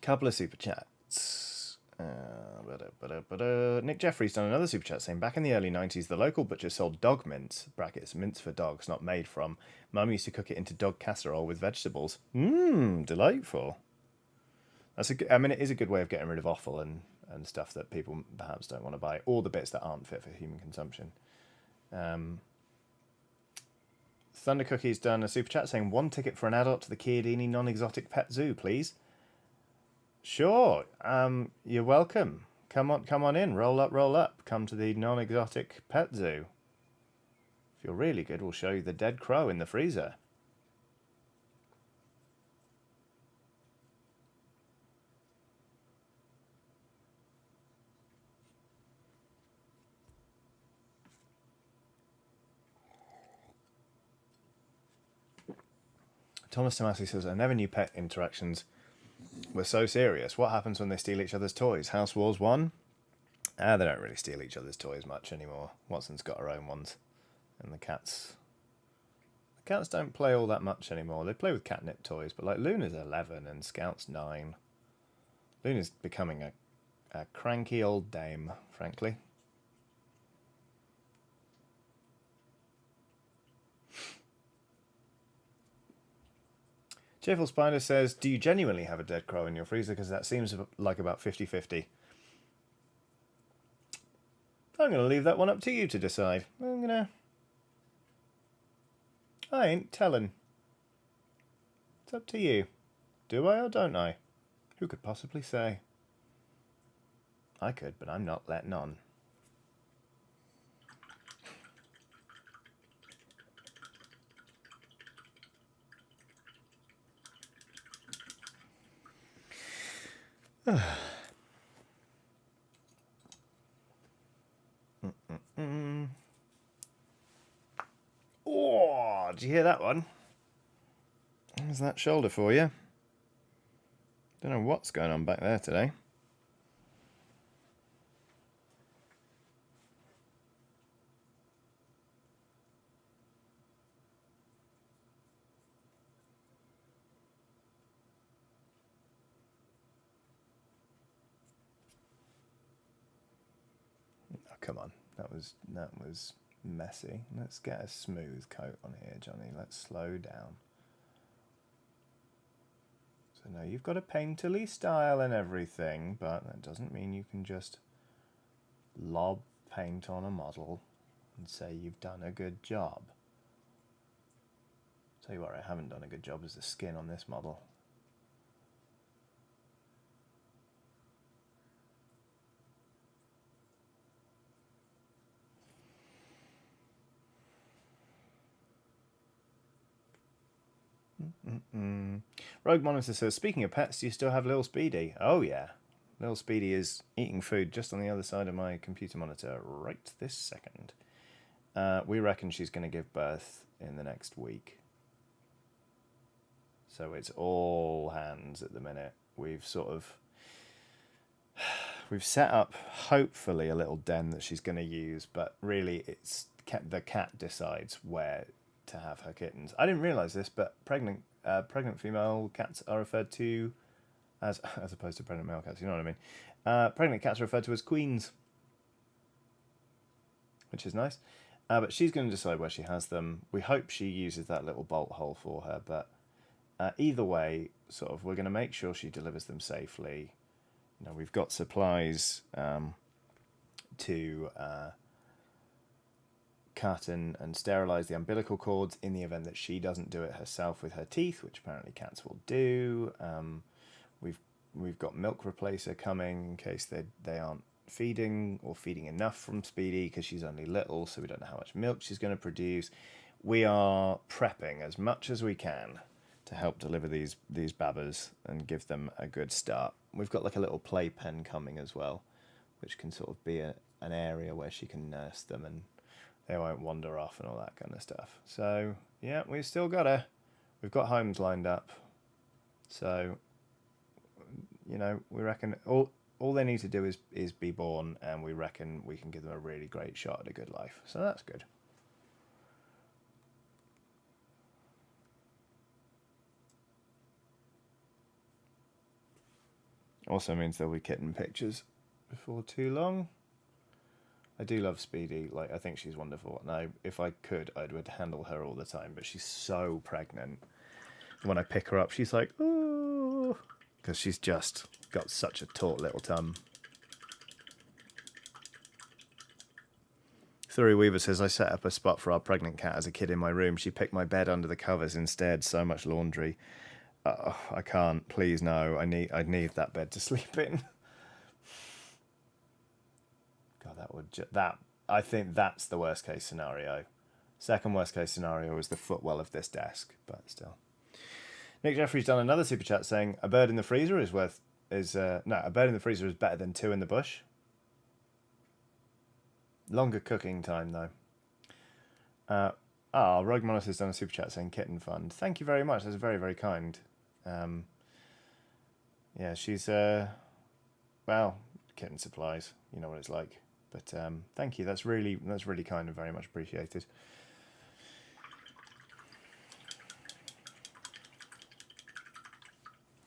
Couple of super chats. Nick Jeffrey's done another super chat saying, back in the early 90s, the local butcher sold dog mince, brackets, mince for dogs, not made from. Mum used to cook it into dog casserole with vegetables. Delightful. I mean, it is a good way of getting rid of offal and stuff that people perhaps don't want to buy, or the bits that aren't fit for human consumption. Thunder Cookie's done a super chat saying, 1 ticket for an adult to the Chiodini non-exotic pet zoo, please. Sure. You're welcome. Come on in. Roll up. Come to the non-exotic pet zoo. If you're really good, we'll show you the dead crow in the freezer. Thomas Tomasi says, I never knew pet interactions were so serious. What happens when they steal each other's toys? House Wars 1? They don't really steal each other's toys much anymore. Watson's got her own ones. And the cats don't play all that much anymore. They play with catnip toys, but like Luna's 11 and Scout's 9. Luna's becoming a cranky old dame, frankly. Cheerful Spider says, do you genuinely have a dead crow in your freezer? Because that seems like about 50-50. I'm going to leave that one up to you to decide. I ain't telling. It's up to you. Do I or don't I? Who could possibly say? I could, but I'm not letting on. Oh, did you hear that one? There's that shoulder for you. Don't know what's going on back there today. Oh, come on. That was messy. Let's get a smooth coat on here, Johnny. Let's slow down. So now you've got a painterly style and everything, but that doesn't mean you can just lob paint on a model and say you've done a good job. Tell you what, I haven't done a good job is the skin on this model. Rogue Monitor says, speaking of pets, do you still have Lil Speedy? Oh yeah. Lil Speedy is eating food just on the other side of my computer monitor right this second. We reckon she's going to give birth in the next week. So it's all hands at the minute. We've set up, hopefully, a little den that she's going to use, but really it's the cat decides where to have her kittens. I didn't realise this, but pregnant female cats are referred to as opposed to pregnant male cats, you know what I mean? Pregnant cats are referred to as queens, which is nice. But she's going to decide where she has them. We hope she uses that little bolt hole for her, but either way, sort of, we're going to make sure she delivers them safely. You know, we've got supplies to cut and sterilize the umbilical cords in the event that she doesn't do it herself with her teeth, which apparently cats will do. We've got milk replacer coming in case they aren't feeding or feeding enough from Speedy, because she's only little, so we don't know how much milk she's going to produce. We are prepping as much as we can to help deliver these babbers and give them a good start. We've got like a little playpen coming as well, which can sort of be an area where she can nurse them, and they won't wander off and all that kind of stuff. So yeah, we've got homes lined up. So we reckon all they need to do is be born, and we reckon we can give them a really great shot at a good life. So that's good. Also means there'll be kitten pictures before too long. I do love Speedy. Like, I think she's wonderful. And if I could, I would handle her all the time. But she's so pregnant. When I pick her up, she's like, oh, because she's just got such a taut little tum. Thuri Weaver says, I set up a spot for our pregnant cat as a kid in my room. She picked my bed under the covers instead. So much laundry. I can't. Please, no. I need that bed to sleep in. God, I think that's the worst case scenario. Second worst case scenario is the footwell of this desk, but still. Nick Jeffrey's done another super chat saying a bird in the freezer is better than two in the bush. Longer cooking time though. Rogue Monos has done a super chat saying kitten fund. Thank you very much. That's very, very kind. Yeah, she's kitten supplies. You know what it's like. But thank you. That's really kind and very much appreciated.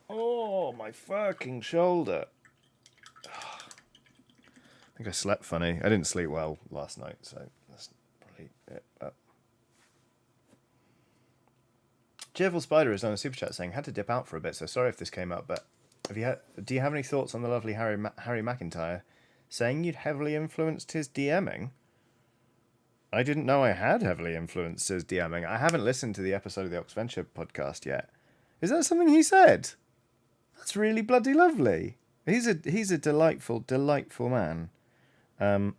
Oh, my fucking shoulder. I think I slept funny. I didn't sleep well last night, so that's probably it. Cheerful Spider has done a super chat saying, had to dip out for a bit, so sorry if this came up, but do you have any thoughts on the lovely Harry McIntyre saying you'd heavily influenced his DMing? I didn't know I had heavily influenced his DMing. I haven't listened to the episode of the Oxventure podcast yet. Is that something he said? That's really bloody lovely. He's a delightful man. Kind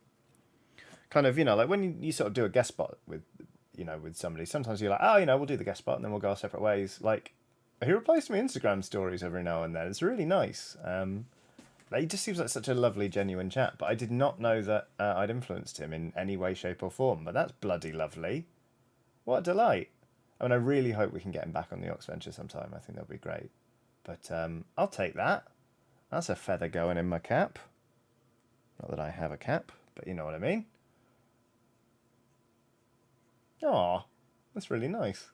of, like when you sort of do a guest spot with somebody, sometimes you're like, we'll do the guest spot and then we'll go our separate ways. Like, he replies to my Instagram stories every now and then. It's really nice. He just seems like such a lovely, genuine chap. But I did not know that I'd influenced him in any way, shape or form. But that's bloody lovely. What a delight. I mean, I really hope we can get him back on the Oxventure sometime. I think that'll be great. But I'll take that. That's a feather going in my cap. Not that I have a cap, but you know what I mean. Aw, that's really nice.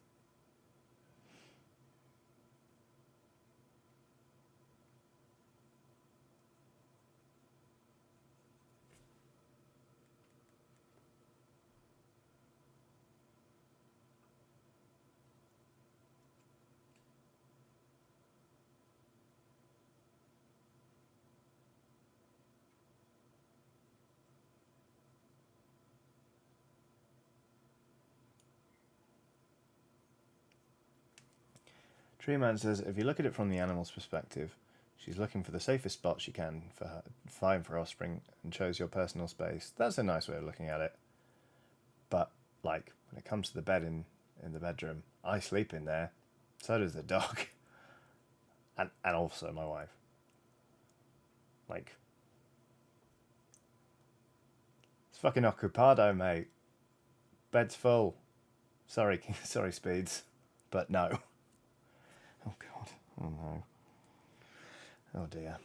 Treeman says, if you look at it from the animal's perspective, she's looking for the safest spot she can find for offspring and chose your personal space. That's a nice way of looking at it. But, like, when it comes to the bed in the bedroom, I sleep in there. So does the dog. And also my wife. Like, it's fucking occupado, mate. Bed's full. Sorry, Speeds. But no. Oh, God. Oh, no. Oh, dear.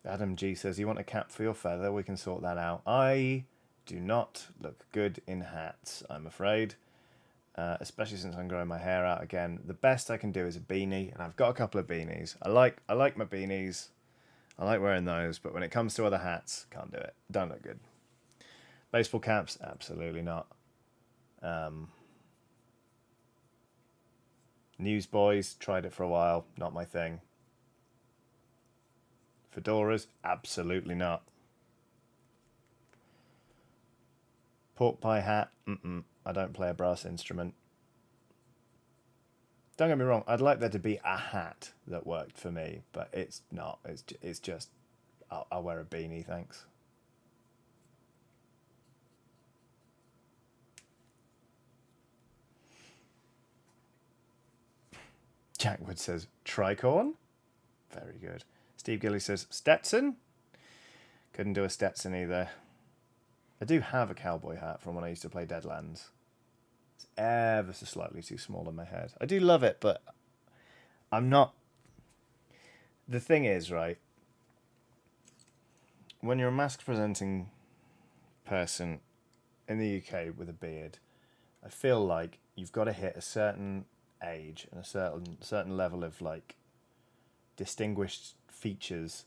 Adam G says, you want a cap for your feather? We can sort that out. I do not look good in hats, I'm afraid. Especially since I'm growing my hair out again. The best I can do is a beanie, and I've got a couple of beanies. I like my beanies. I like wearing those, but when it comes to other hats, can't do it. Don't look good. Baseball caps? Absolutely not. Newsboys, tried it for a while, not my thing. Fedoras, absolutely not. Pork pie hat, I don't play a brass instrument. Don't get me wrong, I'd like there to be a hat that worked for me, but it's not. It's just, I'll wear a beanie, thanks. Jackwood says, tricorn? Very good. Steve Gilly says, Stetson? Couldn't do a Stetson either. I do have a cowboy hat from when I used to play Deadlands. It's ever so slightly too small in my head. I do love it, but I'm not... The thing is, right, when you're a mask presenting person in the UK with a beard, I feel like you've got to hit a certain age and a certain level of like distinguished features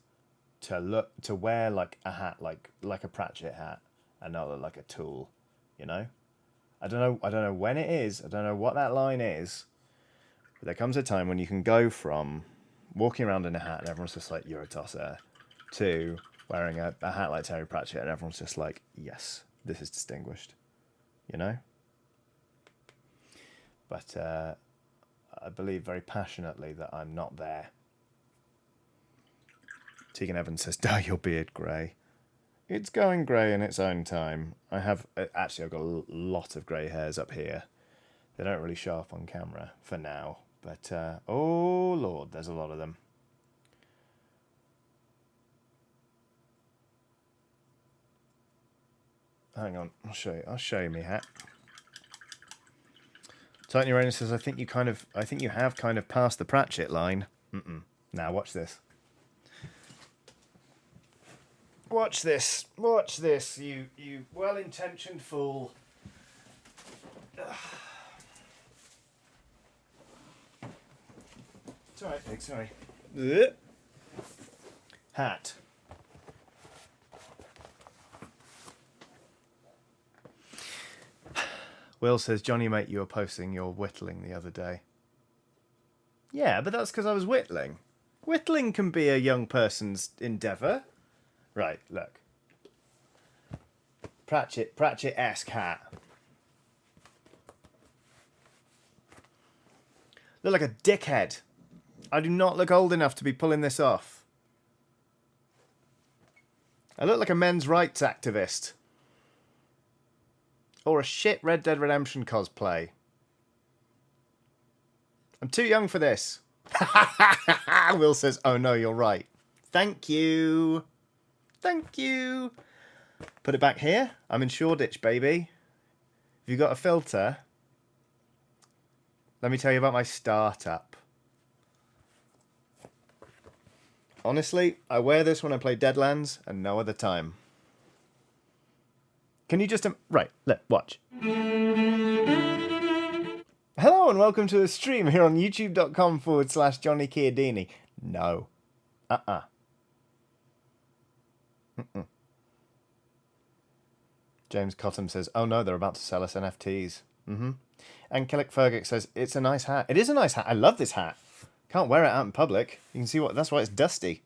to wear like a hat like a Pratchett hat and not look like a tool, you know? I don't know when it is, I don't know what that line is, but there comes a time when you can go from walking around in a hat and everyone's just like, you're a tosser, to wearing a hat like Terry Pratchett and everyone's just like, yes, this is distinguished, you know? But I believe very passionately that I'm not there. Tegan Evans says, dye your beard grey. It's going grey in its own time. I have, actually I've got a lot of grey hairs up here. They don't really show up on camera for now. But, oh Lord, there's a lot of them. Hang on, I'll show you my hat. Titan Uranus says, I think you have kind of passed the Pratchett line. Now watch this. Watch this, you well-intentioned fool. Ugh. It's alright, Pig, sorry. Ugh. Hat. Will says, Johnny, mate, you were posting your whittling the other day. Yeah, but that's because I was whittling. Whittling can be a young person's endeavour. Right, look. Pratchett-esque hat. Look like a dickhead. I do not look old enough to be pulling this off. I look like a men's rights activist. Or a shit Red Dead Redemption cosplay. I'm too young for this. Will says, oh no, you're right. Thank you. Thank you. Put it back here. I'm in Shoreditch, baby. Have you got a filter? Let me tell you about my startup. Honestly, I wear this when I play Deadlands and no other time. Can you just... right, look, watch. Hello and welcome to a stream here on youtube.com/Johnny Chiodini. No. James Cottam says, oh no, they're about to sell us NFTs. And Killick Fergic says, it's a nice hat. It is a nice hat. I love this hat. Can't wear it out in public. You can see what... that's why it's dusty.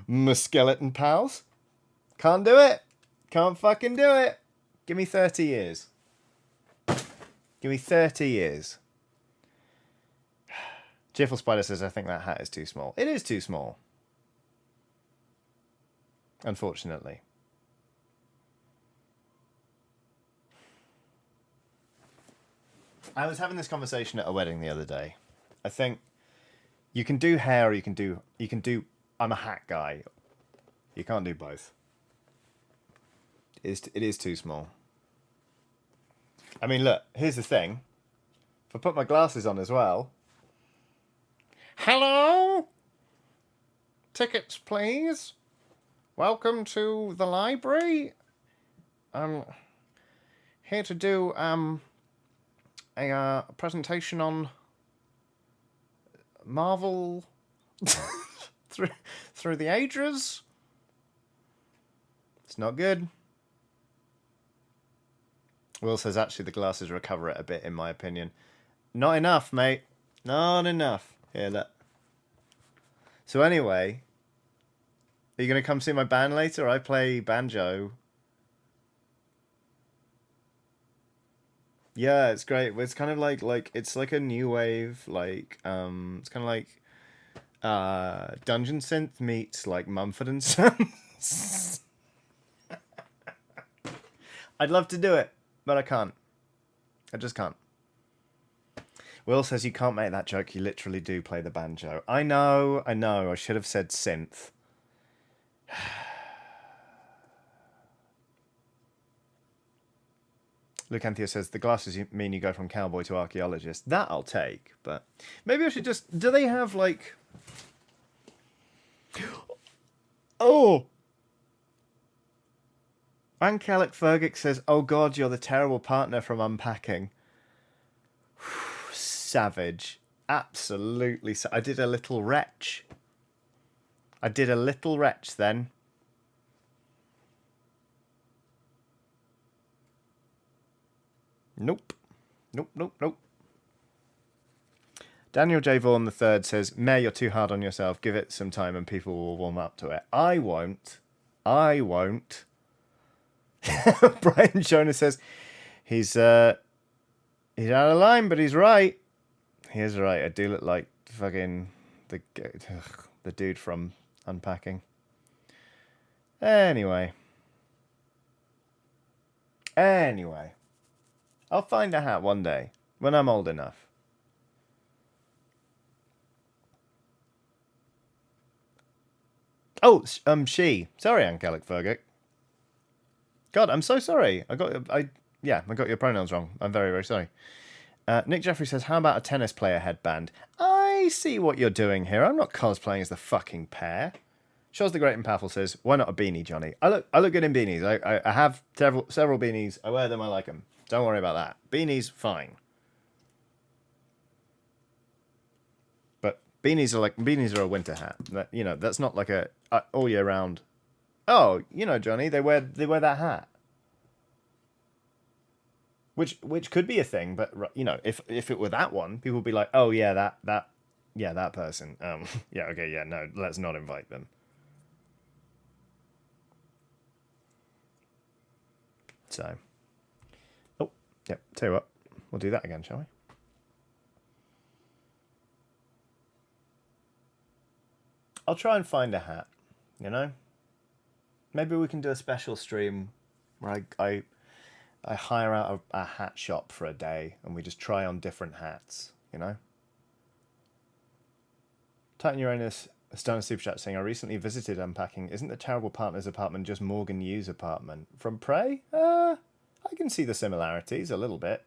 My skeleton pals. Can't do it. Can't fucking do it. Give me 30 years. Give me 30 years. Jiffle Spider says, I think that hat is too small. It is too small. Unfortunately. I was having this conversation at a wedding the other day. I think you can do hair or you can do I'm a hat guy. You can't do both. It is too small. I mean, look, here's the thing. If I put my glasses on as well. Hello? Tickets, please. Welcome to the library. I'm here to do a presentation on Marvel through the ages. It's not good. Will says, actually, the glasses recover it a bit, in my opinion. Not enough, mate. Not enough. Here, look. So anyway, are you going to come see my band later? I play banjo. Yeah, it's great. It's kind of like it's like a new wave, like it's kind of like Dungeon Synth meets like Mumford and Sons. I'd love to do it, but I can't. I just can't. Will says you can't make that joke. You literally do play the banjo. I know. I should have said synth. Lucanthia says, the glasses mean you go from cowboy to archaeologist. That I'll take, but maybe I should just... Do they have, like... Oh! Ankalik Fergic says, oh god, you're the terrible partner from Unpacking. Savage. Absolutely. I did a little wretch. I did a little wretch then. Nope. Nope, nope, nope. Daniel J. Vaughan III says, Meh, you're too hard on yourself. Give it some time and people will warm up to it. I won't. I won't. Brian Jonah says, he's out of line, but he's right. He is right. I do look like fucking the dude from Unpacking. Anyway. I'll find a hat one day when I'm old enough. Oh, she. Sorry, Angelic Fergic. God, I'm so sorry. I got your pronouns wrong. I'm very, very sorry. Nick Jeffrey says, how about a tennis player headband? I see what you're doing here. I'm not cosplaying as the fucking pair. Shows the Great and Powerful says, why not a beanie, Johnny? I look good in beanies. I have several beanies. I wear them. I like them. Don't worry about that. Beanies, fine. But beanies are a winter hat. That's not like a all year round. Oh, Johnny, they wear that hat. Which could be a thing, but if it were that one, people would be like, oh yeah, that person. Yeah, okay, yeah, no, let's not invite them. So, oh, yep. Tell you what, we'll do that again, shall we? I'll try and find a hat. Maybe we can do a special stream where I hire out a hat shop for a day and we just try on different hats, Titan Uranus, Stone Super Chat saying, I recently visited Unpacking. Isn't the terrible partner's apartment just Morgan Yu's apartment? From Prey? I can see the similarities a little bit.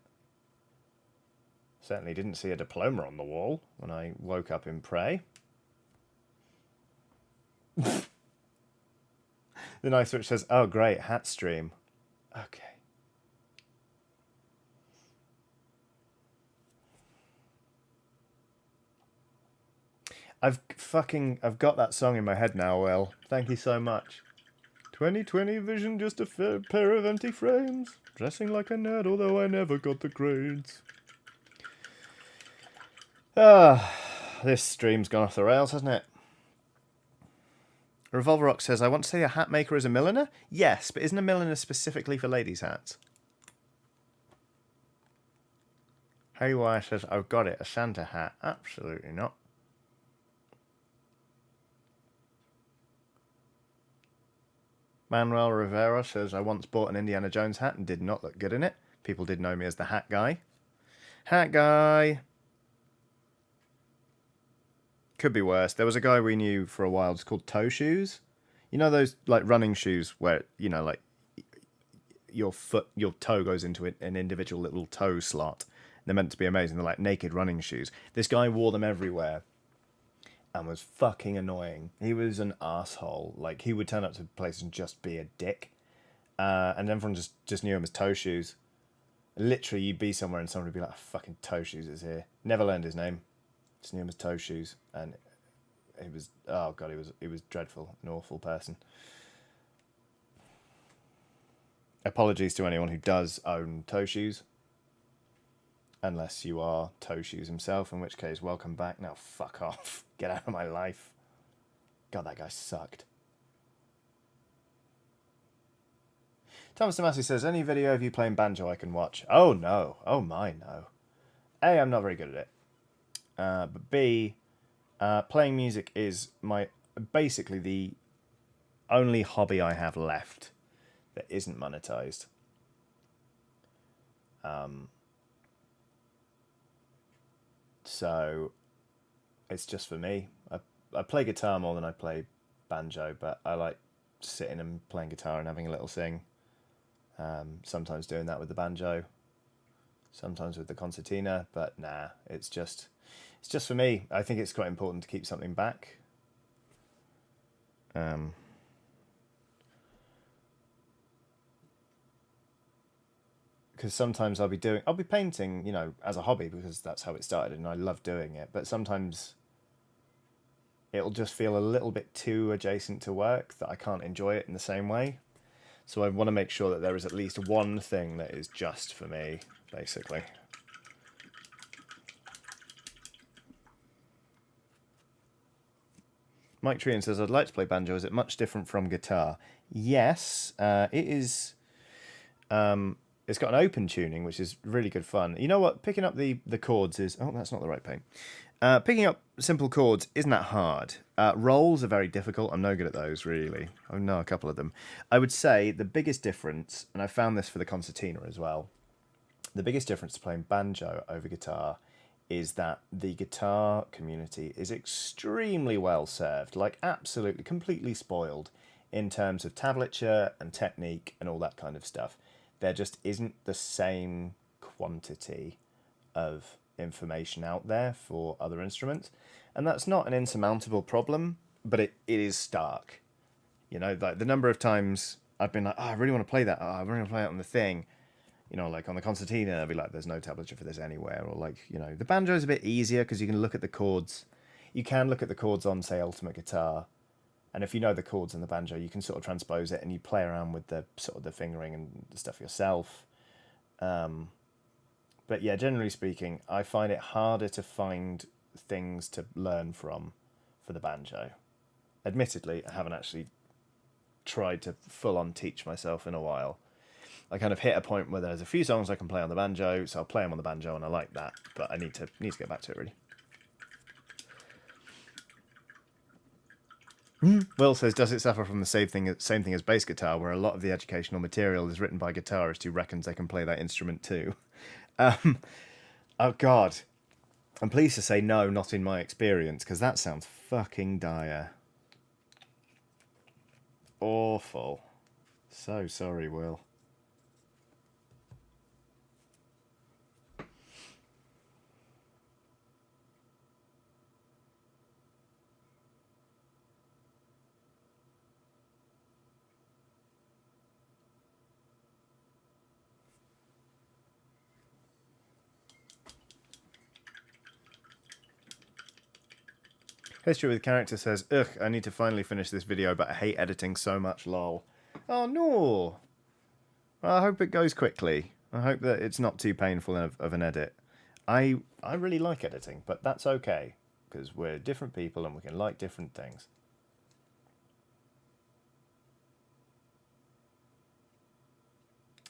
Certainly didn't see a diploma on the wall when I woke up in Prey. The Nice Switch says, oh great, hat stream. Okay. I've got that song in my head now, Will. Thank you so much. 2020 vision, just a pair of empty frames. Dressing like a nerd, although I never got the grades. This stream's gone off the rails, hasn't it? Revolver Rock says, I want to say a hat maker is a milliner? Yes, but isn't a milliner specifically for ladies' hats? Harry Wire says, I've got it, a Santa hat. Absolutely not. Manuel Rivera says, I once bought an Indiana Jones hat and did not look good in it. People did know me as the hat guy. Hat guy. Could be worse. There was a guy we knew for a while. It's called toe shoes. Those like running shoes where like your toe goes into an individual little toe slot. They're meant to be amazing. They're like naked running shoes. This guy wore them everywhere and was fucking annoying. He was an asshole. Like, he would turn up to places and just be a dick. And everyone just knew him as toe shoes. Literally, you'd be somewhere and someone would be like, fucking toe shoes is here. Never learned his name. Just knew him as toe shoes. And he was, oh god, he was dreadful. An awful person. Apologies to anyone who does own toe shoes. Unless you are Toe Shoes himself, in which case, welcome back. Now, fuck off. Get out of my life. God, that guy sucked. Thomas Damasi says, any video of you playing banjo I can watch? Oh, no. Oh, my, no. A, I'm not very good at it. But B, playing music is basically the only hobby I have left that isn't monetized. So it's just for me. I play guitar more than I play banjo, but I like sitting and playing guitar and having a little sing. Sometimes doing that with the banjo, sometimes with the concertina, but nah, it's just for me. I think it's quite important to keep something back. Because sometimes I'll be painting, you know, as a hobby because that's how it started and I love doing it. But sometimes it'll just feel a little bit too adjacent to work that I can't enjoy it in the same way. So I want to make sure that there is at least one thing that is just for me, basically. Mike Trian says, I'd like to play banjo. Is it much different from guitar? Yes, it is. It's got an open tuning, which is really good fun. You know what? Picking up the chords is... Oh, that's not the right paint. Picking up simple chords isn't that hard. Rolls are very difficult. I'm no good at those, really. I know a couple of them. I would say the biggest difference, and I found this for the concertina as well, the biggest difference to playing banjo over guitar is that the guitar community is extremely well served, like absolutely, completely spoiled in terms of tablature and technique and all that kind of stuff. There just isn't the same quantity of information out there for other instruments. And that's not an insurmountable problem, but it is stark. You know, like the number of times I've been like, oh, I really want to play that. Oh, I really want to play it on the thing. You know, like on the concertina, I'll be like, there's no tablature for this anywhere. Or like, you know, the banjo is a bit easier because you can look at the chords. You can look at the chords on, say, Ultimate Guitar. And if you know the chords in the banjo, you can sort of transpose it and you play around with the sort of the fingering and the stuff yourself. But yeah, generally speaking, I find it harder to find things to learn from for the banjo. Admittedly, I haven't actually tried to full-on teach myself in a while. I kind of hit a point where there's a few songs I can play on the banjo, so I'll play them on the banjo and I like that, but I need to get back to it, really. Will says, does it suffer from the same thing as bass guitar, where a lot of the educational material is written by guitarists who reckons they can play that instrument too? Oh, God. I'm pleased to say no, not in my experience, because that sounds fucking dire. Awful. So sorry, Will. History with Character says, ugh, I need to finally finish this video, but I hate editing so much, lol. Oh, no. Well, I hope it goes quickly. I hope that it's not too painful of an edit. I really like editing, but that's okay, because we're different people and we can like different things.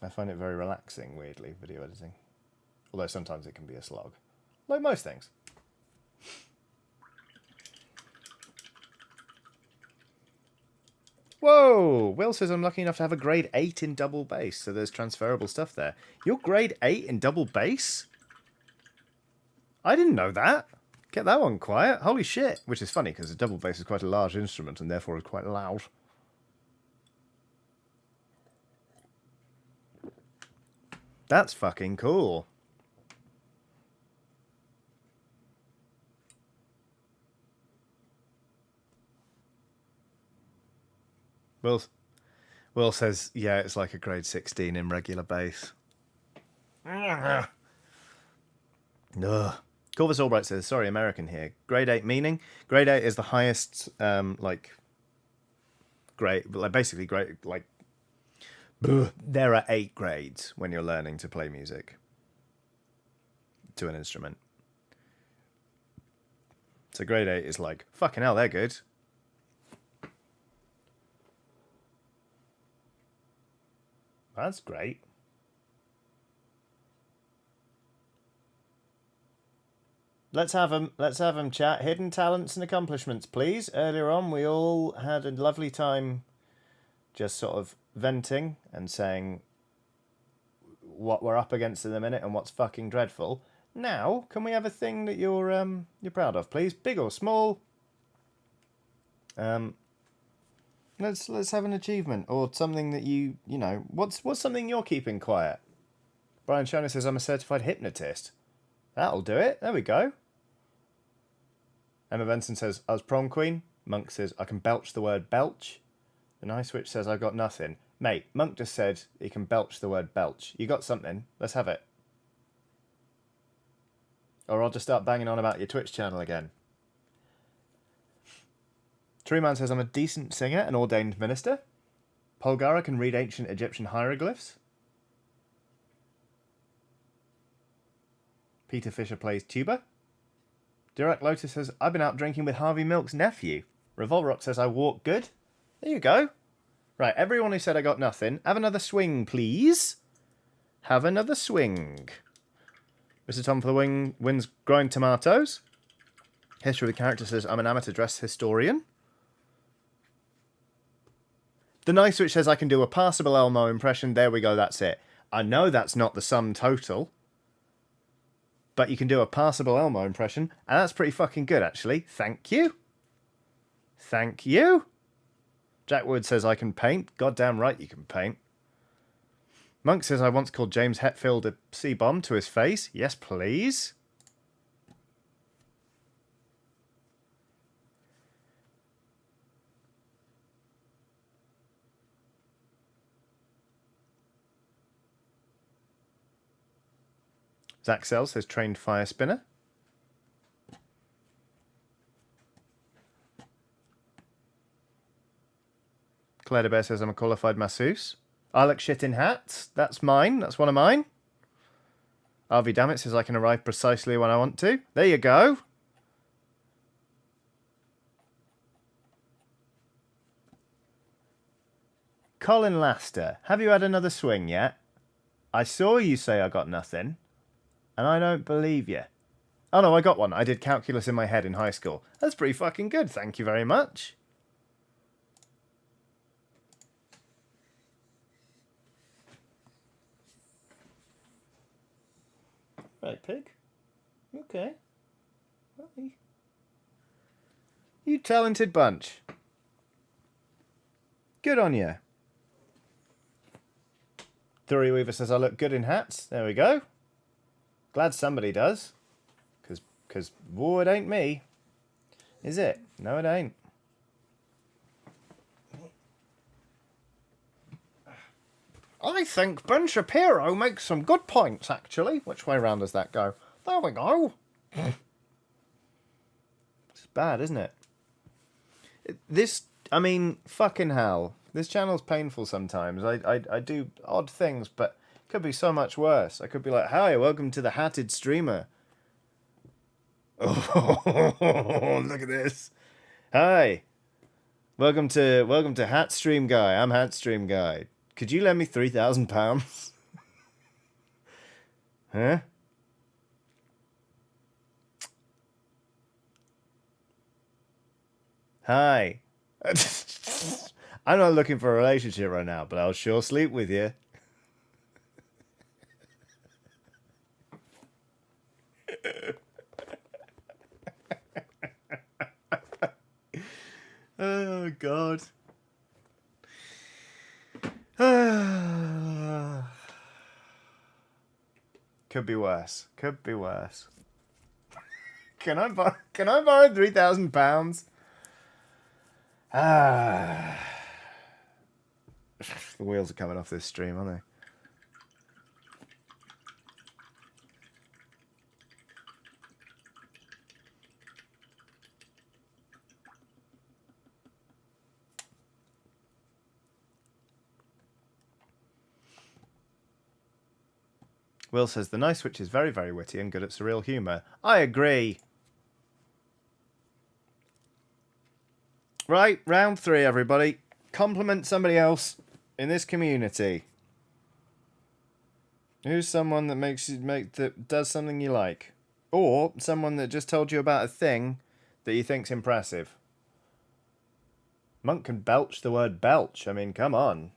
I find it very relaxing, weirdly, video editing. Although sometimes it can be a slog. Like most things. Whoa! Will says I'm lucky enough to have a grade 8 in double bass, so there's transferable stuff there. You're grade 8 in double bass? I didn't know that. Get that one quiet. Holy shit. Which is funny, because a double bass is quite a large instrument, and therefore is quite loud. That's fucking cool. Will says, yeah, it's like a grade 16 in regular bass. Ugh. Corvus Albright says, sorry, American here. Grade 8 meaning? Grade 8 is the highest, grade, like basically grade, like, there are 8 grades when you're learning to play music to an instrument. So grade 8 is like, fucking hell, they're good. That's great. Let's have them chat. Hidden talents and accomplishments, please. Earlier on, we all had a lovely time just sort of venting and saying what we're up against in the minute and what's fucking dreadful. Now, can we have a thing that you're proud of, please? Big or small? Yeah, Let's have an achievement or something that you know. What's something you're keeping quiet? Brian Shona says I'm a certified hypnotist. That'll do it. There we go. Emma Benson says I was prom queen. Monk says I can belch the word belch. The Nice Witch says I got nothing. Mate, Monk just said he can belch the word belch. You got something? Let's have it. Or I'll just start banging on about your Twitch channel again. Trueman says I'm a decent singer, an ordained minister. Polgara can read ancient Egyptian hieroglyphs. Peter Fisher plays tuba. Direct Lotus says I've been out drinking with Harvey Milk's nephew. Revolrock says I walk good. There you go. Right, everyone who said I got nothing, have another swing, please. Have another swing. Mr. Tom for the Wing wins growing tomatoes. History of the character says I'm an amateur dress historian. The Nice Witch says I can do a passable Elmo impression. There we go, that's it. I know that's not the sum total. But you can do a passable Elmo impression. And that's pretty fucking good, actually. Thank you. Thank you. Jack Wood says I can paint. Goddamn right you can paint. Monk says I once called James Hetfield a C-bomb to his face. Yes, please. Zach Sells says trained fire spinner. Claire de Bear says I'm a qualified masseuse. I like shit in hats. That's mine. That's one of mine. RV Dammit says I can arrive precisely when I want to. There you go. Colin Laster, have you had another swing yet? I saw you say I got nothing, and I don't believe you. Oh no, I got one. I did calculus in my head in high school. That's pretty fucking good. Thank you very much. Right, pig. Okay. You talented bunch. Good on you. Thury Weaver says I look good in hats. There we go. Glad somebody does. Because, whoa, it ain't me. Is it? No, it ain't. I think Ben Shapiro makes some good points, actually. Which way round does that go? There we go. It's bad, isn't it? I mean, fucking hell. This channel's painful sometimes. I do odd things, but it could be so much worse. I could be like, hi, welcome to the Hatted Streamer. Oh, look at this. Hi. Welcome to Hat Stream Guy. I'm Hat Stream Guy. Could you lend me £3,000? Huh? Hi. I'm not looking for a relationship right now, but I'll sure sleep with you. Oh, God. Could be worse. Could be worse. Can I borrow £3,000? Ah. The wheels are coming off this stream, aren't they? Will says, the Nice Witch is very, very witty and good at surreal humour. I agree. Right, round 3, everybody. Compliment somebody else in this community. Who's someone that that does something you like? Or someone that just told you about a thing that you think's impressive. Monk can belch the word belch. I mean, come on.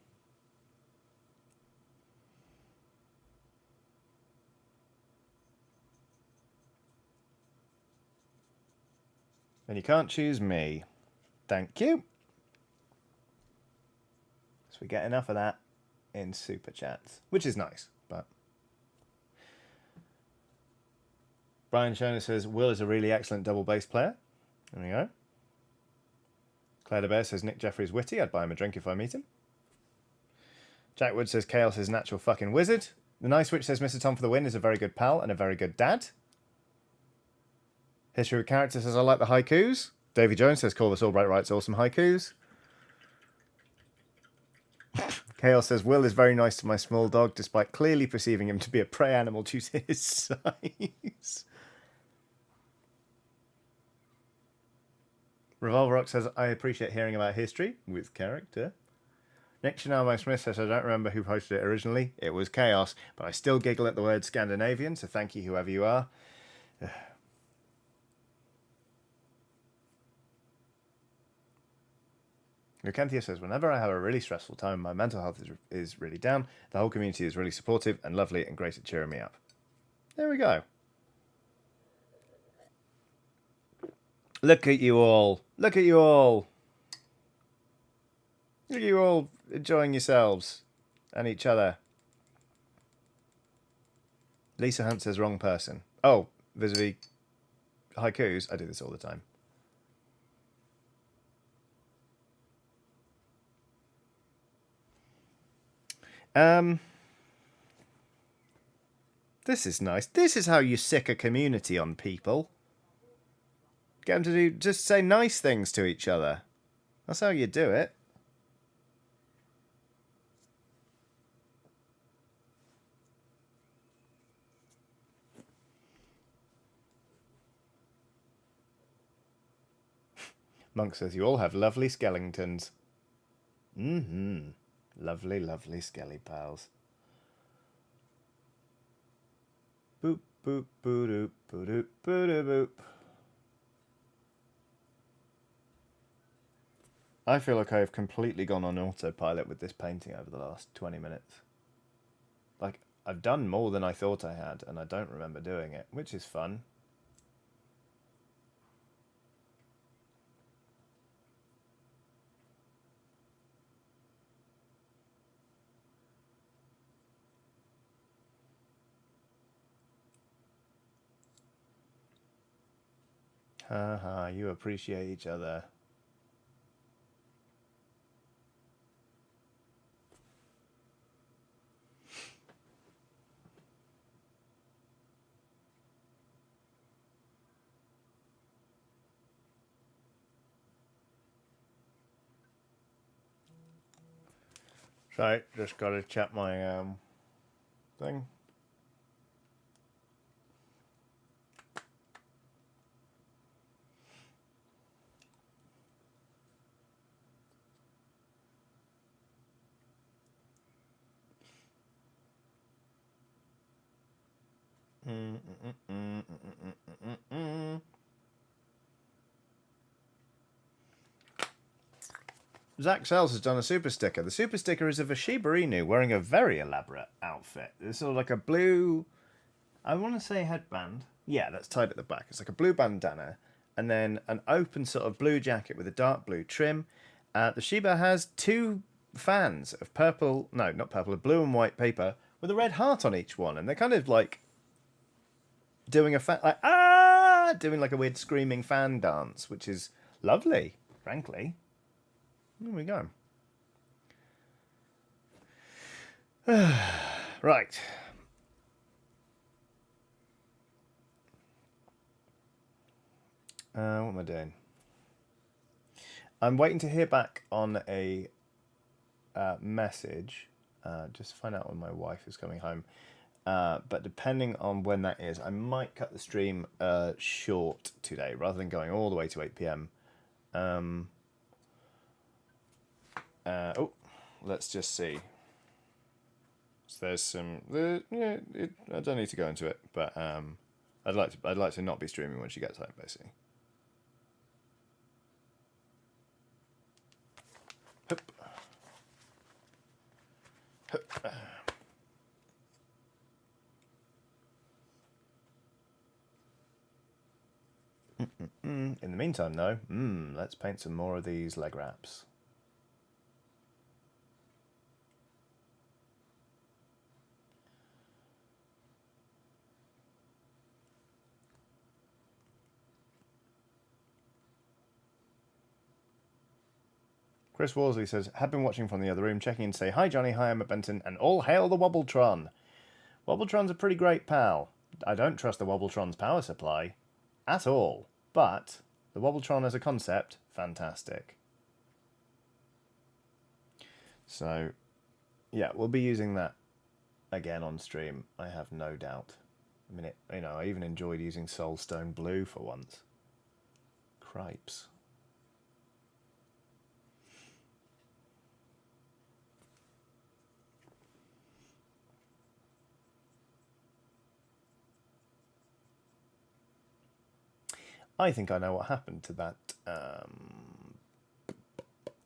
And you can't choose me. Thank you. So we get enough of that in super chats, which is nice. But Brian Shona says Will is a really excellent double bass player. There we go. Claire de Bear says Nick Jeffrey is witty. I'd buy him a drink if I meet him. Jack Wood says Chaos is natural fucking wizard. The Nice Witch says Mr. Tom for the win is a very good pal and a very good dad. History of Character says I like the haikus. Davy Jones says Corvus Albright writes awesome haikus. Chaos says Will is very nice to my small dog despite clearly perceiving him to be a prey animal due to his size. Revolver Rock says I appreciate hearing about history with character. Nick Chanel Smith says I don't remember who posted it originally. It was Chaos, but I still giggle at the word Scandinavian, so thank you whoever you are. Lucanthia says, whenever I have a really stressful time, my mental health is really down, the whole community is really supportive and lovely and great at cheering me up. There we go. Look at you all. Look at you all. Look at you all enjoying yourselves and each other. Lisa Hunt says, wrong person. Oh, vis-a-vis haikus. I do this all the time. This is nice. This is how you sick a community on people. Get them to do, just say nice things to each other. That's how you do it. Monk says, you all have lovely skeletons. Mm-hmm. Lovely, lovely skelly pals. Boop, boop, boop, boop, boop, boop, boop. I feel like I have completely gone on autopilot with this painting over the last 20 minutes. Like, I've done more than I thought I had, and I don't remember doing it, which is fun. Haha, you appreciate each other. Right, just gotta check my thing. Zach Sells has done a super sticker. The super sticker is of a Shiba Inu wearing a very elaborate outfit. It's sort of like a blue, I want to say headband. Yeah, that's tied at the back. It's like a blue bandana and then an open sort of blue jacket with a dark blue trim. The Shiba has two fans of purple, no, not purple, of blue and white paper with a red heart on each one. And they're kind of like doing doing like a weird screaming fan dance, which is lovely, frankly. There we go. Right. What am I doing? I'm waiting to hear back on a message. Just to find out when my wife is coming home. But depending on when that is, I might cut the stream short today rather than going all the way to 8 p.m. Let's just see. So there's some. I don't need to go into it, but I'd like to not be streaming when she gets home, basically. Hup. Hup. In the meantime, though, let's paint some more of these leg wraps. Chris Worsley says, have been watching from the other room, checking in to say, hi Johnny, hi Emma Benton, and all hail the Wobbletron. Wobbletron's a pretty great pal. I don't trust the Wobbletron's power supply at all, but the Wobbletron as a concept, fantastic. So, yeah, we'll be using that again on stream, I have no doubt. I mean, I even enjoyed using Soulstone Blue for once. Cripes. I think I know what happened to that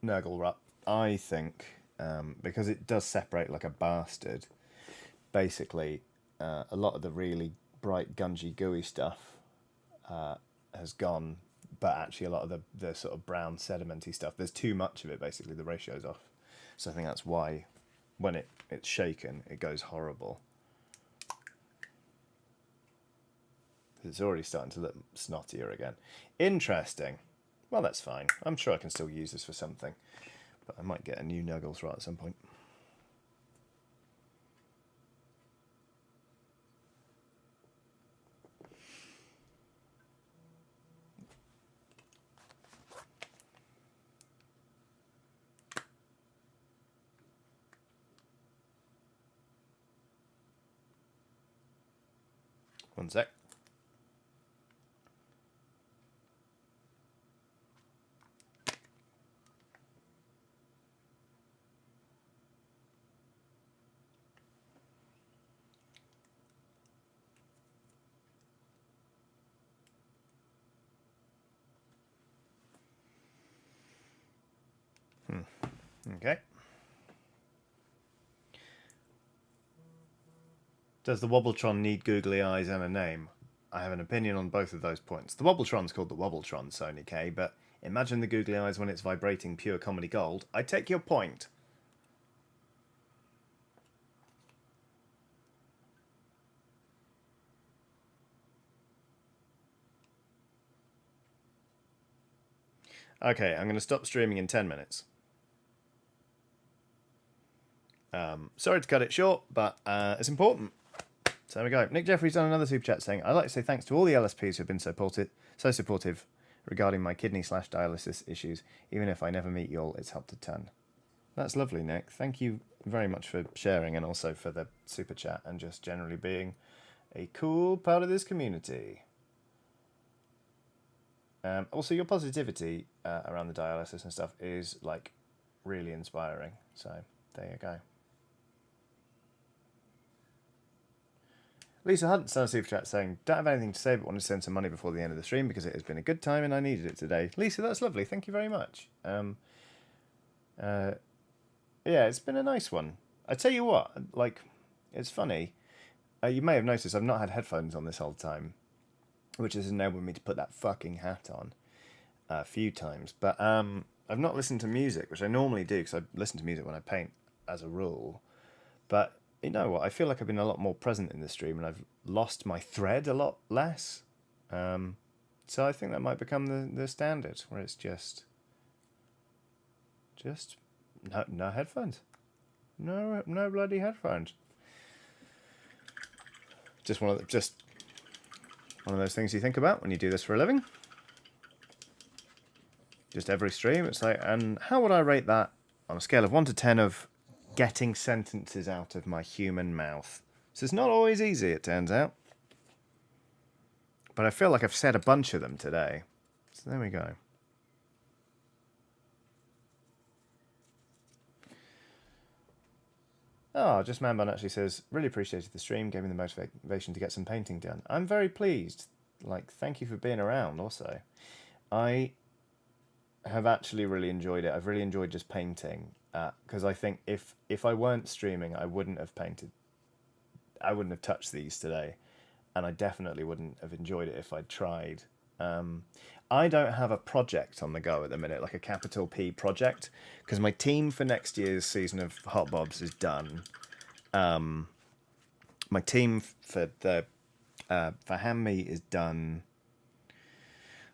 Nurgle Rut. I think, because it does separate like a bastard, basically a lot of the really bright, gungy, gooey stuff has gone, but actually a lot of the sort of brown, sedimenty stuff, there's too much of it, basically, the ratio's off. So I think that's why when it's shaken, it goes horrible. It's already starting to look snottier again. Interesting. Well, that's fine. I'm sure I can still use this for something. But I might get a new Nuggles right at some point. One sec. Okay. Does the Wobbletron need googly eyes and a name? I have an opinion on both of those points. The Wobbletron's called the Wobbletron, Sony K, but imagine the googly eyes when it's vibrating pure comedy gold. I take your point. Okay, I'm going to stop streaming in 10 minutes. Sorry to cut it short, but it's important. So there we go. Nick Jeffrey's done another super chat saying, I'd like to say thanks to all the LSPs who have been so supportive regarding my kidney/dialysis issues. Even if I never meet you all, it's helped a ton. That's lovely, Nick. Thank you very much for sharing and also for the super chat and just generally being a cool part of this community. Also, your positivity around the dialysis and stuff is like really inspiring. So there you go. Lisa Hunt sent a super chat saying, don't have anything to say but want to send some money before the end of the stream because it has been a good time and I needed it today. Lisa, that's lovely. Thank you very much. Yeah, it's been a nice one. I tell you what, like, it's funny. You may have noticed I've not had headphones on this whole time, which has enabled me to put that fucking hat on a few times. But I've not listened to music, which I normally do because I listen to music when I paint as a rule. But you know what? I feel like I've been a lot more present in the stream and I've lost my thread a lot less. So I think that might become the standard, where it's just no headphones. No bloody headphones. Just one of those things you think about when you do this for a living. Just every stream, it's like, and how would I rate that on a scale of 1 to 10 of getting sentences out of my human mouth? So it's not always easy, it turns out. But I feel like I've said a bunch of them today. So there we go. Oh, Just Man Bun actually says, really appreciated the stream, gave me the motivation to get some painting done. I'm very pleased. Like, thank you for being around also. I have actually really enjoyed it. I've really enjoyed just painting. Because I think if I weren't streaming, I wouldn't have painted. I wouldn't have touched these today. And I definitely wouldn't have enjoyed it if I'd tried. I don't have a project on the go at the minute, like a capital P project, because my team for next year's season of Hot Bobs is done. My team for Hammy is done.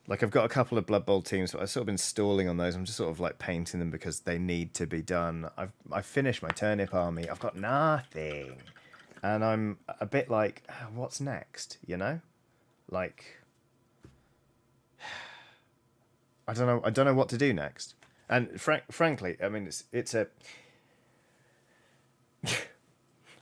Like, I've got a couple of Blood Bowl teams, but I've sort of been stalling on those. I'm just sort of like painting them because they need to be done. I've finished my turnip army. I've got nothing, and I'm a bit like, what's next? You know, like, I don't know. I don't know what to do next. And frankly, I mean, it's a.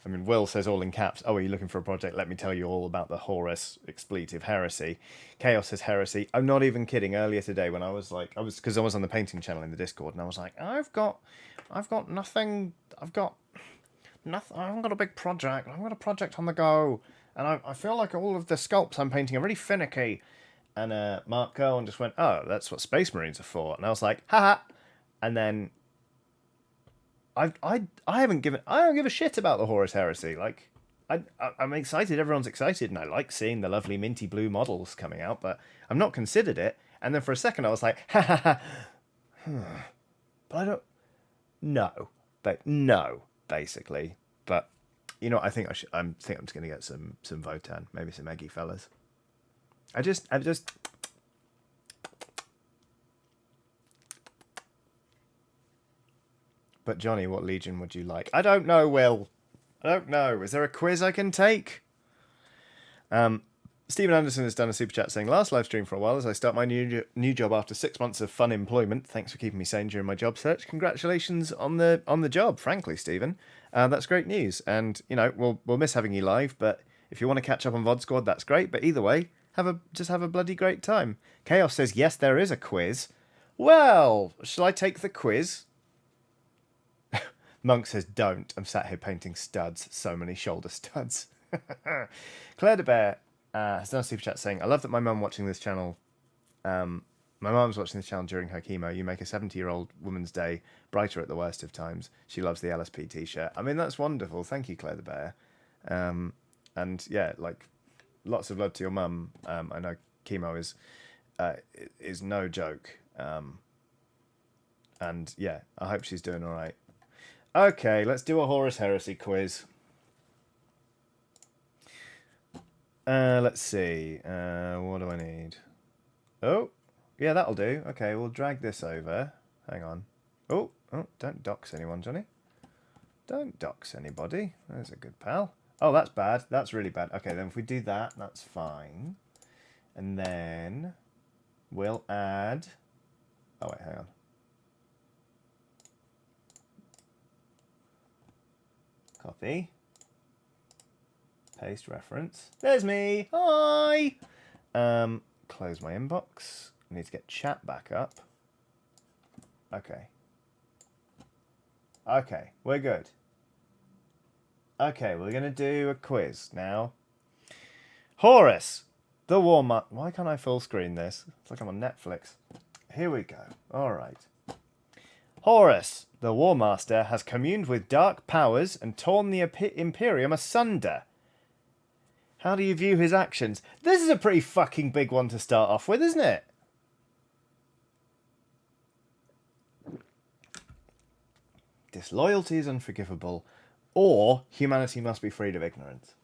I mean, Will says all in caps, "Oh, are you looking for a project? Let me tell you all about the Horus expletive heresy." Chaos says heresy. I'm not even kidding. Earlier today, when I was because I was on the painting channel in the Discord, and I was like, I've got nothing. I've got nothing. I haven't got a big project. I've got a project on the go, and I feel like all of the sculpts I'm painting are really finicky. And Mark Cohen just went, "Oh, that's what Space Marines are for," and I was like, "Haha," and then. I don't give a shit about the Horus Heresy. Like, I'm excited. Everyone's excited, and I like seeing the lovely minty blue models coming out. But I've not considered it. And then for a second, I was like, ha ha ha. But I don't. No, but no, basically. But you know, I think I'm just gonna get some Votan, maybe some Eggy fellas. I just. But Johnny, what legion would you like? I don't know, Will. I don't know. Is there a quiz I can take? Stephen Anderson has done a super chat saying, "Last live stream for a while as I start my new job after 6 months of fun employment. Thanks for keeping me sane during my job search. Congratulations on the job, frankly, Stephen. That's great news. And you know, we'll miss having you live, but if you want to catch up on VOD Squad, that's great. But either way, just have a bloody great time." Chaos says, "Yes, there is a quiz." Well, shall I take the quiz? Monk says, "Don't. I'm sat here painting studs. So many shoulder studs." Claire de Bear has done a super chat saying, "I love that my mum watching this channel. My mum's watching this channel during her chemo. You make a 70-year-old woman's day brighter at the worst of times. She loves the LSP t-shirt." I mean, that's wonderful. Thank you, Claire de Bear. And yeah, like, lots of love to your mum. I know chemo is no joke. And yeah, I hope she's doing all right. Okay, let's do a Horus Heresy quiz. Let's see. What do I need? Oh, yeah, that'll do. Okay, we'll drag this over. Hang on. Oh, don't dox anyone, Johnny. Don't dox anybody. There's a good pal. Oh, that's bad. That's really bad. Okay, then if we do that, that's fine. And then we'll add... Oh, wait, hang on. Copy. Paste reference. There's me. Hi. Close my inbox. I need to get chat back up. Okay. Okay, we're good. Okay, we're going to do a quiz now. Horus, the War... Why can't I full screen this? It's like I'm on Netflix. Here we go. All right. Horus, the War Master, has communed with dark powers and torn the Imperium asunder. How do you view his actions? This is a pretty fucking big one to start off with, isn't it? Disloyalty is unforgivable, or humanity must be freed of ignorance.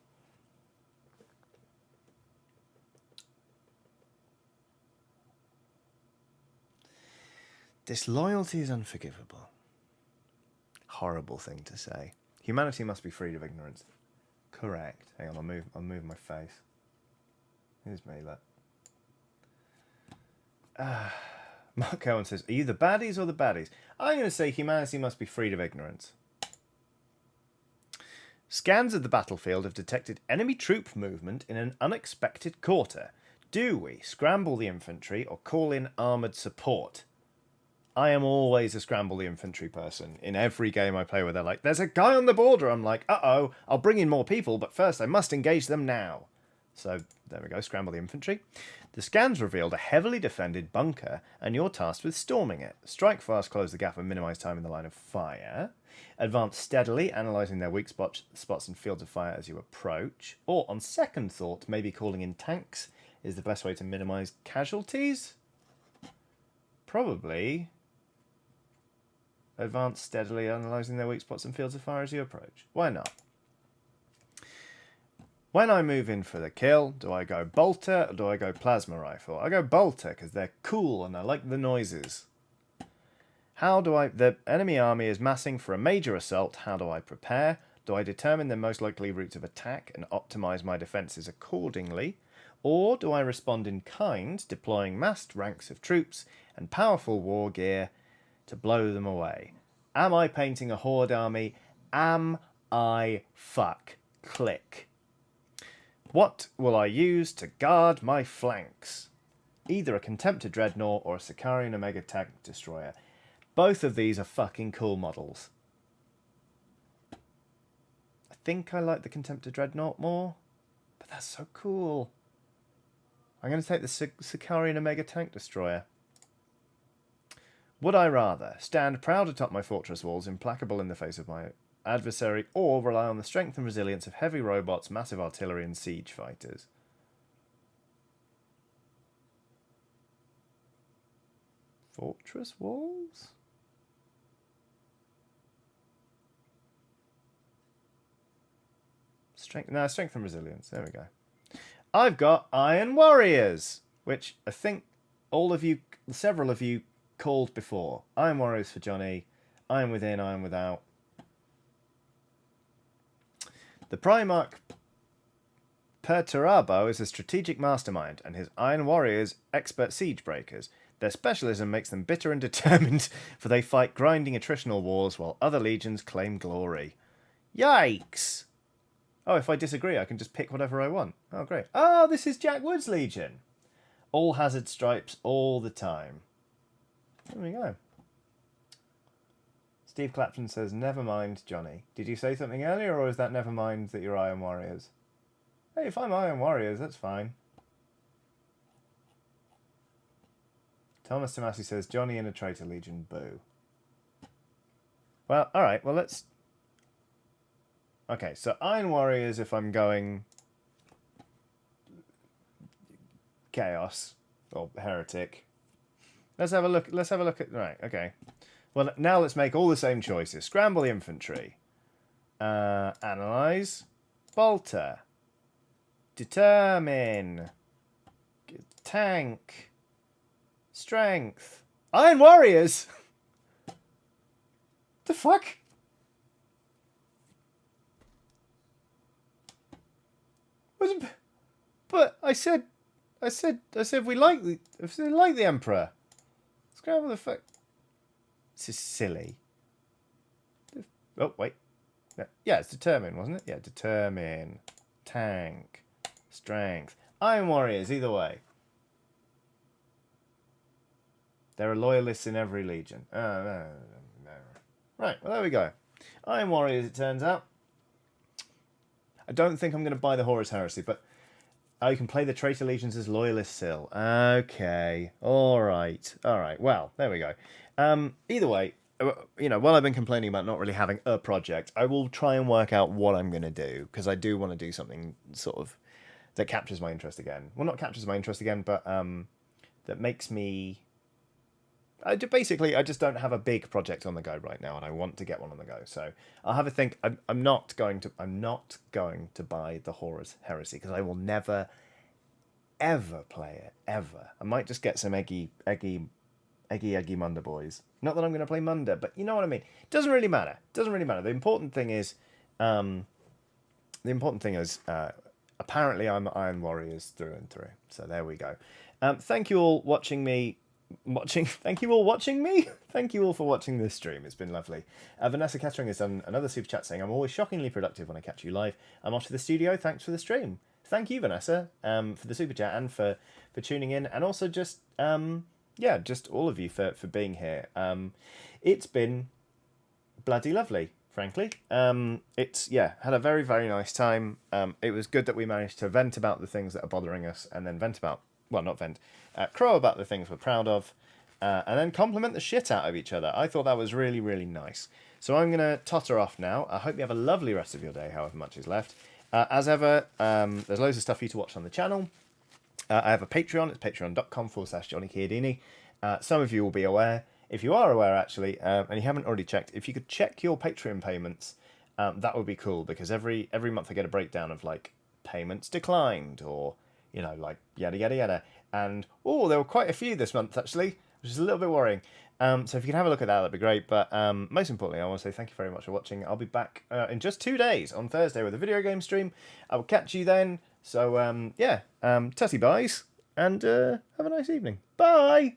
Disloyalty is unforgivable. Horrible thing to say. Humanity must be freed of ignorance. Correct. Hang on, I'll move my face. Here's me, look. Mark Owen says, "Are you the baddies or the baddies?" I'm going to say humanity must be freed of ignorance. Scans of the battlefield have detected enemy troop movement in an unexpected quarter. Do we scramble the infantry or call in armoured support? I am always a scramble the infantry person. In every game I play where they're like, "There's a guy on the border," I'm like, uh-oh, I'll bring in more people, but first I must engage them now. So, there we go, scramble the infantry. The scans revealed a heavily defended bunker, and you're tasked with storming it. Strike fast, close the gap, and minimise time in the line of fire. Advance steadily, analysing their weak spots and fields of fire as you approach. Or, on second thought, maybe calling in tanks is the best way to minimise casualties? Probably. Advance steadily, analysing their weak spots and fields of fire as you approach. Why not? When I move in for the kill, do I go bolter or do I go plasma rifle? I go bolter because they're cool and I like the noises. How do I... The enemy army is massing for a major assault. How do I prepare? Do I determine the most likely routes of attack and optimize my defenses accordingly? Or do I respond in kind, deploying massed ranks of troops and powerful war gear to blow them away? Am I painting a horde army? Am I fuck? Click. What will I use to guard my flanks? Either a Contemptor Dreadnought or a Sicarian Omega Tank Destroyer. Both of these are fucking cool models. I think I like the Contemptor Dreadnought more, but that's so cool. I'm going to take the Sicarian Omega Tank Destroyer. Would I rather stand proud atop my fortress walls, implacable in the face of my adversary, or rely on the strength and resilience of heavy robots, massive artillery, and siege fighters? Fortress walls? Strength and resilience. There we go. I've got Iron Warriors, which I think several of you called before. Iron Warriors for Johnny. Iron Within, Iron Without. The Primarch Perturabo is a strategic mastermind, and his Iron Warriors expert siege breakers. Their specialism makes them bitter and determined, for they fight grinding attritional wars while other legions claim glory. Yikes! Oh, if I disagree, I can just pick whatever I want. Oh, great. Oh, this is Jack Wood's Legion. All hazard stripes all the time. There we go. Steve Clapton says, never mind, Johnny. Did you say something earlier, or is that never mind that you're Iron Warriors? Hey, if I'm Iron Warriors, that's fine. Thomas Tomasi says, Johnny in a Traitor Legion, boo. Well, alright, well let's... Okay, so Iron Warriors if I'm going... Chaos. Or Heretic. Let's have a look at... Right, okay. Well, now let's make all the same choices. Scramble the infantry. Analyze. Bolter. Determine. Tank. Strength. Iron Warriors? The fuck? But I said we like the Emperor. Scramble the fuck. This is silly. Oh, wait. Yeah, it's determine, wasn't it? Yeah, determine. Tank. Strength. Iron Warriors, either way. There are loyalists in every legion. No. Right, well, there we go. Iron Warriors, it turns out. I don't think I'm going to buy the Horus Heresy, but... Oh, you can play the Traitor Legions as loyalists still. Okay. Alright. Alright. Well, there we go. Either way, while I've been complaining about not really having a project, I will try and work out what I'm going to do, because I do want to do something sort of that captures my interest again. Well, not captures my interest again, but that makes me... I just don't have a big project on the go right now, and I want to get one on the go. So I'll have a think. I'm not going to buy the Horus Heresy, because I will never, ever play it, ever. I might just get some eggy Munda boys. Not that I'm going to play Munda, but you know what I mean. It doesn't really matter. The important thing is, apparently I'm Iron Warriors through and through. So there we go. Thank you all watching me. Thank you all watching me. Thank you all for watching this stream. It's been lovely. Vanessa Kettering has done another super chat saying, I'm always shockingly productive when I catch you live. I'm off to the studio. Thanks for the stream. Thank you, Vanessa, for the super chat and for tuning in, and also just just all of you for being here. It's been bloody lovely, frankly. It's had a very, very nice time. It was good that we managed to vent about the things that are bothering us, and then crow about the things we're proud of, and then compliment the shit out of each other. I thought that was really, really nice. So I'm going to totter off now. I hope you have a lovely rest of your day, however much is left. As ever, there's loads of stuff for you to watch on the channel. I have a Patreon. It's patreon.com/Johnny Chiodini. Some of you will be aware. If you are aware, actually, and you haven't already checked, if you could check your Patreon payments, that would be cool, because every month I get a breakdown of, like, payments declined, or, you know, like yada, yada, yada. And, oh, there were quite a few this month, actually, which is a little bit worrying. So if you can have a look at that, that'd be great. But most importantly, I want to say thank you very much for watching. I'll be back in just 2 days on Thursday with a video game stream. I will catch you then. So, yeah, tutty buys, and have a nice evening. Bye!